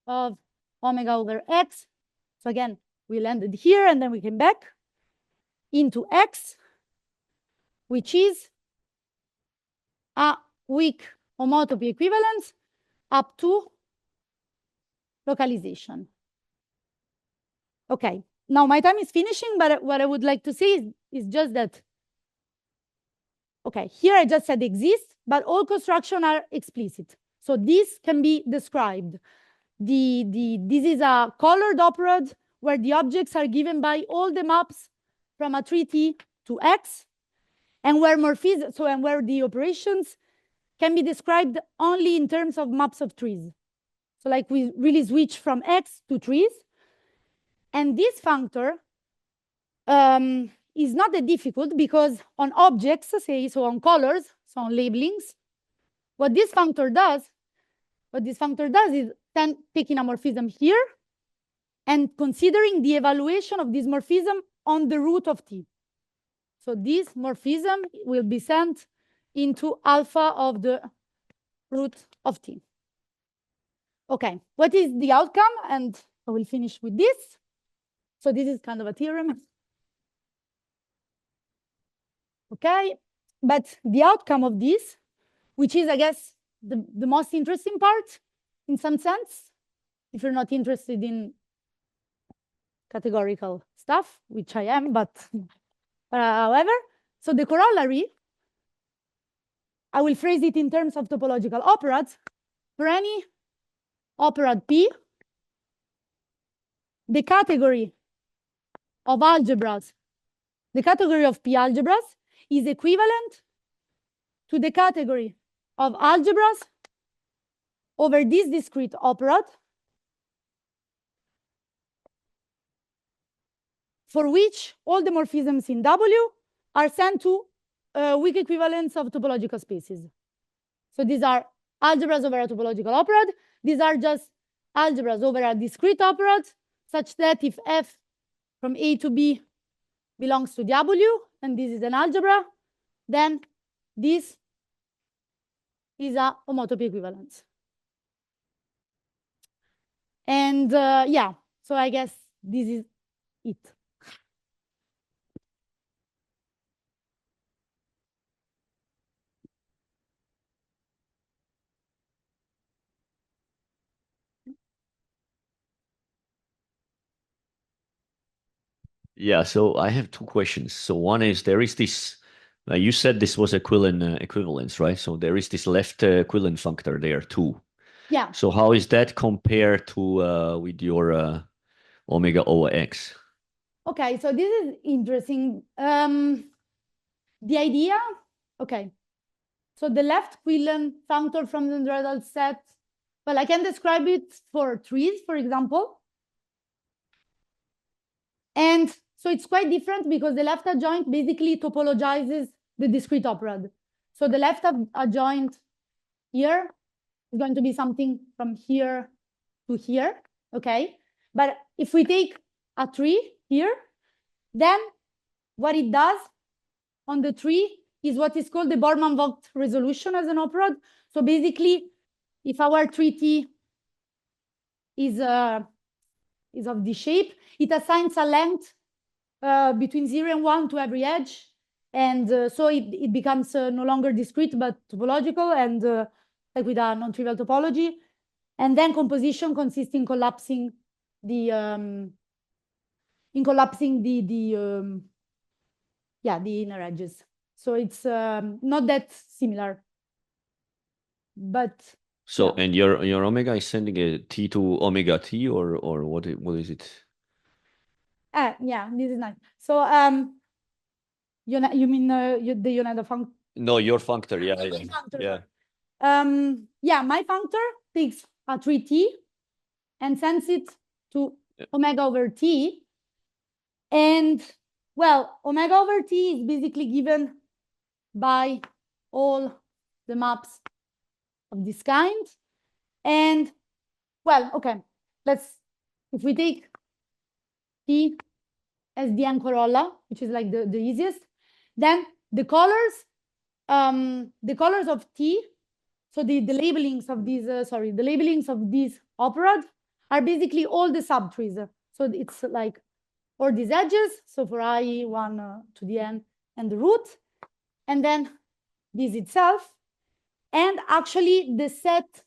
of omega over X. So again, we landed here and then we came back into X, which is a weak homotopy equivalence up to localization. Okay, now my time is finishing, but what I would like to say is just that, okay, here I just said exist, but all construction are explicit. So this can be described. This is a colored operad where the objects are given by all the maps from a 3T to X, and where morphism, so and where the operations can be described only in terms of maps of trees. So like we really switch from X to trees. And this functor is not that difficult because on objects, say, so on colors, so on labelings, what this functor does is then taking a morphism here and considering the evaluation of this morphism on the root of T. So this morphism will be sent into alpha of the root of T. Okay, what is the outcome? And I will finish with this. So this is kind of a theorem. Okay, but the outcome of this, which is, I guess, the most interesting part in some sense, if you're not interested in categorical stuff, which I am, but however, so the corollary, I will phrase it in terms of topological operads. For any operad P, the category of algebras, the category of P algebras is equivalent to the category of algebras over this discrete operad for which all the morphisms in W are sent to weak equivalents of topological spaces. So these are algebras over a topological operad. These are just algebras over a discrete operad, such that if F from A to B belongs to W, and this is an algebra, then this is a homotopy equivalence. And yeah, so I guess this is it. Yeah, so I have two questions. So one is there is this, you said this was equivalence, right? So there is this left equivalent functor there too. Yeah. So how is that compared to with your omega over x? Okay, so this is interesting. The idea, okay. So the left equivalent functor from the dendroidal set, well, I can describe it for trees, for example. And so it's quite different because the left adjoint basically topologizes the discrete operad. So the left adjoint here is going to be something from here to here, okay? But if we take a tree here, then what it does on the tree is what is called the Borman-Vogt resolution as an operad. So basically, if our tree T is of this shape, it assigns a length between 0 and 1 to every edge. And so it becomes no longer discrete, but topological, and like with a non-trivial topology. And then composition consists in collapsing the inner edges. So it's not that similar. But so and your omega is sending a T to omega T, or what is it? Yeah, this is nice. So you mean the Yoneda functor? No, your functor, yeah. Yeah, my functor takes a 3T and sends it to omega over T. And well, omega over T is basically given by all the maps of this kind. And well, okay, if we take T as the N corolla, which is like the easiest, then the colors of T, so the labelings of these, the labelings of these operad are basically all the subtrees. So it's like all these edges, so for I, 1 to the N, and the root, and then this itself. And actually, the set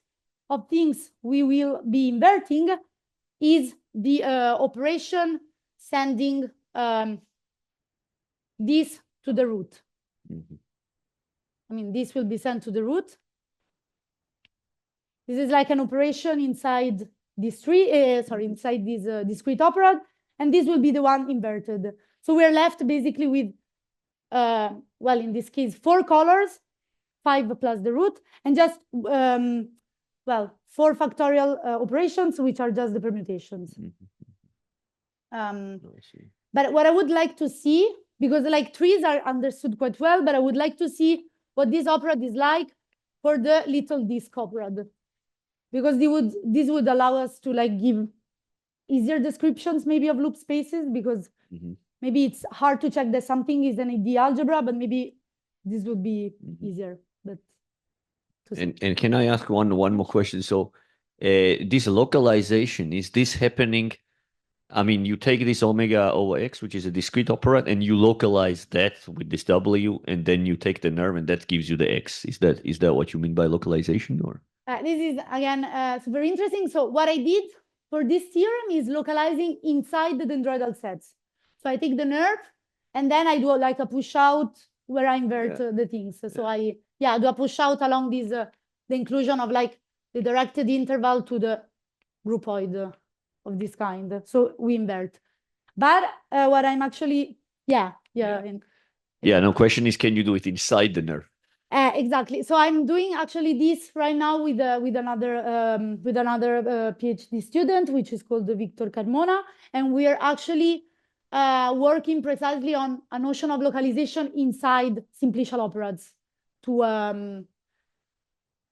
of things we will be inverting is the operation sending this to the root. Mm-hmm. I mean, this will be sent to the root. This is like an operation inside this tree, inside this discrete operad, and this will be the one inverted. So we're left basically with, well, in this case, 4 colors, 5 plus the root, and just, well, 4 factorial operations, which are just the permutations. But what I would like to see, because like trees are understood quite well, but I would like to see what this operad is like for the little disk operad, because this would allow us to like give easier descriptions maybe of loop spaces, because maybe it's hard to check that something is an ID algebra, but maybe this would be easier. But and can I ask one more question? So this localization, is this happening? I mean, you take this omega over x, which is a discrete operad, and you localize that with this w, and then you take the nerve, and that gives you the x. Is that what you mean by localization, or? This is again super interesting. So what I did for this theorem is localizing inside the dendroidal sets. So I take the nerve, and then I do like a push out where I invert the things. So I do a push out along this the inclusion of like the directed interval to the groupoid of this kind. So we invert. But what I'm actually no, question is, can you do it inside the nerve? Exactly. So I'm doing actually this right now with another PhD student, which is called Victor Carmona, and we are actually working precisely on a notion of localization inside simplicial operads to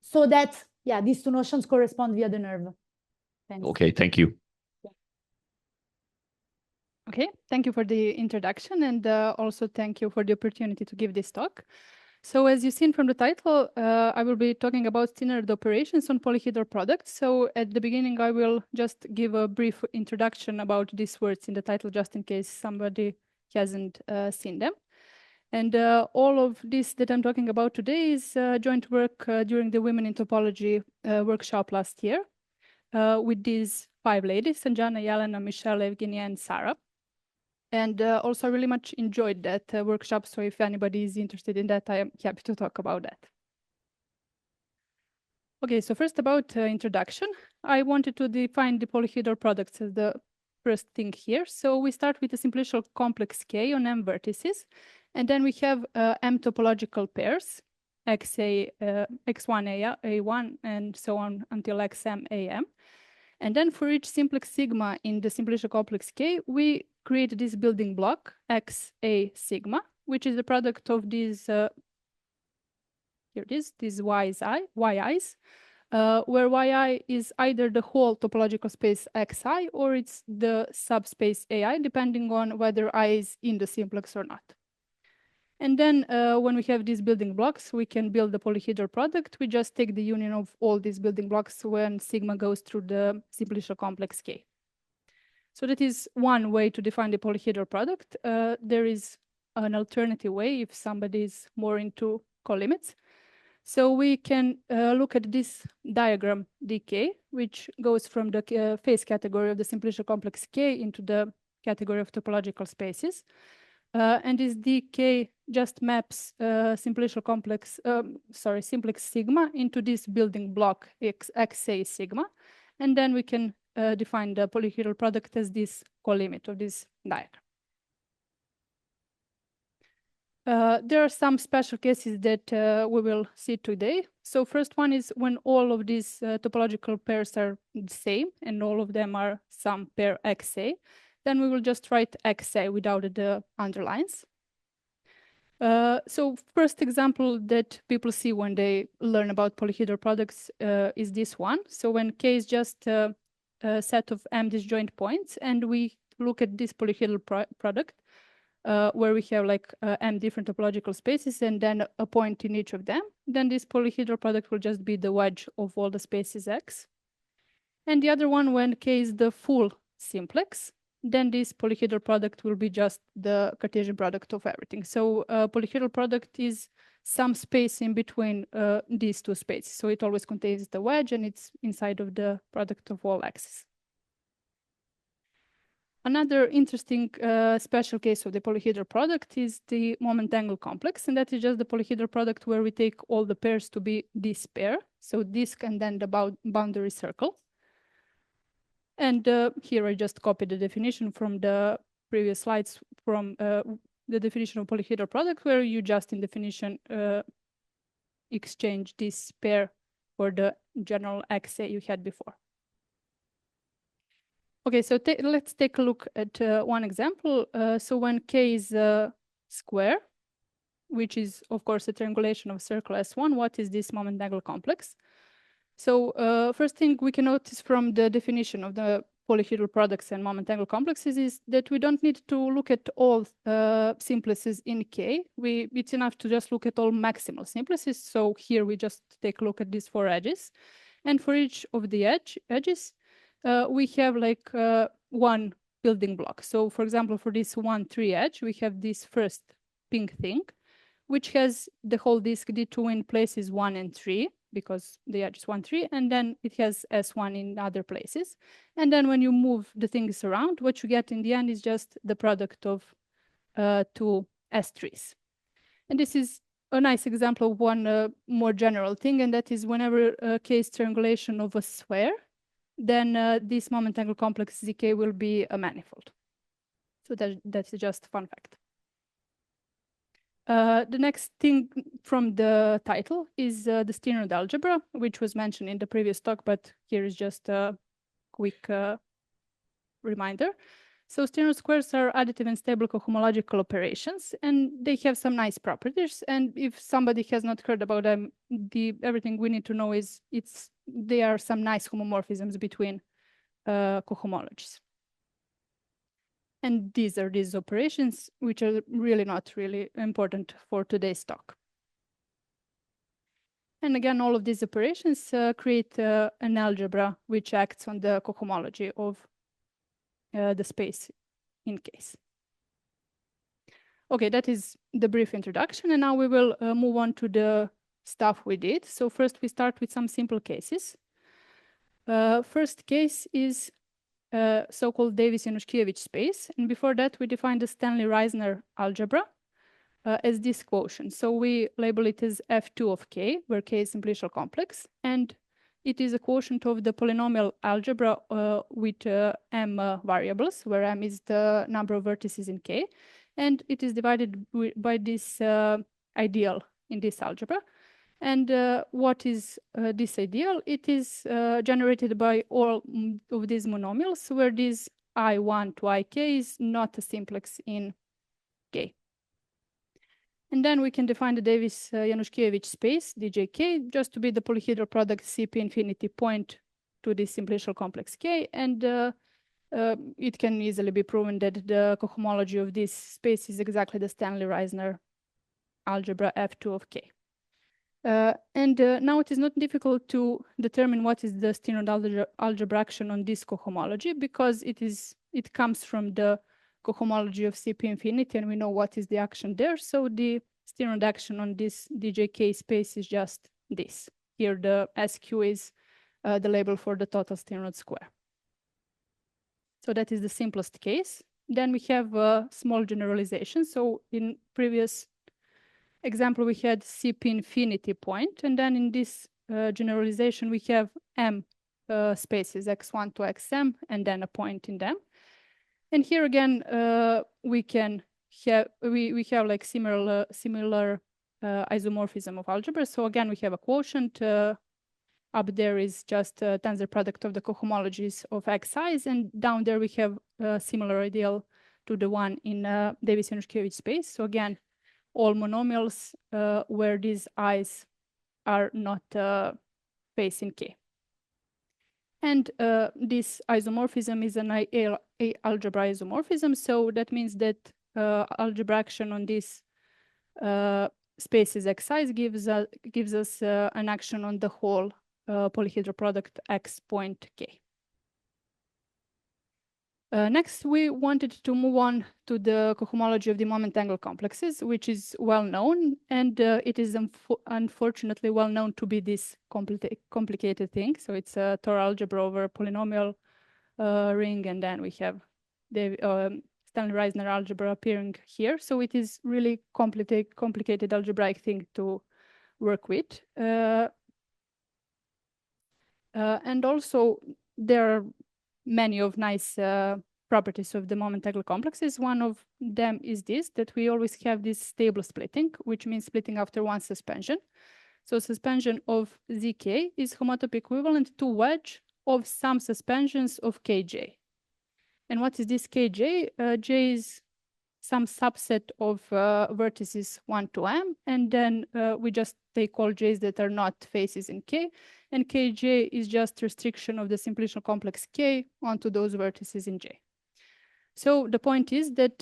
so that these two notions correspond via the nerve. Thanks. Okay, thank you. Okay, thank you for the introduction, and also thank you for the opportunity to give this talk. So as you've seen from the title, I will be talking about Steenrod operations on polyhedral products. So at the beginning, I will just give a brief introduction about these words in the title, just in case somebody hasn't seen them. And all of this that I'm talking about today is joint work during the Women in Topology workshop last year with these 5 ladies, Sanjana, Yelena, Michelle, Evgenia, and Sarah. And also I really much enjoyed that workshop. So if anybody is interested in that, I am happy to talk about that. Okay, so first about introduction, I wanted to define the polyhedral products as the first thing here. So we start with a simplicial complex K on M vertices, and then we have M topological pairs, XA, X1 A1, and so on until XM AM. And then for each simplex sigma in the simplicial complex K, we create this building block, XA sigma, which is the product of these here it is, these yi's, where yi is either the whole topological space xi or it's the subspace ai, depending on whether I is in the simplex or not. And then when we have these building blocks, we can build the polyhedral product. We just take the union of all these building blocks when sigma goes through the simplicial complex K. So that is one way to define the polyhedral product. There is an alternative way if somebody is more into colimits. So we can look at this diagram dk, which goes from the phase category of the simplicial complex K into the category of topological spaces. And this dk just maps simplicial complex, simplex sigma into this building block xa sigma. And then we can define the polyhedral product as this colimit of this diagram. There are some special cases that we will see today. So first one is when all of these topological pairs are the same and all of them are some pair XA, then we will just write XA without the underlines. So first example that people see when they learn about polyhedral products is this one. So when K is just a set of M disjoint points and we look at this polyhedral product, where we have like M different topological spaces and then a point in each of them, then this polyhedral product will just be the wedge of all the spaces X. And the other one, when K is the full simplex, then this polyhedral product will be just the Cartesian product of everything. So polyhedral product is some space in between these two spaces. So it always contains the wedge and it's inside of the product of all X's. Another interesting special case of the polyhedral product is the moment angle complex, and that is just the polyhedral product where we take all the pairs to be this pair, so disk and then the boundary circle. And here I just copied the definition from the previous slides from the definition of polyhedral product, where you just in definition exchange this pair for the general XA you had before. Okay, so let's take a look at one example. So when K is a square, which is, of course, a triangulation of circle S1, what is this moment angle complex? So first thing we can notice from the definition of the polyhedral products and moment angle complexes is that we don't need to look at all simplices in K. It's enough to just look at all maximal simplices. So here we just take a look at these 4 edges. And for each of the edges, we have like one building block. So for example, for this 1, 3 edge, we have this first pink thing, which has the whole disk D2 in places 1 and 3, because the edge is 1, 3, and then it has S1 in other places. And then when you move the things around, what you get in the end is just the product of 2 S3s. And this is a nice example of one more general thing, and that is whenever K is triangulation of a sphere, then this moment angle complex ZK will be a manifold. So that's just a fun fact. The next thing from the title is the Steenrod algebra, which was mentioned in the previous talk, but here is just a quick reminder. So Steenrod squares are additive and stable cohomological operations, and they have some nice properties. And if somebody has not heard about them, everything we need to know is there are some nice homomorphisms between cohomologies. And these are these operations, which are really not really important for today's talk. And again, all of these operations create an algebra which acts on the cohomology of the space in case. Okay, that is the brief introduction, and now we will move on to the stuff we did. So first we start with some simple cases. First case is so-called Davis-Januszkiewicz space. And before that, we defined the Stanley-Reisner algebra as this quotient. So we label it as F2 of K, where K is simplicial complex. And it is a quotient of the polynomial algebra with m variables, where m is the number of vertices in K. And it is divided by this ideal in this algebra. And what is this ideal? It is generated by all of these monomials, where this I1 to Ik is not a simplex in K. And then we can define the Davis-Januszkiewicz space, DJK, just to be the polyhedral product CP infinity point to this simplicial complex K. And it can easily be proven that the cohomology of this space is exactly the Stanley-Reisner algebra F2 of K. Now it is not difficult to determine what is the Steenrod algebra action on this cohomology, because it comes from the cohomology of CP infinity, and we know what is the action there. So the Steenrod action on this DJK space is just this. Here the SQ is the label for the total Steenrod square. So that is the simplest case. Then we have a small generalization. So in previous example, we had CP infinity point, and then in this generalization, we have M spaces, x1 to xm, and then a point in them. And here again, we have like similar isomorphism of algebra. So again, we have a quotient. Up there is just a tensor product of the cohomologies of xi's, and down there we have a similar ideal to the one in Davis-Januszkiewicz space. So again, all monomials where these i's are not facing K. And this isomorphism is an algebra isomorphism. So that means that algebra action on this spaces xi's gives us an action on the whole polyhedral product x point K. Next, we wanted to move on to the cohomology of the moment angle complexes, which is well known, and it is unfortunately well known to be this complicated thing. So it's a Tor algebra over a polynomial ring, and then we have the Stanley-Reisner algebra appearing here. So it is really complicated algebraic thing to work with. And also there are many of nice properties of the moment angle complexes. One of them is this, that we always have this stable splitting, which means splitting after one suspension. So suspension of Zk is homotopy equivalent to wedge of some suspensions of Kj. And what is this Kj? J is some subset of vertices 1 to m, and then we just take all j's that are not faces in K, and Kj is just restriction of the simplicial complex K onto those vertices in J. So the point is that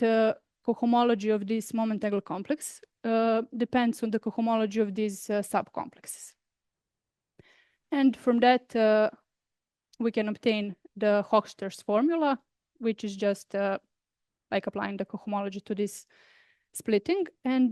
cohomology of this moment angle complex depends on the cohomology of these subcomplexes. And from that, we can obtain the Hochster's formula, which is just like applying the cohomology to this splitting. And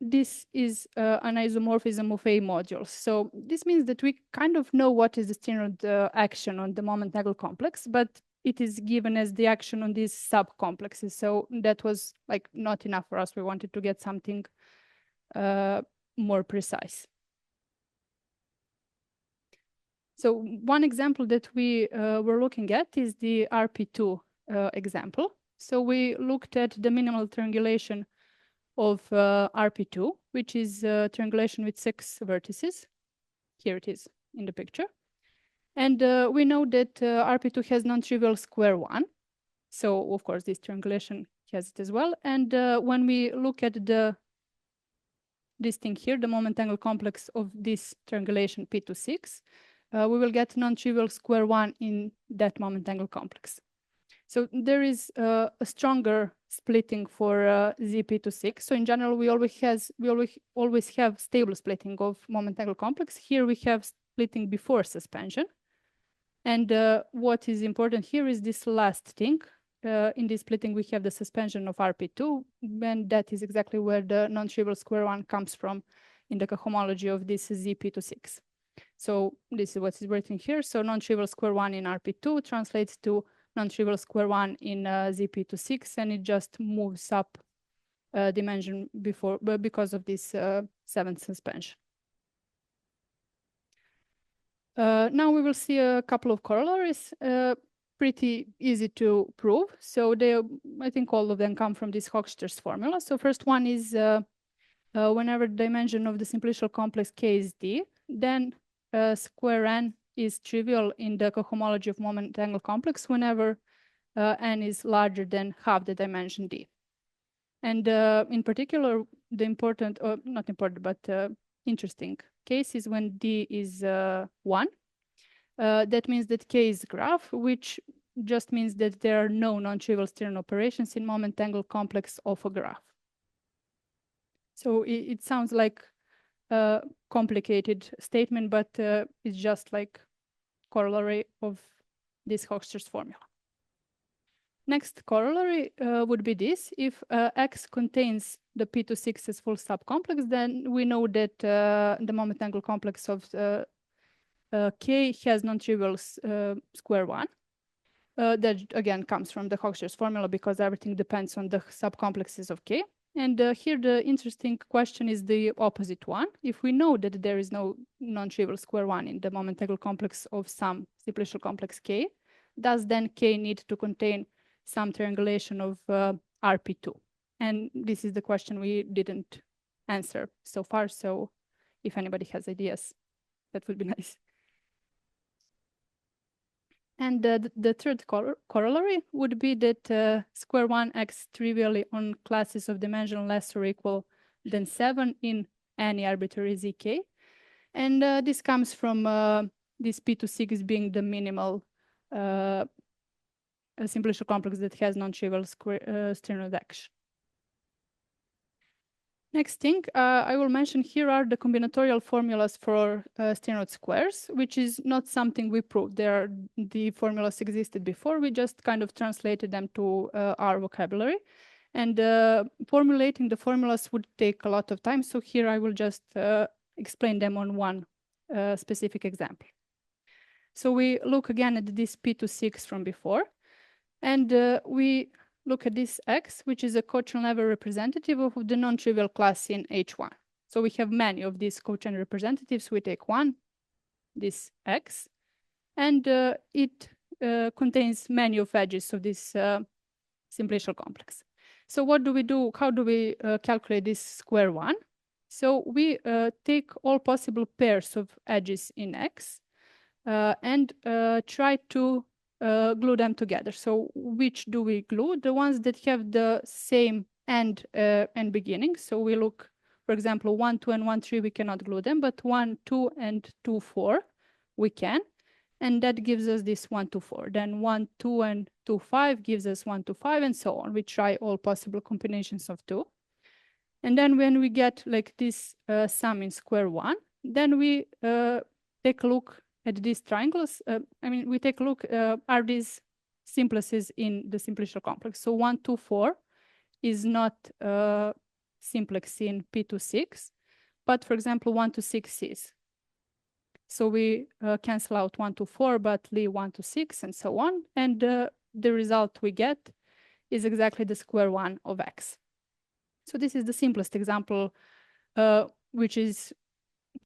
this is an isomorphism of A modules. So this means that we kind of know what is the Steenrod action on the moment angle complex, but it is given as the action on these subcomplexes. So that was like not enough for us. We wanted to get something more precise. So one example that we were looking at is the RP2 example. So we looked at the minimal triangulation of RP2, which is a triangulation with 6 vertices. Here it is in the picture. And we know that RP2 has non-trivial square 1. So of course, this triangulation has it as well. And when we look at this thing here, the moment angle complex of this triangulation P26, we will get non-trivial square 1 in that moment angle complex. So there is a stronger splitting for ZP26. So in general, we always have stable splitting of moment angle complex. Here we have splitting before suspension. And what is important here is this last thing. In this splitting, we have the suspension of RP2, and that is exactly where the non-trivial square 1 comes from in the cohomology of this ZP26. So this is what is written here. So non-trivial square 1 in RP2 translates to non-trivial square one in ZP26, and it just moves up dimension because of this seventh suspension. Now we will see a couple of corollaries, pretty easy to prove. So I think all of them come from this Hochster's formula. So first one is whenever the dimension of the simplicial complex K is D, then square n is trivial in the cohomology of moment angle complex whenever n is larger than half the dimension D. And in particular, the important, or not important, but interesting case is when D is 1. That means that K is graph, which just means that there are no non-trivial Steenrod operations in moment angle complex of a graph. So it sounds like a complicated statement, but it's just like corollary of this Hochster's formula. Next corollary would be this. If X contains the P26 as full subcomplex, then we know that the moment angle complex of K has non-trivial square one. That again comes from the Hochster's formula because everything depends on the subcomplexes of K. And here the interesting question is the opposite one. If we know that there is no non-trivial square one in the moment angle complex of some simplicial complex K, does then K need to contain some triangulation of RP2? And this is the question we didn't answer so far. So if anybody has ideas, that would be nice. And the third corollary would be that square one acts trivially on classes of dimension less or equal than 7 in any arbitrary zk. And this comes from this P26 being the minimal simplicial complex that has non-trivial Steenrod action. Next thing I will mention here are the combinatorial formulas for Steenrod squares, which is not something we proved. The formulas existed before. We just kind of translated them to our vocabulary. And formulating the formulas would take a lot of time. So here I will just explain them on one specific example. So we look again at this P26 from before. And we look at this X, which is a Cauchy level representative of the non-trivial class in H1. So we have many of these Cauchy representatives. We take one, this X, and it contains many of edges of this simplicial complex. So what do we do? How do we calculate this square one? So we take all possible pairs of edges in X and try to glue them together. So which do we glue? The ones that have the same end and beginning. So we look, for example, 1, 2, and 1, 3, we cannot glue them, but 1, 2, and 2, 4, we can. And that gives us this 1, 2, 4. Then 1, 2, and 2, 5 gives us 1, 2, 5, and so on. We try all possible combinations of 2. And then when we get like this sum in square one, then we take a look at these triangles. We take a look, are these simplices in the simplicial complex? So 1, 2, 4 is not simplex in P26, but for example, 1 to 6 is. So we cancel out 1 to 4, but leave 1 to 6 and so on. And the result we get is exactly the square one of X. So this is the simplest example, which is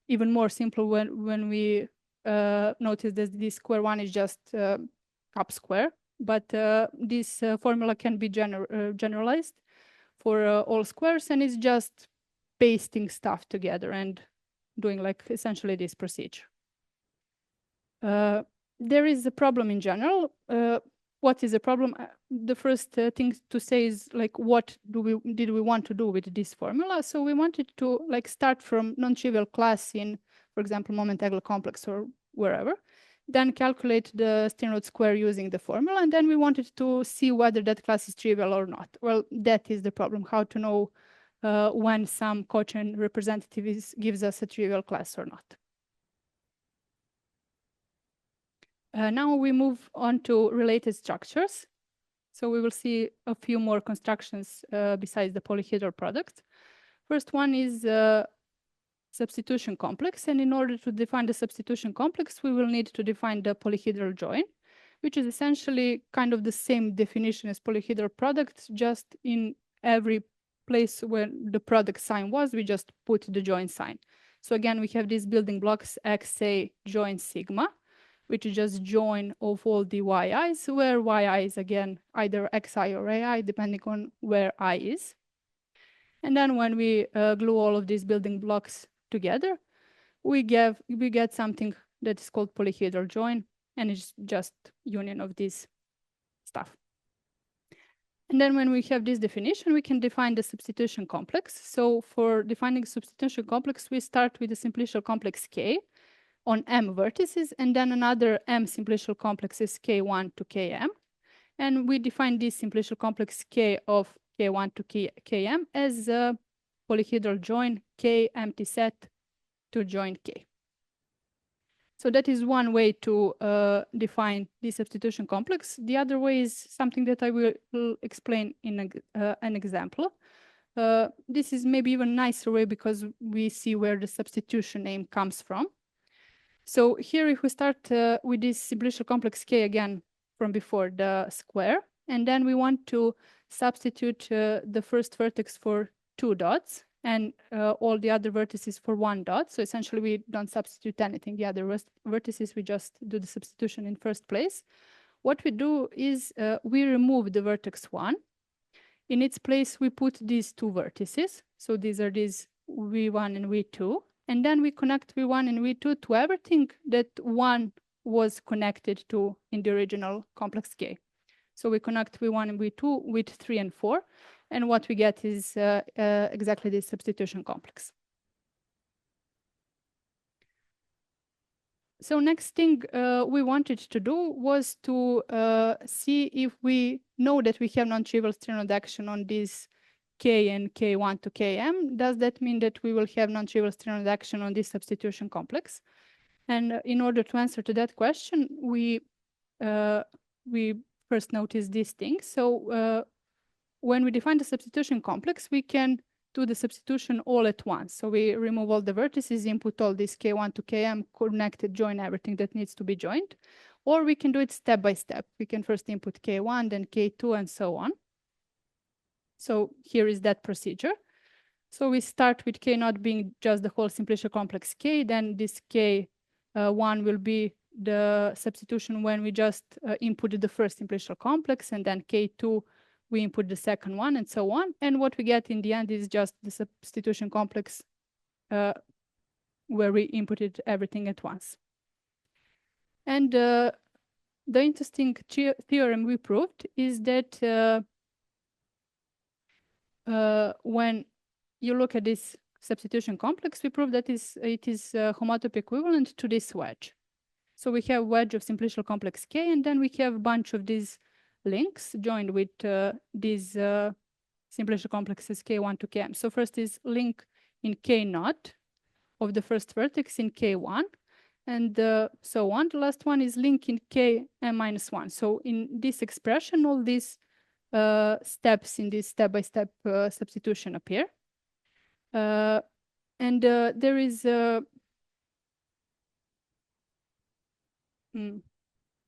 even more simple when we notice that this square one is just cup square, but this formula can be generalized for all squares, and it's just pasting stuff together and doing like essentially this procedure. There is a problem in general. What is the problem? The first thing to say is like, what did we want to do with this formula? So we wanted to like start from non-trivial class in, for example, moment angle complex or wherever, then calculate the Steenrod square using the formula, and then we wanted to see whether that class is trivial or not. Well, that is the problem, how to know when some Cauchy representative gives us a trivial class or not. Now we move on to related structures. So we will see a few more constructions besides the polyhedral product. First one is substitution complex. And in order to define the substitution complex, we will need to define the polyhedral join. which is essentially kind of the same definition as polyhedral products, just in every place where the product sign was, we just put the join sign. So again, we have these building blocks, XA join sigma, which is just join of all the yi's, where yi is again either xi or ai, depending on where I is. And then when we glue all of these building blocks together, we get something that is called polyhedral join, and it's just union of this stuff. And then when we have this definition, we can define the substitution complex. So for defining substitution complex, we start with the simplicial complex K on M vertices, and then another M simplicial complexes K1 to Km. And we define this simplicial complex K of K1 to Km as a polyhedral join K empty set to join K. So that is one way to define the substitution complex. The other way is something that I will explain in an example. This is maybe even nicer way because we see where the substitution name comes from. So here, if we start with this simplicial complex K again from before, the square, and then we want to substitute the first vertex for 2 dots, and all the other vertices for 1 dot. So essentially, we don't substitute anything. The other vertices, we just do the substitution in first place. What we do is we remove the vertex 1. In its place, we put these 2 vertices. So these are these V1 and V2. And then we connect V1 and V2 to everything that 1 was connected to in the original complex K. So we connect V1 and V2 with 3 and 4. And what we get is exactly this substitution complex. So next thing we wanted to do was to see if we know that we have non-trivial Steenrod action on this K and K1 to Km. Does that mean that we will have non-trivial Steenrod action on this substitution complex? And in order to answer to that question, we first notice these things. So when we define the substitution complex, we can do the substitution all at once. So we remove all the vertices, input all this K1 to Km, connect it, join everything that needs to be joined. Or we can do it step by step. We can first input K1, then K2, and so on. So here is that procedure. So we start with K0 being just the whole simplicial complex K, then this K1 will be the substitution when we just input the first simplicial complex, and then K2 we input the second one, and so on. And what we get in the end is just the substitution complex where we inputted everything at once. And the interesting theorem we proved is that when you look at this substitution complex, we prove that it is homotopy equivalent to this wedge. So we have wedge of simplicial complex K, and then we have a bunch of these links joined with these simplicial complexes K1 to Km. So first is link in K0 of the first vertex in K1, and so on. The last one is link in Km-1. So in this expression, all these steps in this step-by-step substitution appear. And there is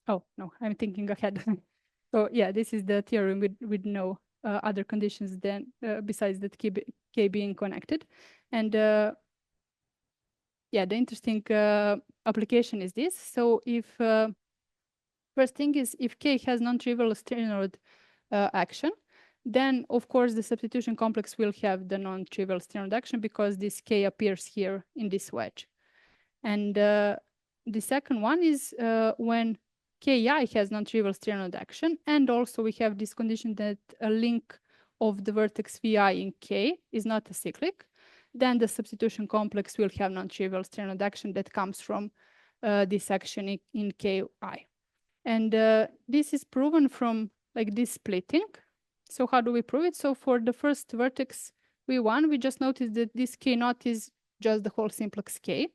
oh, no, I'm thinking ahead. So yeah, this is the theorem with no other conditions than besides that K being connected. And yeah, the interesting application is this. So if first thing is if K has non-trivial Steenrod action, then of course the substitution complex will have the non-trivial Steenrod action because this K appears here in this wedge. And the second one is when Ki has non-trivial Steenrod action, and also we have this condition that a link of the vertex Vi in K is not acyclic, then the substitution complex will have non-trivial Steenrod action that comes from this action in Ki. And this is proven from like this splitting. So how do we prove it? So for the first vertex V1, we just noticed that this K0 is just the whole simplex K.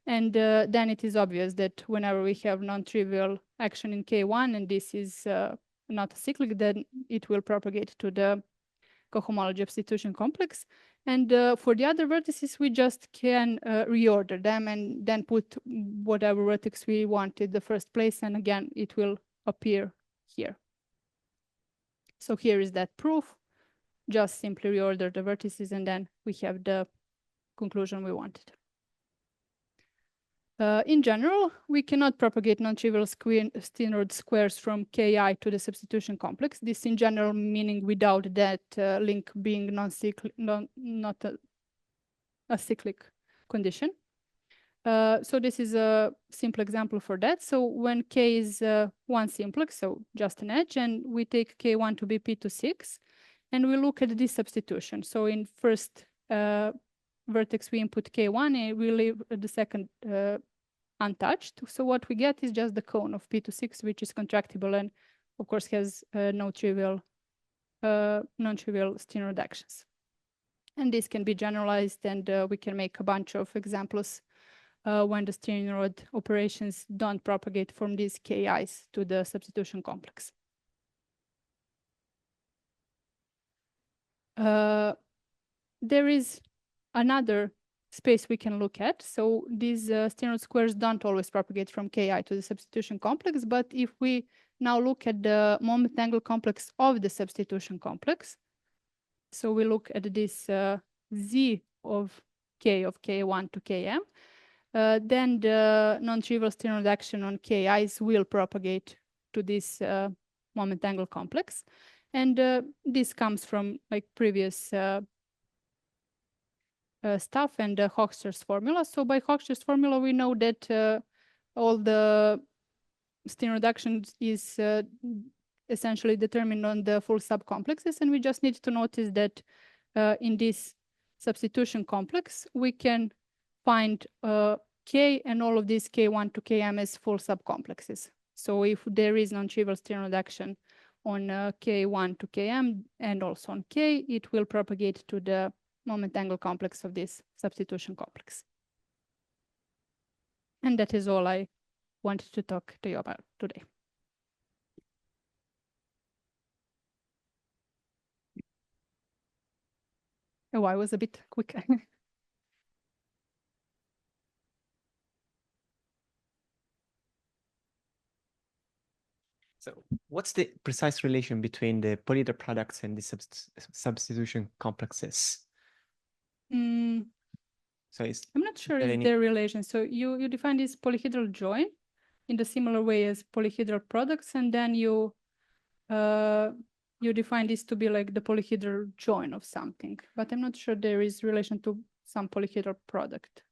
And then it is obvious that whenever we have non-trivial action in K1 and this is not acyclic, then it will propagate to the cohomology of substitution complex. And for the other vertices, we just can reorder them and then put whatever vertex we want in the first place. And again, it will appear here. So here is that proof. Just simply reorder the vertices, and then we have the conclusion we wanted. In general, we cannot propagate non-trivial Steenrod squares from Ki to the substitution complex. This in general meaning without that link being not a cyclic condition. So this is a simple example for that. So when K is one simplex, so just an edge, and we take K1 to be P26, and we look at this substitution. So in first vertex, we input K1, and we leave the second untouched. So what we get is just the cone of P26, which is contractible and, of course, has non-trivial Steenrod actions. And this can be generalized, and we can make a bunch of examples when the Steenrod operations don't propagate from these Ki's to the substitution complex. There is another space we can look at. So these Steenrod squares don't always propagate from Ki to the substitution complex, but if we now look at the moment angle complex of the substitution complex, so we look at this Z of K of K1 to Km, then the non-trivial Steenrod action on Ki's will propagate to this moment angle complex. And this comes from like previous stuff and Hochster's formula. So by Hochster's formula, we know that all the Steenrod action is essentially determined on the full subcomplexes, and we just need to notice that in this substitution complex, we can find K and all of these K1 to Km as full subcomplexes. So if there is non-trivial Steenrod action on K1 to Km and also on K, it will propagate to the moment angle complex of this substitution complex. And that is all I wanted to talk to you about today. Oh, I was a bit quick. So what's the precise relation between the polyhedral products and the substitution complexes? So I'm not sure if their relation. So you define this polyhedral join in the similar way as polyhedral products, and then you define this to be like the polyhedral join of something. But I'm not sure there is relation to some polyhedral product.